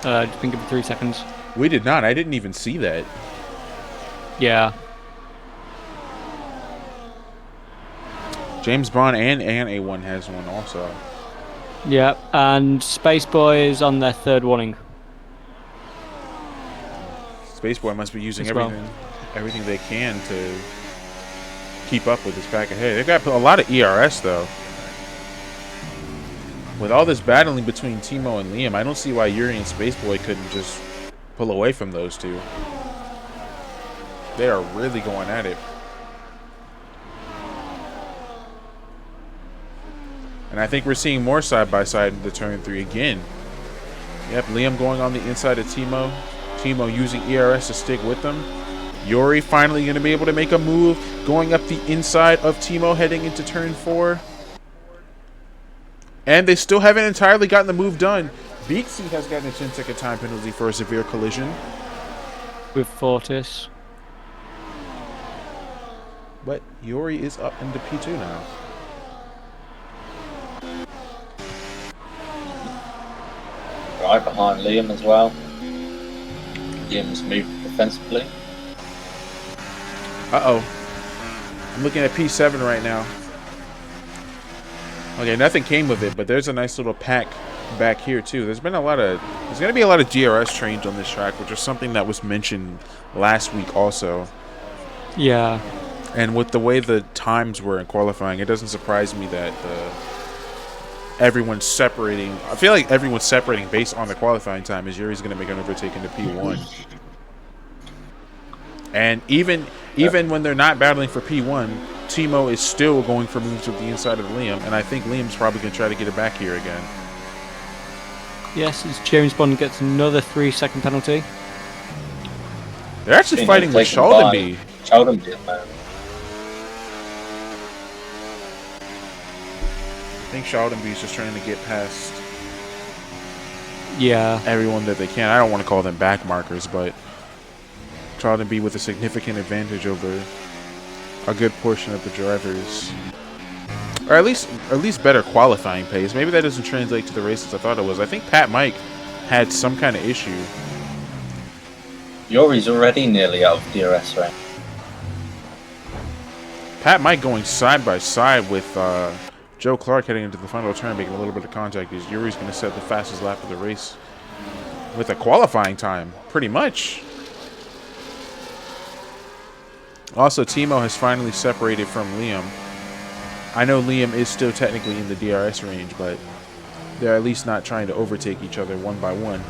I think of 3 seconds. We did not. I didn't even see that. Yeah. James Bond and A1 has one also. Yeah, and Space Boy is on their 3rd warning. Space Boy must be using As well. everything they can to keep up with this pack ahead. They've got a lot of ERS though. With all this battling between Timo and Liam, I don't see why Yuri and Space Boy couldn't just pull away from those two. They are really going at it. And I think we're seeing more side-by-side in the turn 3 again. Yep, Liam going on the inside of Timo. Timo using ERS to stick with them. Yuri finally going to be able to make a move, going up the inside of Timo, heading into turn 4. And they still haven't entirely gotten the move done. Beaksy has gotten a 10-second time penalty for a severe collision. With Fortis. But Yuri is up into P2 now. Right behind Liam as well. Liam's moved defensively. Uh-oh. I'm looking at P7 right now. Okay, nothing came of it, but there's a nice little pack back here too. There's going to be a lot of GRS trains on this track, which is something that was mentioned last week also. Yeah. And with the way the times were in qualifying, it doesn't surprise me that everyone's separating. I feel like everyone's separating based on the qualifying time, as Yuri's going to make an overtake into P1. And even when they're not battling for P1, Timo is still going for moves with the inside of Liam, and I think Liam's probably going to try to get it back here again. Yes, as James Bond gets another 3-second penalty. They're actually fighting with Sheldonby. Sheldonby, man. I think Sheldonby's just trying to get past Yeah. everyone that they can. I don't want to call them back markers, but Sheldonby with a significant advantage over a good portion of the drivers. Or at least better qualifying pace. Maybe that doesn't translate to the races I thought it was. I think Pat Mike had some kind of issue. Yuri's already nearly out of DRS range. Pat Mike going side by side with Joe Clark heading into the final turn, making a little bit of contact. Because Yuri's going to set the fastest lap of the race with a qualifying time, pretty much. Also, Timo has finally separated from Liam. I know Liam is still technically in the DRS range, but they're at least not trying to overtake each other one by one.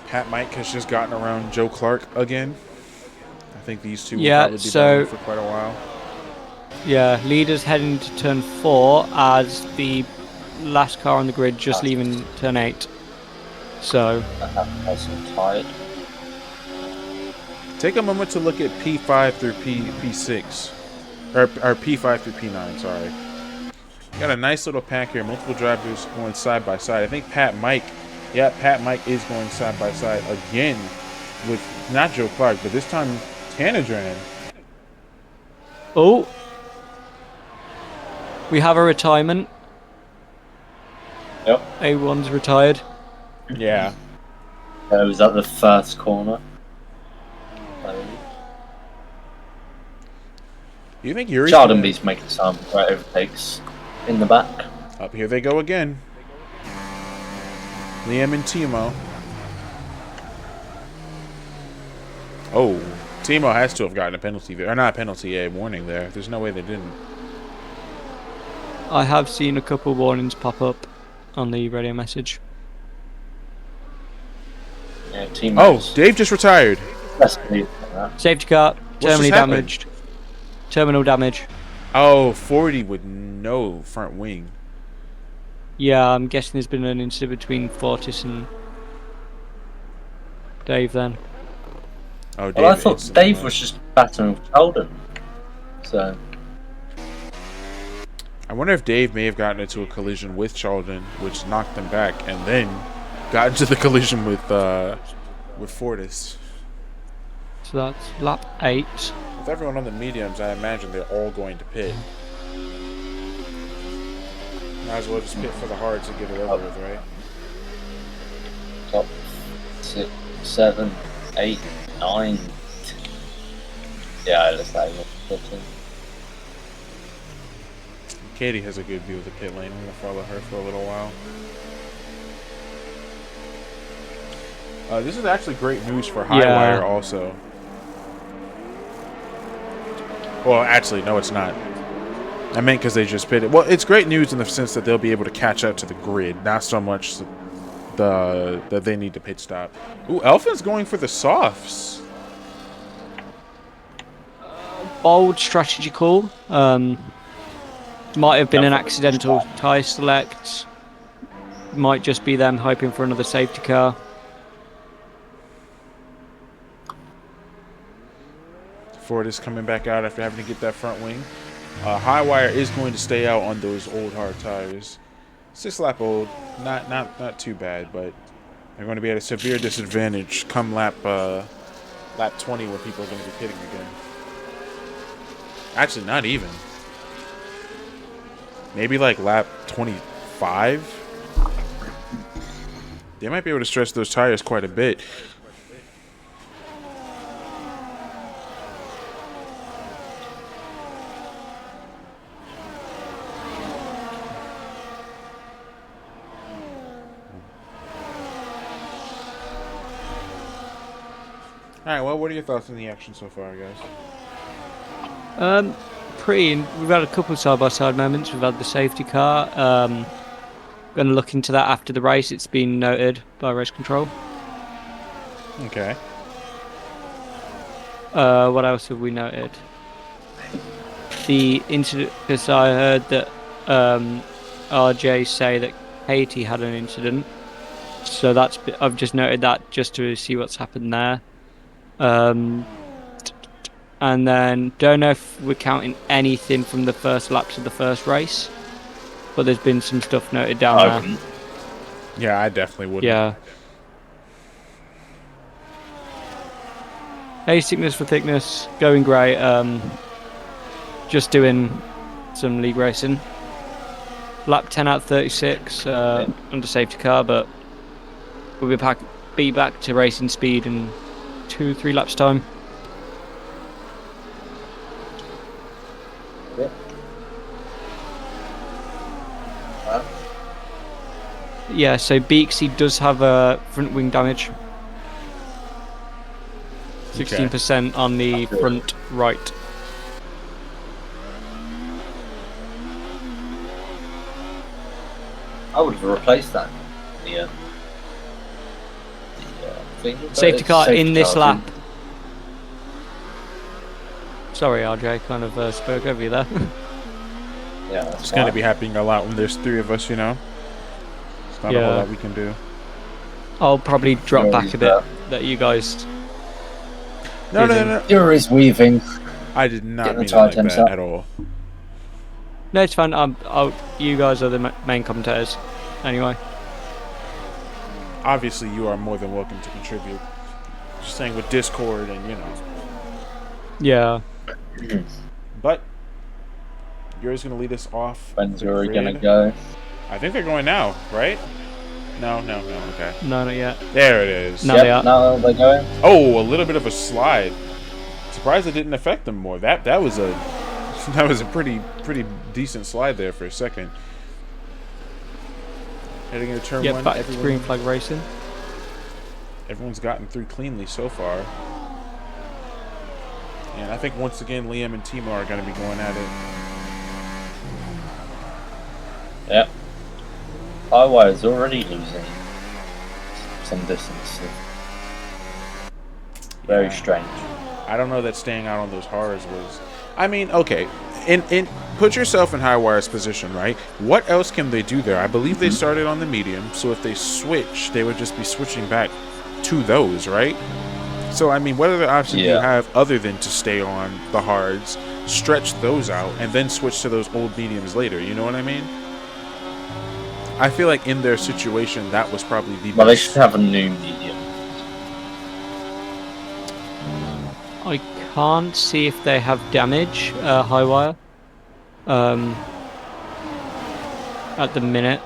Pat Mike has just gotten around Joe Clark again. I think these two will probably be battling for quite a while. Yeah, leaders heading to turn 4 as the last car on the grid, just leaving turn 8. So I have person tired. Take a moment to look at P5 through P6. Or P5 through P9, sorry. Got a nice little pack here. Multiple drivers going side by side. I think Pat Mike is going side by side again with not Joe Clark, but this time Tanadran. oh, we have a retirement. Yep. A1's retired. Yeah. It was at the first corner. You think Yuri's Chardonby's making some great overtakes in the back. Up here they go again. Liam and Timo. Oh, Timo has to have gotten a penalty there. Or not a penalty, a warning there. There's no way they didn't. I have seen a couple warnings pop up on the radio message. Yeah, team. Oh, Dave just retired. Safety car, terminally damaged. Terminal damage. Oh, 40 with no front wing. Yeah, I'm guessing there's been an incident between Fortis and Dave then. Oh, Dave, well, I thought Dave was just battling with Sheldon. So I wonder if Dave may have gotten into a collision with Sheldon, which knocked him back, and then got into the collision with Fortis. So that's lap 8. With everyone on the mediums, I imagine they're all going to pit. Might as well just pit for the hards and get it over with, right? top 6, 7, 8, 9. Yeah, it looks like it. Katie has a good view of the pit lane. I'm going to follow her for a little while. This is actually great news for Highwire also. Well, actually, no, it's not. I meant because they just pitted. Well, it's great news in the sense that they'll be able to catch up to the grid, not so much that they need to pit stop. Ooh, Elfin's going for the softs. Bold strategy call. Might have been an accidental tyre select. Might just be them hoping for another safety car. Ford is coming back out after having to get that front wing. Highwire is going to stay out on those old hard tires. 6 lap old, not too bad, but they're going to be at a severe disadvantage come lap 20 when people are going to be pitting again. Actually, not even. Maybe like lap 25. They might be able to stretch those tires quite a bit. Alright, well, what are your thoughts on the action so far, guys? We've had a couple of side-by-side moments. We've had the safety car. Going to look into that after the race. It's been noted by race control. Okay. What else have we noted? The incident, because I heard that RJ say that Katie had an incident. So I've just noted that just to see what's happened there. And then don't know if we're counting anything from the first laps of the first race, but there's been some stuff noted down there. Wouldn't. Yeah, I definitely wouldn't. Yeah. A thickness for thickness, going great. Just doing some league racing. Lap 10 out of 36 under safety car, but we'll be back to racing speed in 2-3 laps time. Yeah. Yeah, so Beaksy does have a front wing damage. 16% on the front right. I would have replaced that. Yeah. Safety car in this lap. Sorry, RJ, kind of spoke over you there. Yeah, that's It's going to fine. be happening a lot when there's 3 of us, you know? It's not a whole Yeah. lot we can do. I'll probably drop back Fury's a bit. That you guys. No, no, Using. no, no. Fury's weaving. I did not Getting the mean it like titans that up. at all. No, it's fine. You guys are the main commentators. Anyway. Obviously, you are more than welcome to contribute. Just saying with Discord and, you know. Yeah. But Yuri's going to lead us off. When's the Fury grid. gonna go? I think they're going now, right? No, okay. No, not yet. There it is. No, they are. Now they're going. Oh, a little bit of a slide. Surprised it didn't affect them more. That was a pretty decent slide there for a second. Heading into turn 1. Back to green flag racing. Everyone's gotten through cleanly so far. And I think once again Liam and Timo are going to be going at it. Yep. Highway is already losing some distance. Very Yeah. strange. I don't know that staying out on those hards was. I mean, okay. In put yourself in Highwire's position, right? What else can they do there? I believe they started on the medium, so if they switch, they would just be switching back to those, right? So I mean, what other option do you have other than to stay on the hards, stretch those out, and then switch to those old mediums later? You know what I mean? I feel like in their situation, that was probably the Well, they best. should have a new medium. I can't see if they have damage, Highwire. At the minute.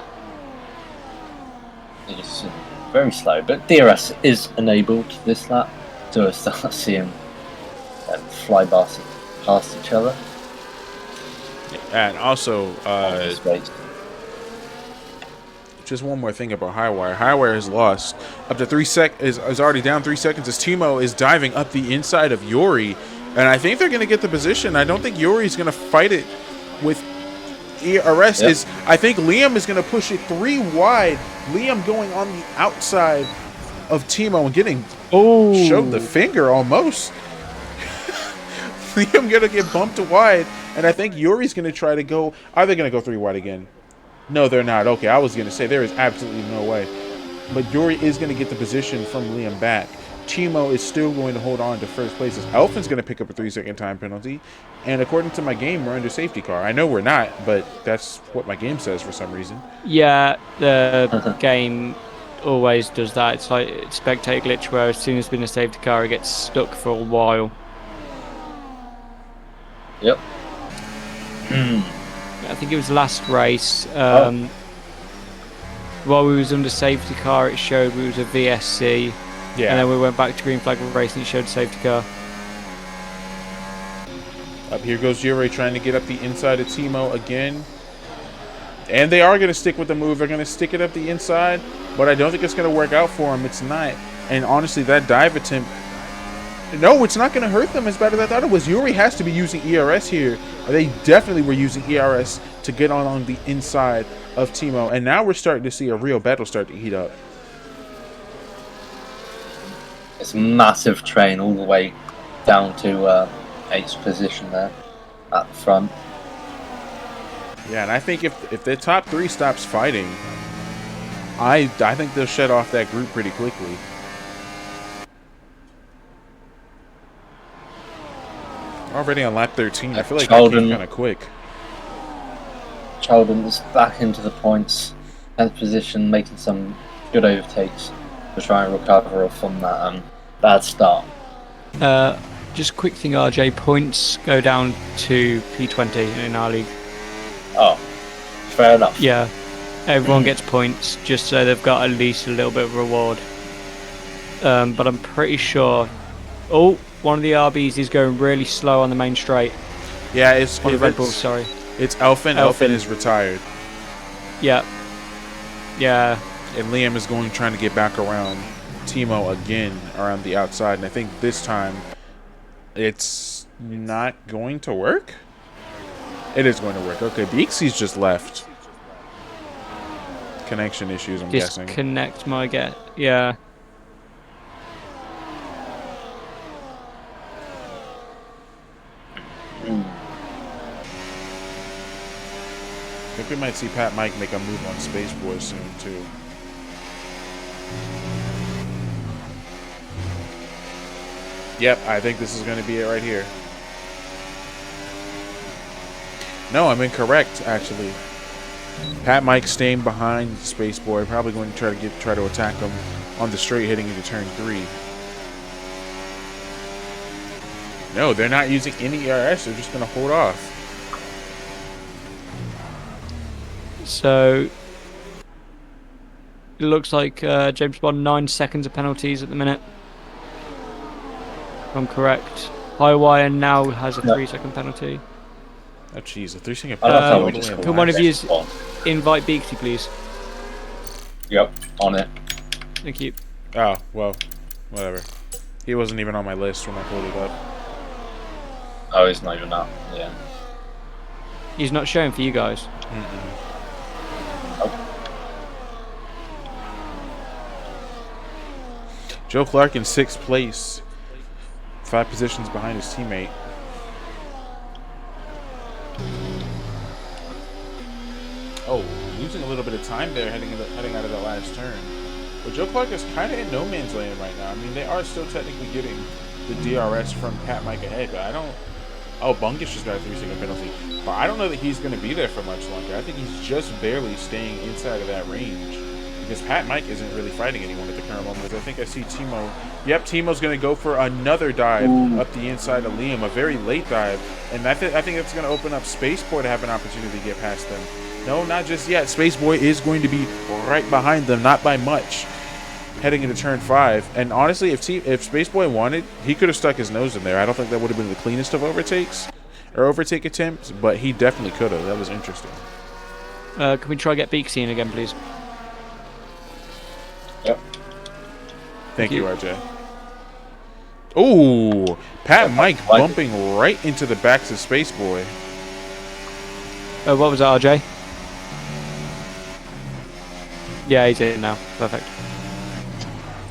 It's very slow, but DRS is enabled this lap to start seeing them fly past each other. And also, Space. just one more thing about Highwire. Highwire has lost up to 3 seconds. Is already down 3 seconds as Timo is diving up the inside of Yuri, and I think they're going to get the position. I don't think Yuri's going to fight it with ERS. I think Liam is going to push it 3 wide. Liam going on the outside of Timo and getting showed the finger almost. Liam going to get bumped wide, and I think Yuri's going to try to go. Are they going to go 3 wide again? No, they're not. Okay, I was going to say there is absolutely no way. But Yuri is going to get the position from Liam back. Timo is still going to hold on to first place. Elfin's going to pick up a 3-second time penalty. And according to my game, we're under safety car. I know we're not, but that's what my game says for some reason. Yeah, the game always does that. It's like spectator glitch where as soon as it's been a safety car, it gets stuck for a while. Yep. I think it was last race. While we was under safety car, it showed we was a VSC. Yeah. And then we went back to green flag race and it showed safety car. Up here goes Yuri trying to get up the inside of Timo again. And they are going to stick with the move. They're going to stick it up the inside. But I don't think it's going to work out for them. It's not. And honestly, that dive attempt... No, it's not going to hurt them as bad as I thought it was. Yuri has to be using ERS here. They definitely were using ERS to get on the inside of Timo. And now we're starting to see a real battle start to heat up. It's a massive train all the way down to 8th position there at the front. Yeah, and I think if the top 3 stops fighting, I think they'll shut off that group pretty quickly. Already on lap 13. I feel like that came kind of quick. Chalden is back into the points, 10th position, making some good overtakes to try and recover from that bad start. Just a quick thing, RJ, points go down to P20 in our league. Oh, fair enough. Yeah, everyone gets points just so they've got at least a little bit of reward. But I'm pretty sure... Oh, one of the RBs is going really slow on the main straight. Yeah, it's on the Red Bull, sorry. It's Elfin. Elfin is retired. Yeah. Yeah. And Liam is trying to get back around Timo again around the outside. And I think this time it's not going to work. It is going to work. Okay, Beaksey's just left. Connection issues, I'm guessing. Disconnect my get. Yeah. think we might see Pat Mike make a move on Space Boy soon, too. Yep, I think this is going to be it right here. No, I'm incorrect, actually. Pat Mike staying behind Space Boy, probably going to try to attack him on the straight heading into turn 3. No, they're not using any ERS. They're just going to hold off. So it looks like James Bond 9 seconds of penalties at the minute. If I'm correct. Highwire now has a 3-second penalty. Oh, jeez, a 3-second I love how penalty. we just Can one of you Bond. invite Beaksy, please? Yep, on it. Thank you. Oh, well, whatever. He wasn't even on my list when I pulled it up. Oh, he's not even up. Yeah. He's not showing for you guys. Joe Clark in 6th place, 5 positions behind his teammate. Oh, losing a little bit of time there heading out of that last turn. But Joe Clark is kind of in no man's land right now. I mean, they are still technically getting the DRS from Pat Mike ahead, but I don't... Oh, Bungus just got a 3-second penalty. But I don't know that he's going to be there for much longer. I think he's just barely staying inside of that range. Because Pat Mike isn't really fighting anyone at the current moment. I think I see Timo. Yep, Timo's going to go for another dive up the inside of Liam. A very late dive. And I think that's going to open up Space Boy to have an opportunity to get past them. No, not just yet. Space Boy is going to be right behind them, not by much, heading into turn 5. And honestly, if Space Boy wanted, he could have stuck his nose in there. I don't think that would have been the cleanest of overtakes or overtake attempts, but he definitely could have. That was interesting. Can we try get Beaksy in again, please? Yep. Thank you, RJ. Ooh, Pat Mike bumping right into the backs of Space Boy. What was that, RJ? Yeah, he's in now. Perfect.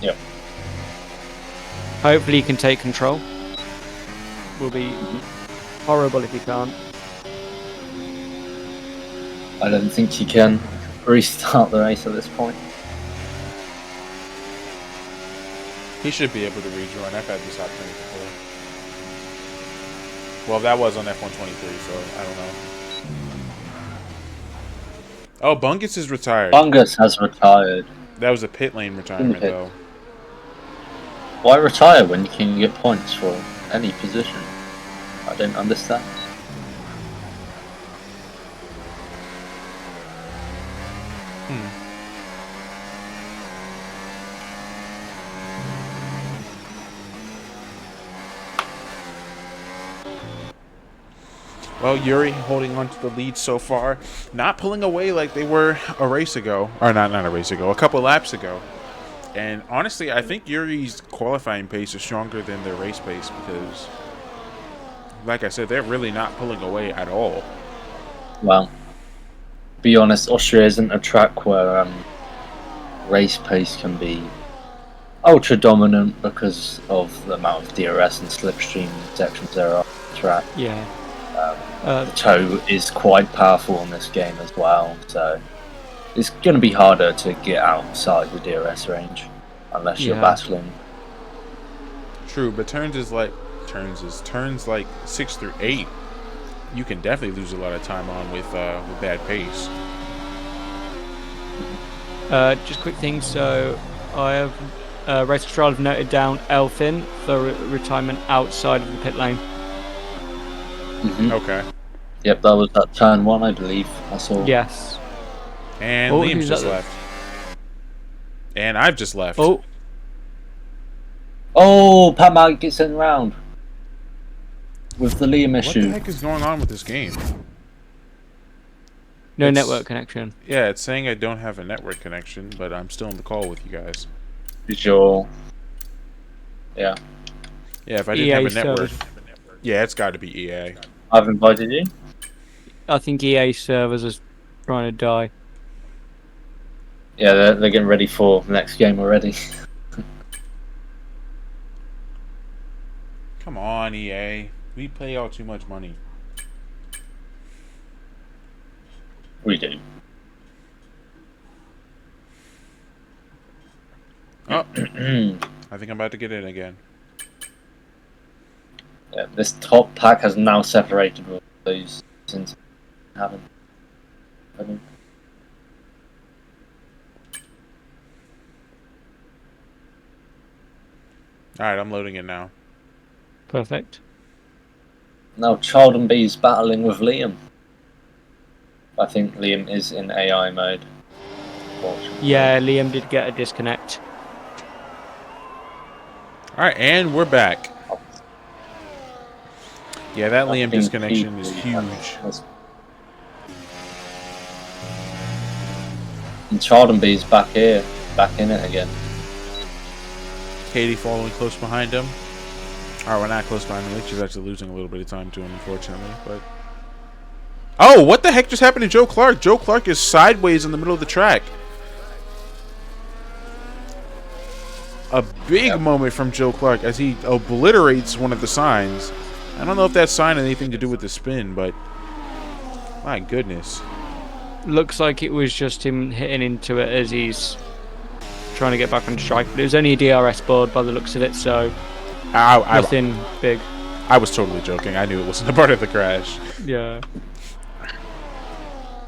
Yep. Hopefully he can take control. Will be horrible if he can't. I don't think he can restart the race at this point. He should be able to rejoin. I've had this opportunity before. Well, that was on F123, so I don't know. Oh, Bungus is retired. Bungus has retired. That was a pit lane retirement, though. Why retire when you can get points for any position? I don't understand. Well, Yuri holding on to the lead so far, not pulling away like they were a race ago, or not a race ago, a couple laps ago. And honestly, I think Yuri's qualifying pace is stronger than their race pace because, like I said, they're really not pulling away at all. Well, be honest, Austria isn't a track where race pace can be ultra dominant because of the amount of DRS and slipstream sections there are on the track. Yeah. The toe is quite powerful in this game as well, so it's going to be harder to get outside the DRS range unless you're battling. True, but turns like 6 through 8, you can definitely lose a lot of time on with bad pace. Just quick thing. So I have Race Control have noted down Elfin for retirement outside of the pit lane. Okay. Yep, that was that turn 1, I believe. I saw. Yes. And Liam's just left. And I've just left. Oh, Pat Mike gets in round with the Liam issue. What the heck is going on with this game? No network connection. Yeah, it's saying I don't have a network connection, but I'm still on the call with you guys. Visual. Yeah. Yeah, if I didn't have a network. Yeah, it's got to be EA. I've invited you. I think EA servers are trying to die. Yeah, they're getting ready for the next game already. Come on, EA. We pay y'all too much money. We do. I think I'm about to get in again. Yeah, this top pack has now separated with those since haven't. Alright, I'm loading it now. Perfect. Now Child and B's battling with Liam. I think Liam is in AI mode. Yeah, Liam did get a disconnect. Alright, and we're back. Yeah, that I Liam think disconnection is people- huge. And Child and B's back here, back in it again. Katie following close behind him. Alright, we're not close behind him. She's actually losing a little bit of time to him, unfortunately. But oh, what the heck just happened to Joe Clark? Joe Clark is sideways in the middle of the track. A big moment from Joe Clark as he obliterates one of the signs. I don't know if that sign had anything to do with the spin, but my goodness. Looks like it was just him hitting into it as he's trying to get back on strike. But it was only a DRS board by the looks of it, so nothing big. I was totally joking. I knew it wasn't a part of the crash. Yeah.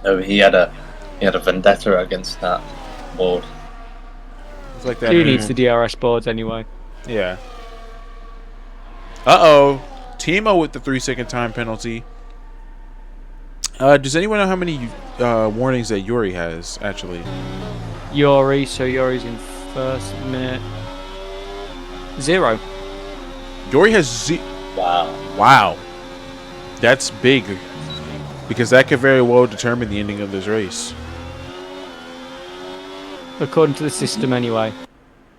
No, he had a vendetta against that board. It's like that. Who needs the DRS boards anyway? Yeah. Uh-oh. Timo with the 3-second time penalty. Does anyone know how many warnings that Yuri has, actually? Yuri, so Yuri's in first minute. 0. Yuri has Wow. Wow. That's big. Because that could very well determine the ending of this race. According to the system anyway.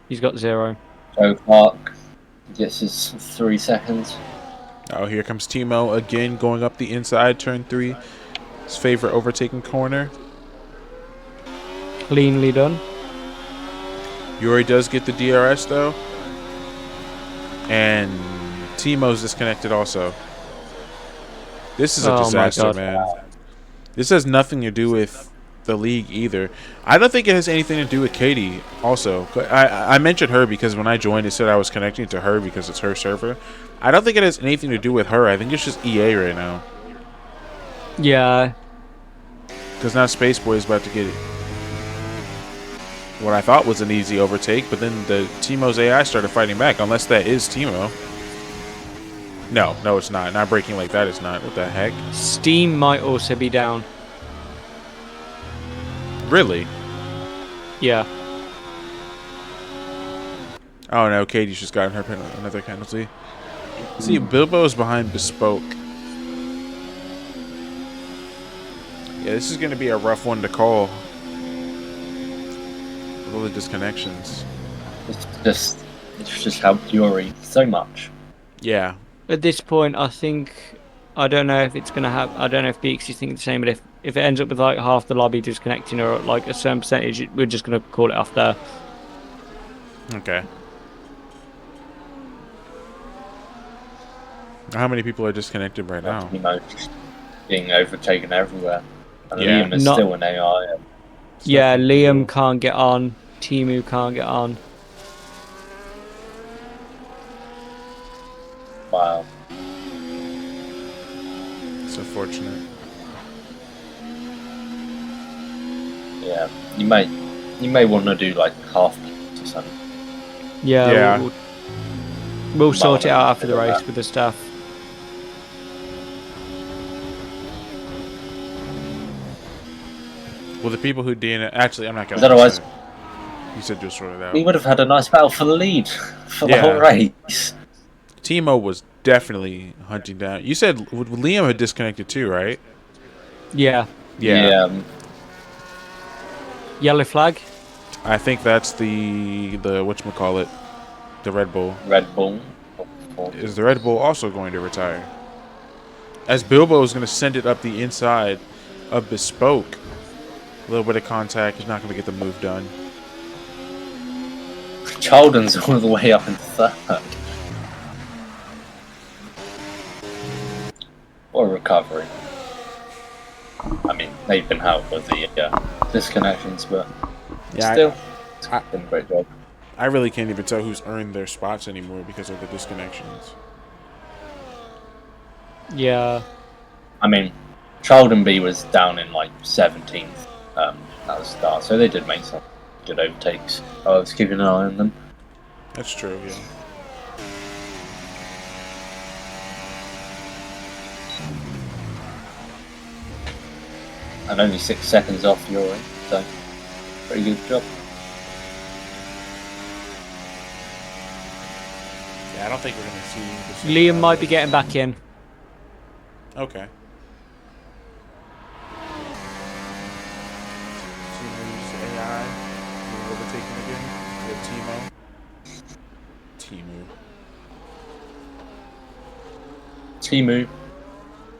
He's got 0. Joe Clark gets his 3 seconds. Oh, here comes Timo again going up the inside, turn 3. His favorite overtaking corner. Cleanly done. Yuri does get the DRS though. And Timo's disconnected also. This is a disaster, man. This has nothing to do with the league either. I don't think it has anything to do with Katie also. I mentioned her because when I joined it said I was connecting to her because it's her server. I don't think it has anything to do with her. I think it's just EA right now. Yeah. Because now Space Boy is about to get what I thought was an easy overtake, but then the Timo's AI started fighting back, unless that is Timo. No, it's not. Not breaking like that, it's not. What the heck? Steam might also be down. Really? Yeah. Oh no, Katie's just gotten her another penalty. See, Bilbo's behind Bespoke. Yeah, this is going to be a rough one to call. With all the disconnections. It's just helped Yuri so much. Yeah. At this point, I don't know if it's going to happen. I don't know if BXC think the same, but if it ends up with like half the lobby disconnecting or like a certain percentage, we're just going to call it off there. Okay. How many people are disconnected right now? Just being overtaken everywhere. And Yeah. Liam is still an AI. Yeah, Liam can't get on. Timu can't get on. Wow. It's unfortunate. Yeah. You may want to do like half or something. Yeah. Yeah. We'll sort it out after the race with the staff. Well, the people who DNF... Actually, I'm not going to... Otherwise... You said you'll sort it out. We would have had a nice battle for the lead for the whole race. Timo was definitely hunting down. You said Liam had disconnected too, right? Yeah. Yeah. Yellow flag? I think that's the whatchamacallit, the Red Bull. Red Bull. Is the Red Bull also going to retire? As Bilbo is going to send it up the inside of Bespoke. A little bit of contact. He's not going to get the move done. Chalden's all the way up in third. What a recovery. I mean, they've been helped with the disconnections, but still, it's been a great job. I really can't even tell who's earned their spots anymore because of the disconnections. Yeah. I mean, Charlton B was down in like 17th at the start, so they did make some good overtakes. I was keeping an eye on them. That's true, yeah. And only 6 seconds off Yuri, so pretty good job. Yeah, I don't think we're going to see the same Liam might be progress. getting back in. Okay. Timu's AI. We're overtaking again. We have Timo. Timu.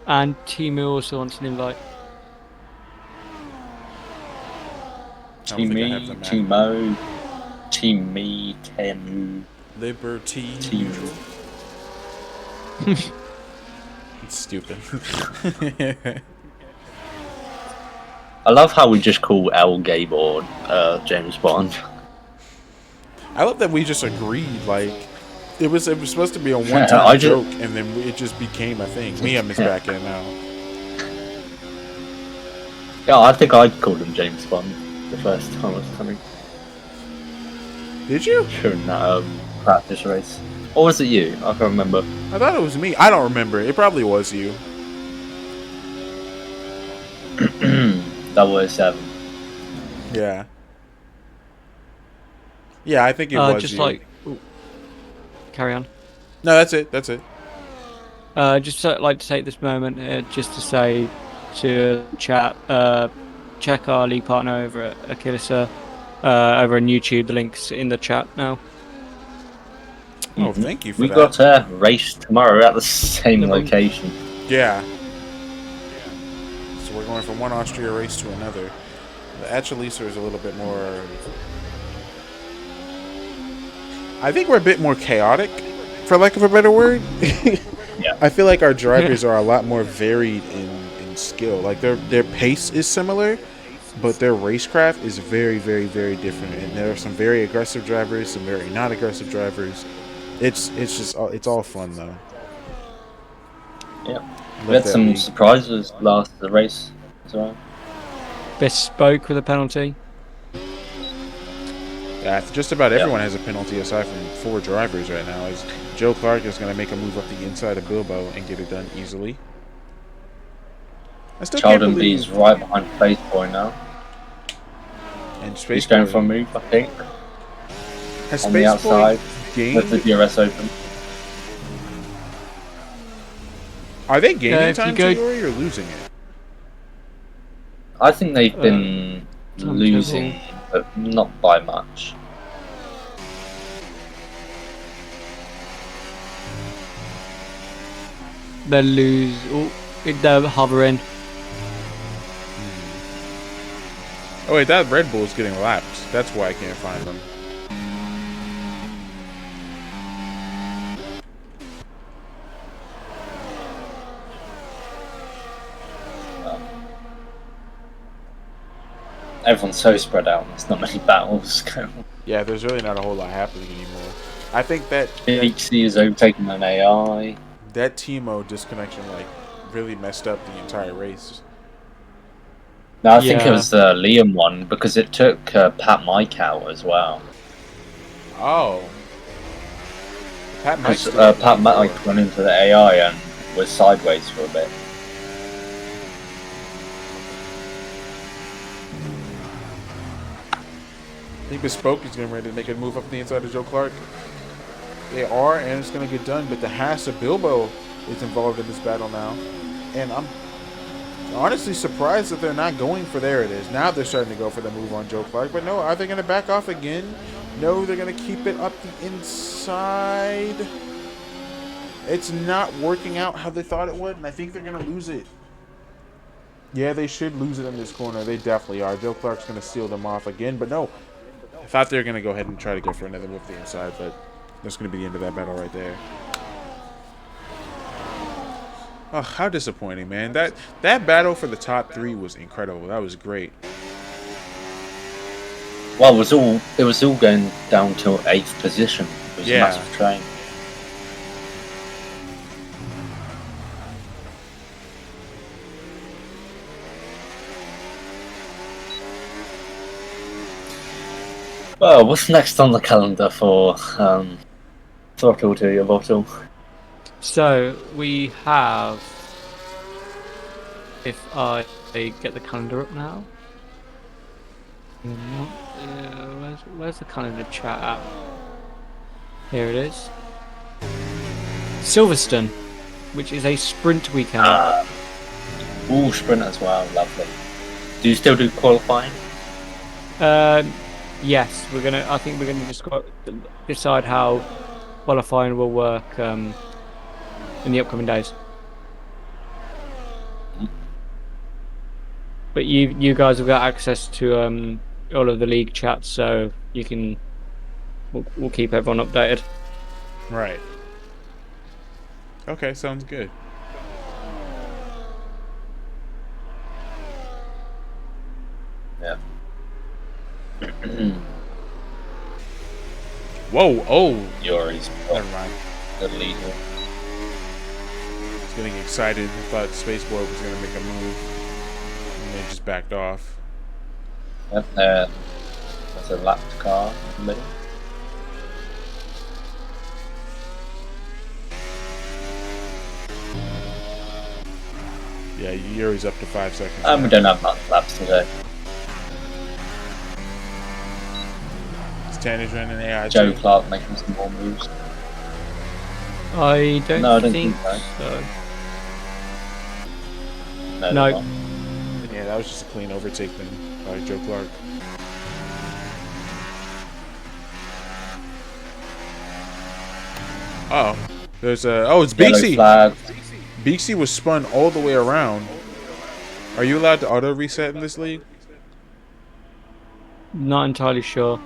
And Timu also wants an invite. I don't think I have the map. Timo. Timmy. Temu. Liberty Timu. Mutual. It's stupid. I love how we just call L Gabor James Bond. I love that we just agreed. Like it was supposed to be a one-time joke, and then it just became a thing. Liam is back in now. Yeah, I think I called him James Bond the first time I was coming. Did you? During that practice race. Or was it you? I can't remember. I thought it was me. I don't remember. It probably was you. 007. Yeah. Yeah, I think it was Just you. like, ooh, carry on. No, that's it. That's it. Just like to take this moment just to say to chat, check our league partner over at Achillesa, over on YouTube. The link's in the chat now. Oh, thank you for we that. got a race tomorrow at the same No, location. Yeah. So we're going from one Austria race to another. The Achillesa is a little bit more... I think we're a bit more chaotic, for lack of a better word. Yeah. I feel like our drivers are a lot more varied in skill. Like their pace is similar, but their racecraft is very, very, very different. And there are some very aggressive drivers, some very not aggressive drivers. It's all fun though. Yeah. Love We had that some league. surprises last the race as well. Bespoke with a penalty. Yeah, just about everyone has a penalty aside from 4 drivers right now. As Joe Clark is going to make a move up the inside of Bilbao and get it done easily. I still can't Charlton B believe. is right behind Space Boy now. And Space He's going Boy for a move, I think, has on the Space outside Boy with the gained. DRS open. Are they gaining if you time go- to Yuri or losing it? I think they've been timetable. losing, but not by much. They lose. Oh, they're hovering. Oh wait, that Red Bull is getting lapped. That's why I can't find them. Everyone's so spread out. There's not many battles going on. Yeah, there's really not a whole lot happening anymore. I think that HC is overtaking an AI. that Timo disconnection like really messed up the entire race. No, I think it Yeah. was the Liam one because it took Pat Mike out as well. Oh. Pat Mike's Because Pat Mike went into the AI and was sideways for a bit. I think Bespoke is getting ready to make a move up the inside of Joe Clark. They are, and it's going to get done. But the Haas of Bilbo is involved in this battle now. And I'm honestly surprised that they're not going for, there it is. Now they're starting to go for the move on Joe Clark. But no, are they going to back off again? No, they're going to keep it up the inside. It's not working out how they thought it would, and I think they're going to lose it. Yeah, they should lose it in this corner. They definitely are. Joe Clark's going to seal them off again, but no. I thought they were going to go ahead and try to go for another move the inside, but that's going to be the end of that battle right there. Oh, how disappointing, man. That battle for the top 3 was incredible. That was great. Well, it was all going down to 8th position. It was a Yeah. massive train. Well, what's next on the calendar for Throttle to Your Bottle? So we have, if I get the calendar up now. Where's the calendar chat at? Here it is. Silverstone, which is a sprint weekend. All sprint as well, lovely. Do you still do qualifying? Yes, I think we're gonna just decide how qualifying will work in the upcoming days. But you guys have got access to all of the league chats, so we'll keep everyone updated. Right. Okay, sounds good. Yeah. Whoa! Oh, Yuri's never mind. the leader. I was getting excited. I thought Spaceboard was gonna make a move, and they just backed off. Yep, there's a lapped car in the middle. Yeah, Yuri's up to 5 seconds. We don't have much laps today. Tanner's running AI. Joe Clark making some more moves. I don't think so. so. No. No. they're not. Yeah, that was just a clean overtake then by Joe Clark. Oh, there's a. Oh, it's Yellow Beaksy. flag. Beaksy was spun all the way around. Are you allowed to auto reset in this league? Not entirely sure.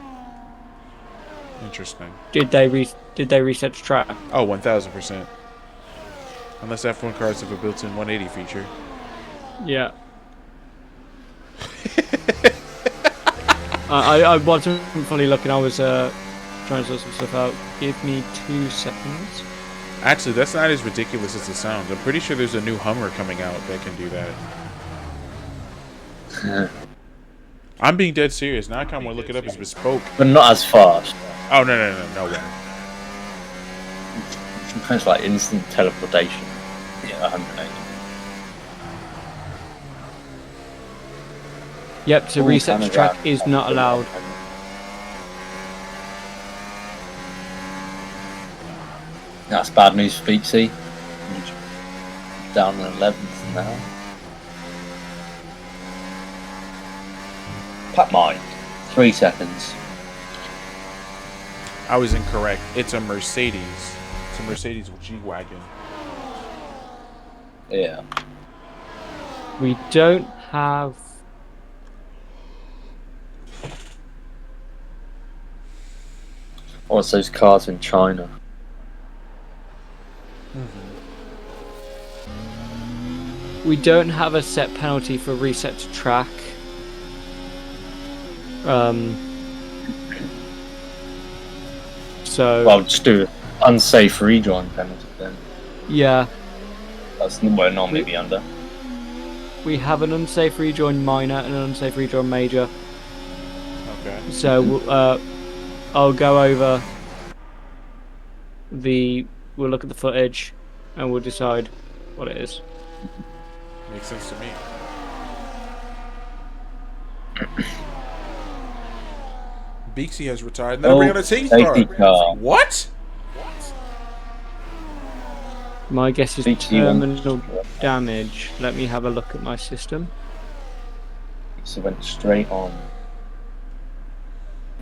Interesting. Did they reset the track? Oh, 1000%. Unless F1 cars have a built-in 180 feature. Yeah. I wasn't fully looking. I was trying to sort some stuff out. Give me 2 seconds. Actually, that's not as ridiculous as it sounds. I'm pretty sure there's a new Hummer coming out that can do that. I'm being dead serious. Now I kind of want to look it up as bespoke. But not as fast. Oh, no way. It's like instant teleportation. Yeah, 180. Yep, to reset the track is not allowed. That's bad news for Beaksy. Down in 11th now. Pat mine. 3 seconds. I was incorrect. It's a Mercedes. It's a Mercedes G-Wagon. Yeah. We don't have. What's those cars in China? We don't have a set penalty for reset to track. So. Well, just do unsafe rejoin penalty then. Yeah. That's what it'd normally be under. We have an unsafe rejoin minor and an unsafe rejoin major. Okay. So I'll go over we'll look at the footage and we'll decide what it is. Makes sense to me. Beaksy has retired. Now bring out a safety car. What? My guess is Beaksy terminal damage. Let me have a look at my system. So went straight on.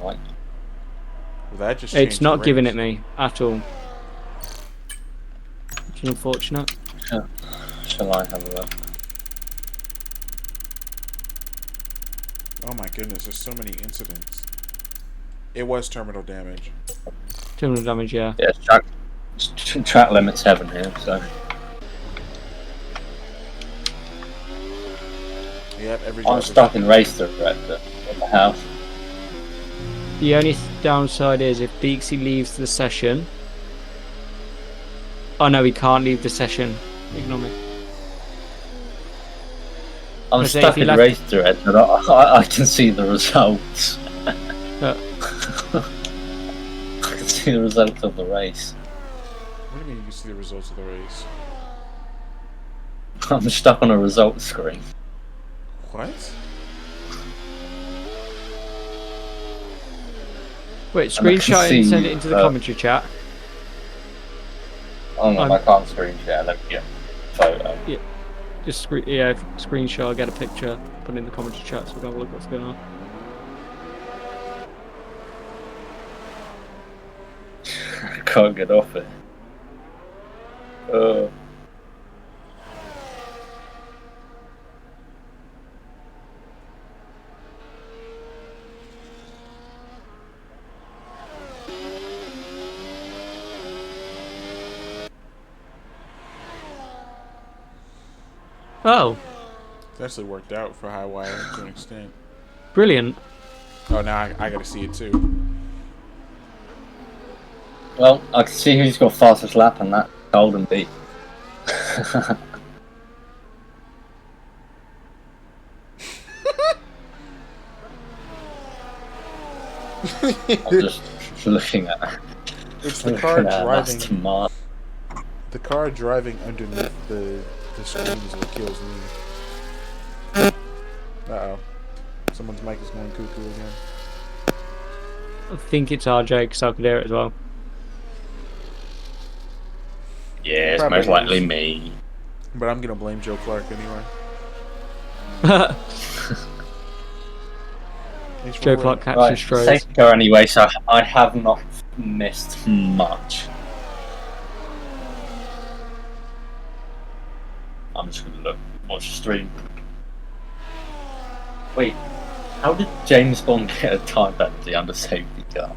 Right. Well, that just It's changed not the giving race. it me at all. Which is unfortunate. Shall I have a look? Oh my goodness, there's so many incidents. It was terminal damage. Terminal damage, yeah. Yeah, track limit's 7 here, so. Yep, every I'm stuck in race director. What the hell? The only downside is if Beaksy leaves the session. Oh no, he can't leave the session. Ignore me. I'm I say if stuck he in left- race thread, but I can see the results. Uh, I can see the results of the race. What do you mean you can see the results of the race? I'm stuck on a results screen. What? Wait, And I can screenshot it and see, send it into the commentary chat. Oh no, I'm- I can't screen share. Let me get a photo. Just screenshot, get a picture, put it in the commentary chat so we can have a look what's going on. I can't get off it. Oh, It's actually worked out for high wire to an extent. brilliant. Oh, now I gotta see it too. Well, I can see who's got fastest lap on that. Golden beat. I'm just looking at. It's the car driving. Aston Martin. The car driving underneath the screen is what kills me. Uh-oh. Someone's mic is going cuckoo again. I think it's RJ because I could hear it as well. Yeah, it's Probably most likely is. me. But I'm gonna blame Joe Clark anyway. Thanks for Joe winning. Clark catches Right, strays. safety car anyway, so I have not missed much. I'm just gonna watch the stream. Wait, how did James Bond get a time penalty under safety car?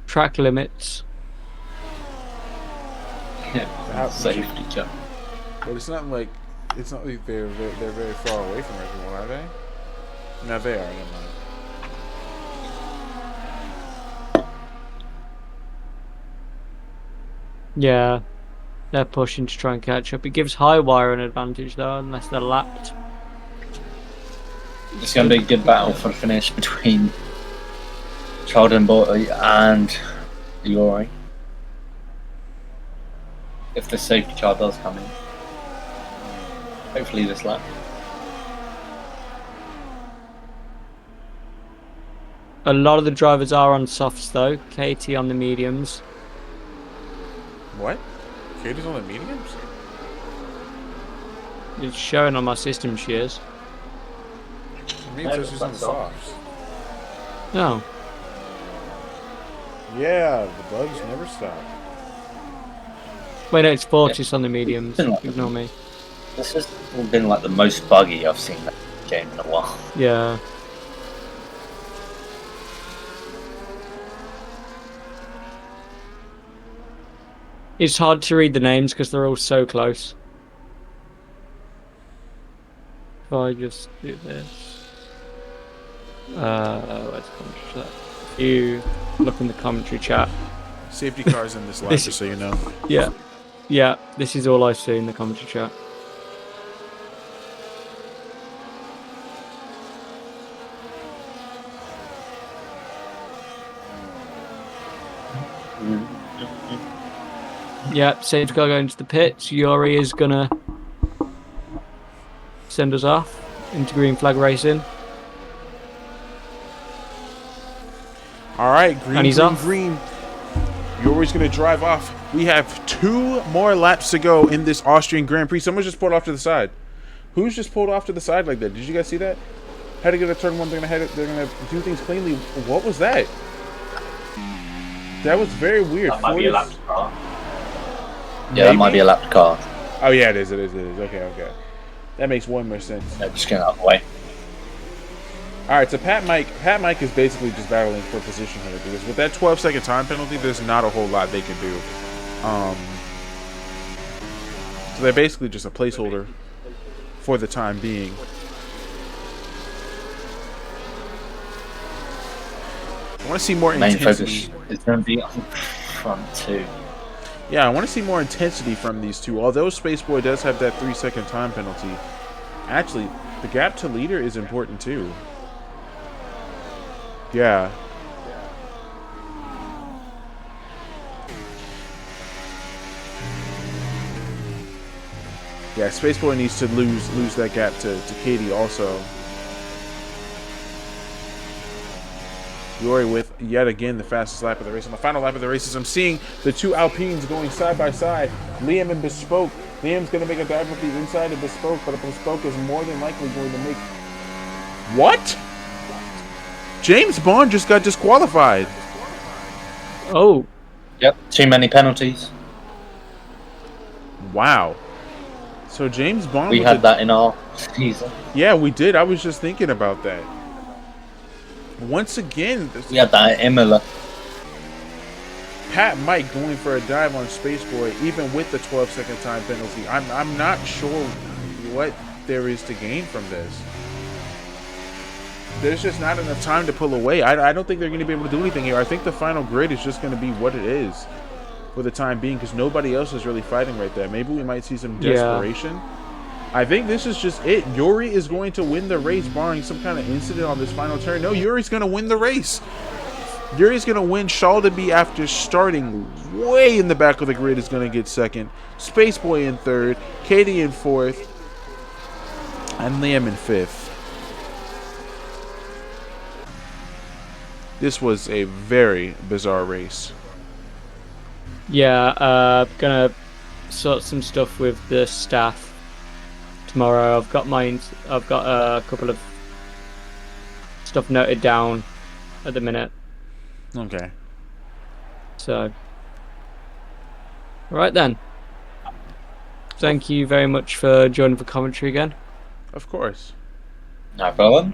Track limits. Yeah, safety car. But it's not like they're very far away from everyone, are they? No, they are. Never mind. Yeah, they're pushing to try and catch up. It gives high wire an advantage though, unless they're lapped. It's going to be a good battle for the finish between Sheldon Boy and Yori. If the safety car does come in. Hopefully this lap. A lot of the drivers are on softs though. Katie on the mediums. What? Katie's on the mediums? It's showing on my system she is. Me, it says she's on the softs. No. Yeah, the bugs never stop. Wait, no, it's Fortis on the mediums. Been like- Ignore me. This has been like the most buggy I've seen that game in a while. Yeah. It's hard to read the names because they're all so close. If I just do this. Where's the commentary chat? If you look in the commentary chat. Safety cars in this lap, just so you know. Yeah. Yeah, this is all I see in the commentary chat. Yeah, safety car going to the pits. Yori is gonna send us off into green flag racing. All right, green, And he's green, off. green. Yori's gonna drive off. We have 2 more laps to go in this Austrian Grand Prix. Someone just pulled off to the side. Who's just pulled off to the side like that? Did you guys see that? Had to get a turn one. They're gonna do things cleanly. What was that? That was very weird. That might be a Fortis- lapped car. Yeah, that might be a lapped car. Oh yeah, it is. Okay. That makes one more sense. Yeah, just get out of the way. All right, so Pat Mike is basically just battling for position here because with that 12-second time penalty, there's not a whole lot they can do. So they're basically just a placeholder for the time being. want to see more Main intensity. focus is going to be on front two. Yeah, I want to see more intensity from these two. Although Spaceboy does have that 3-second time penalty, actually, the gap to leader is important too. Yeah. Yeah, Spaceboy needs to lose that gap to Katie also. Yuri with yet again the fastest lap of the race. On the final lap of the races, I'm seeing the two Alpines going side by side. Liam and Bespoke. Liam's going to make a dive with the inside of Bespoke, but Bespoke is more than likely going to make... What? James Bond just got disqualified. Oh. Yep, too many penalties. Wow. So James Bond... We had that in our season. Yeah, we did. I was just thinking about that. Once again, We had that at Imola. Pat Mike going for a dive on Spaceboy, even with the 12-second time penalty. I'm not sure what there is to gain from this. There's just not enough time to pull away. I don't think they're going to be able to do anything here. I think the final grid is just going to be what it is for the time being, because nobody else is really fighting right there. Maybe we might see some desperation. Yeah. I think this is just it. Yuri is going to win the race, barring some kind of incident on this final turn. No, Yuri's going to win the race. Yuri's going to win. Ttyb, after starting way in the back of the grid, is going to get second. Spaceboy in third. Katie in fourth. And Liam in fifth. This was a very bizarre race. Yeah, gonna sort some stuff with the staff tomorrow. I've got a couple of stuff noted down at the minute. Okay. So, right then. Thank you very much for joining for commentary again. Of course. No problem.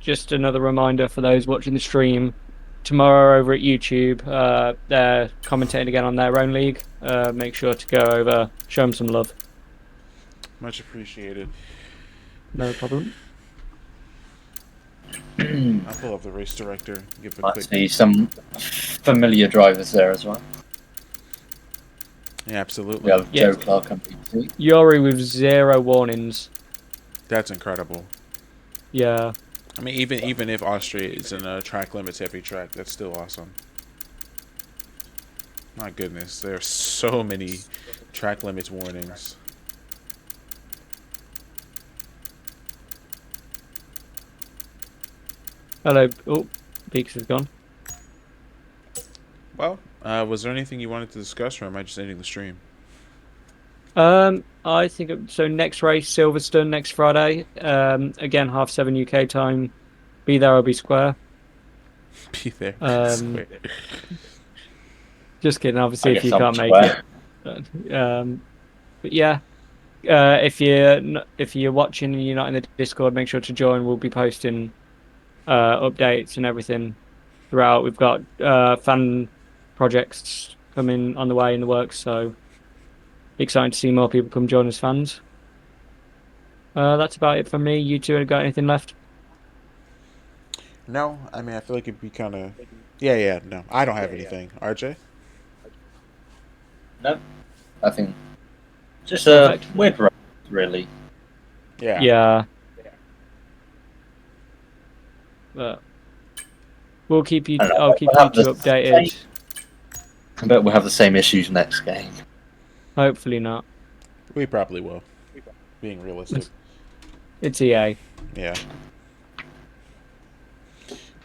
Just another reminder for those watching the stream. Tomorrow over at YouTube, they're commentating again on their own league. Make sure to go over, show them some love. Much appreciated. No problem. I'll pull up the race director. Give a I quick. see some familiar drivers there as well. Yeah, absolutely. We have Joe Clark and BBC. Yuri with 0 warnings. That's incredible. Yeah. I mean, even if Austria is in a track limits heavy track, that's still awesome. My goodness, there are so many track limits warnings. Hello. Oh, Beaks is gone. Well, was there anything you wanted to discuss, or am I just ending the stream? I think so. Next race, Silverstone next Friday. Again, 7:30 UK time. Be there or be square. Be there. Square. Just kidding. Obviously, if you can't make it. But yeah, if you're watching and you're not in the Discord, make sure to join. We'll be posting updates and everything throughout. We've got fan projects coming on the way in the works, so exciting to see more people come join as fans. That's about it from me. You two have got anything left? No, I mean, I feel like it'd be kind of... Yeah, no. I don't have anything. RJ? No, nothing. Just a weird race, really. Yeah. But we'll keep you. I'll keep you updated. I bet we'll have the same issues next game. Hopefully not. We probably will. Being realistic. It's EA. Yeah.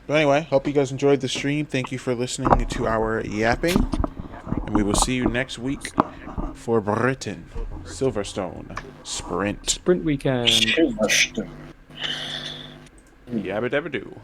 But anyway, hope you guys enjoyed the stream. Thank you for listening to our yapping. And we will see you next week for Britain. Silverstone. Sprint. Sprint weekend. Silverstone. Yabba dabba doo.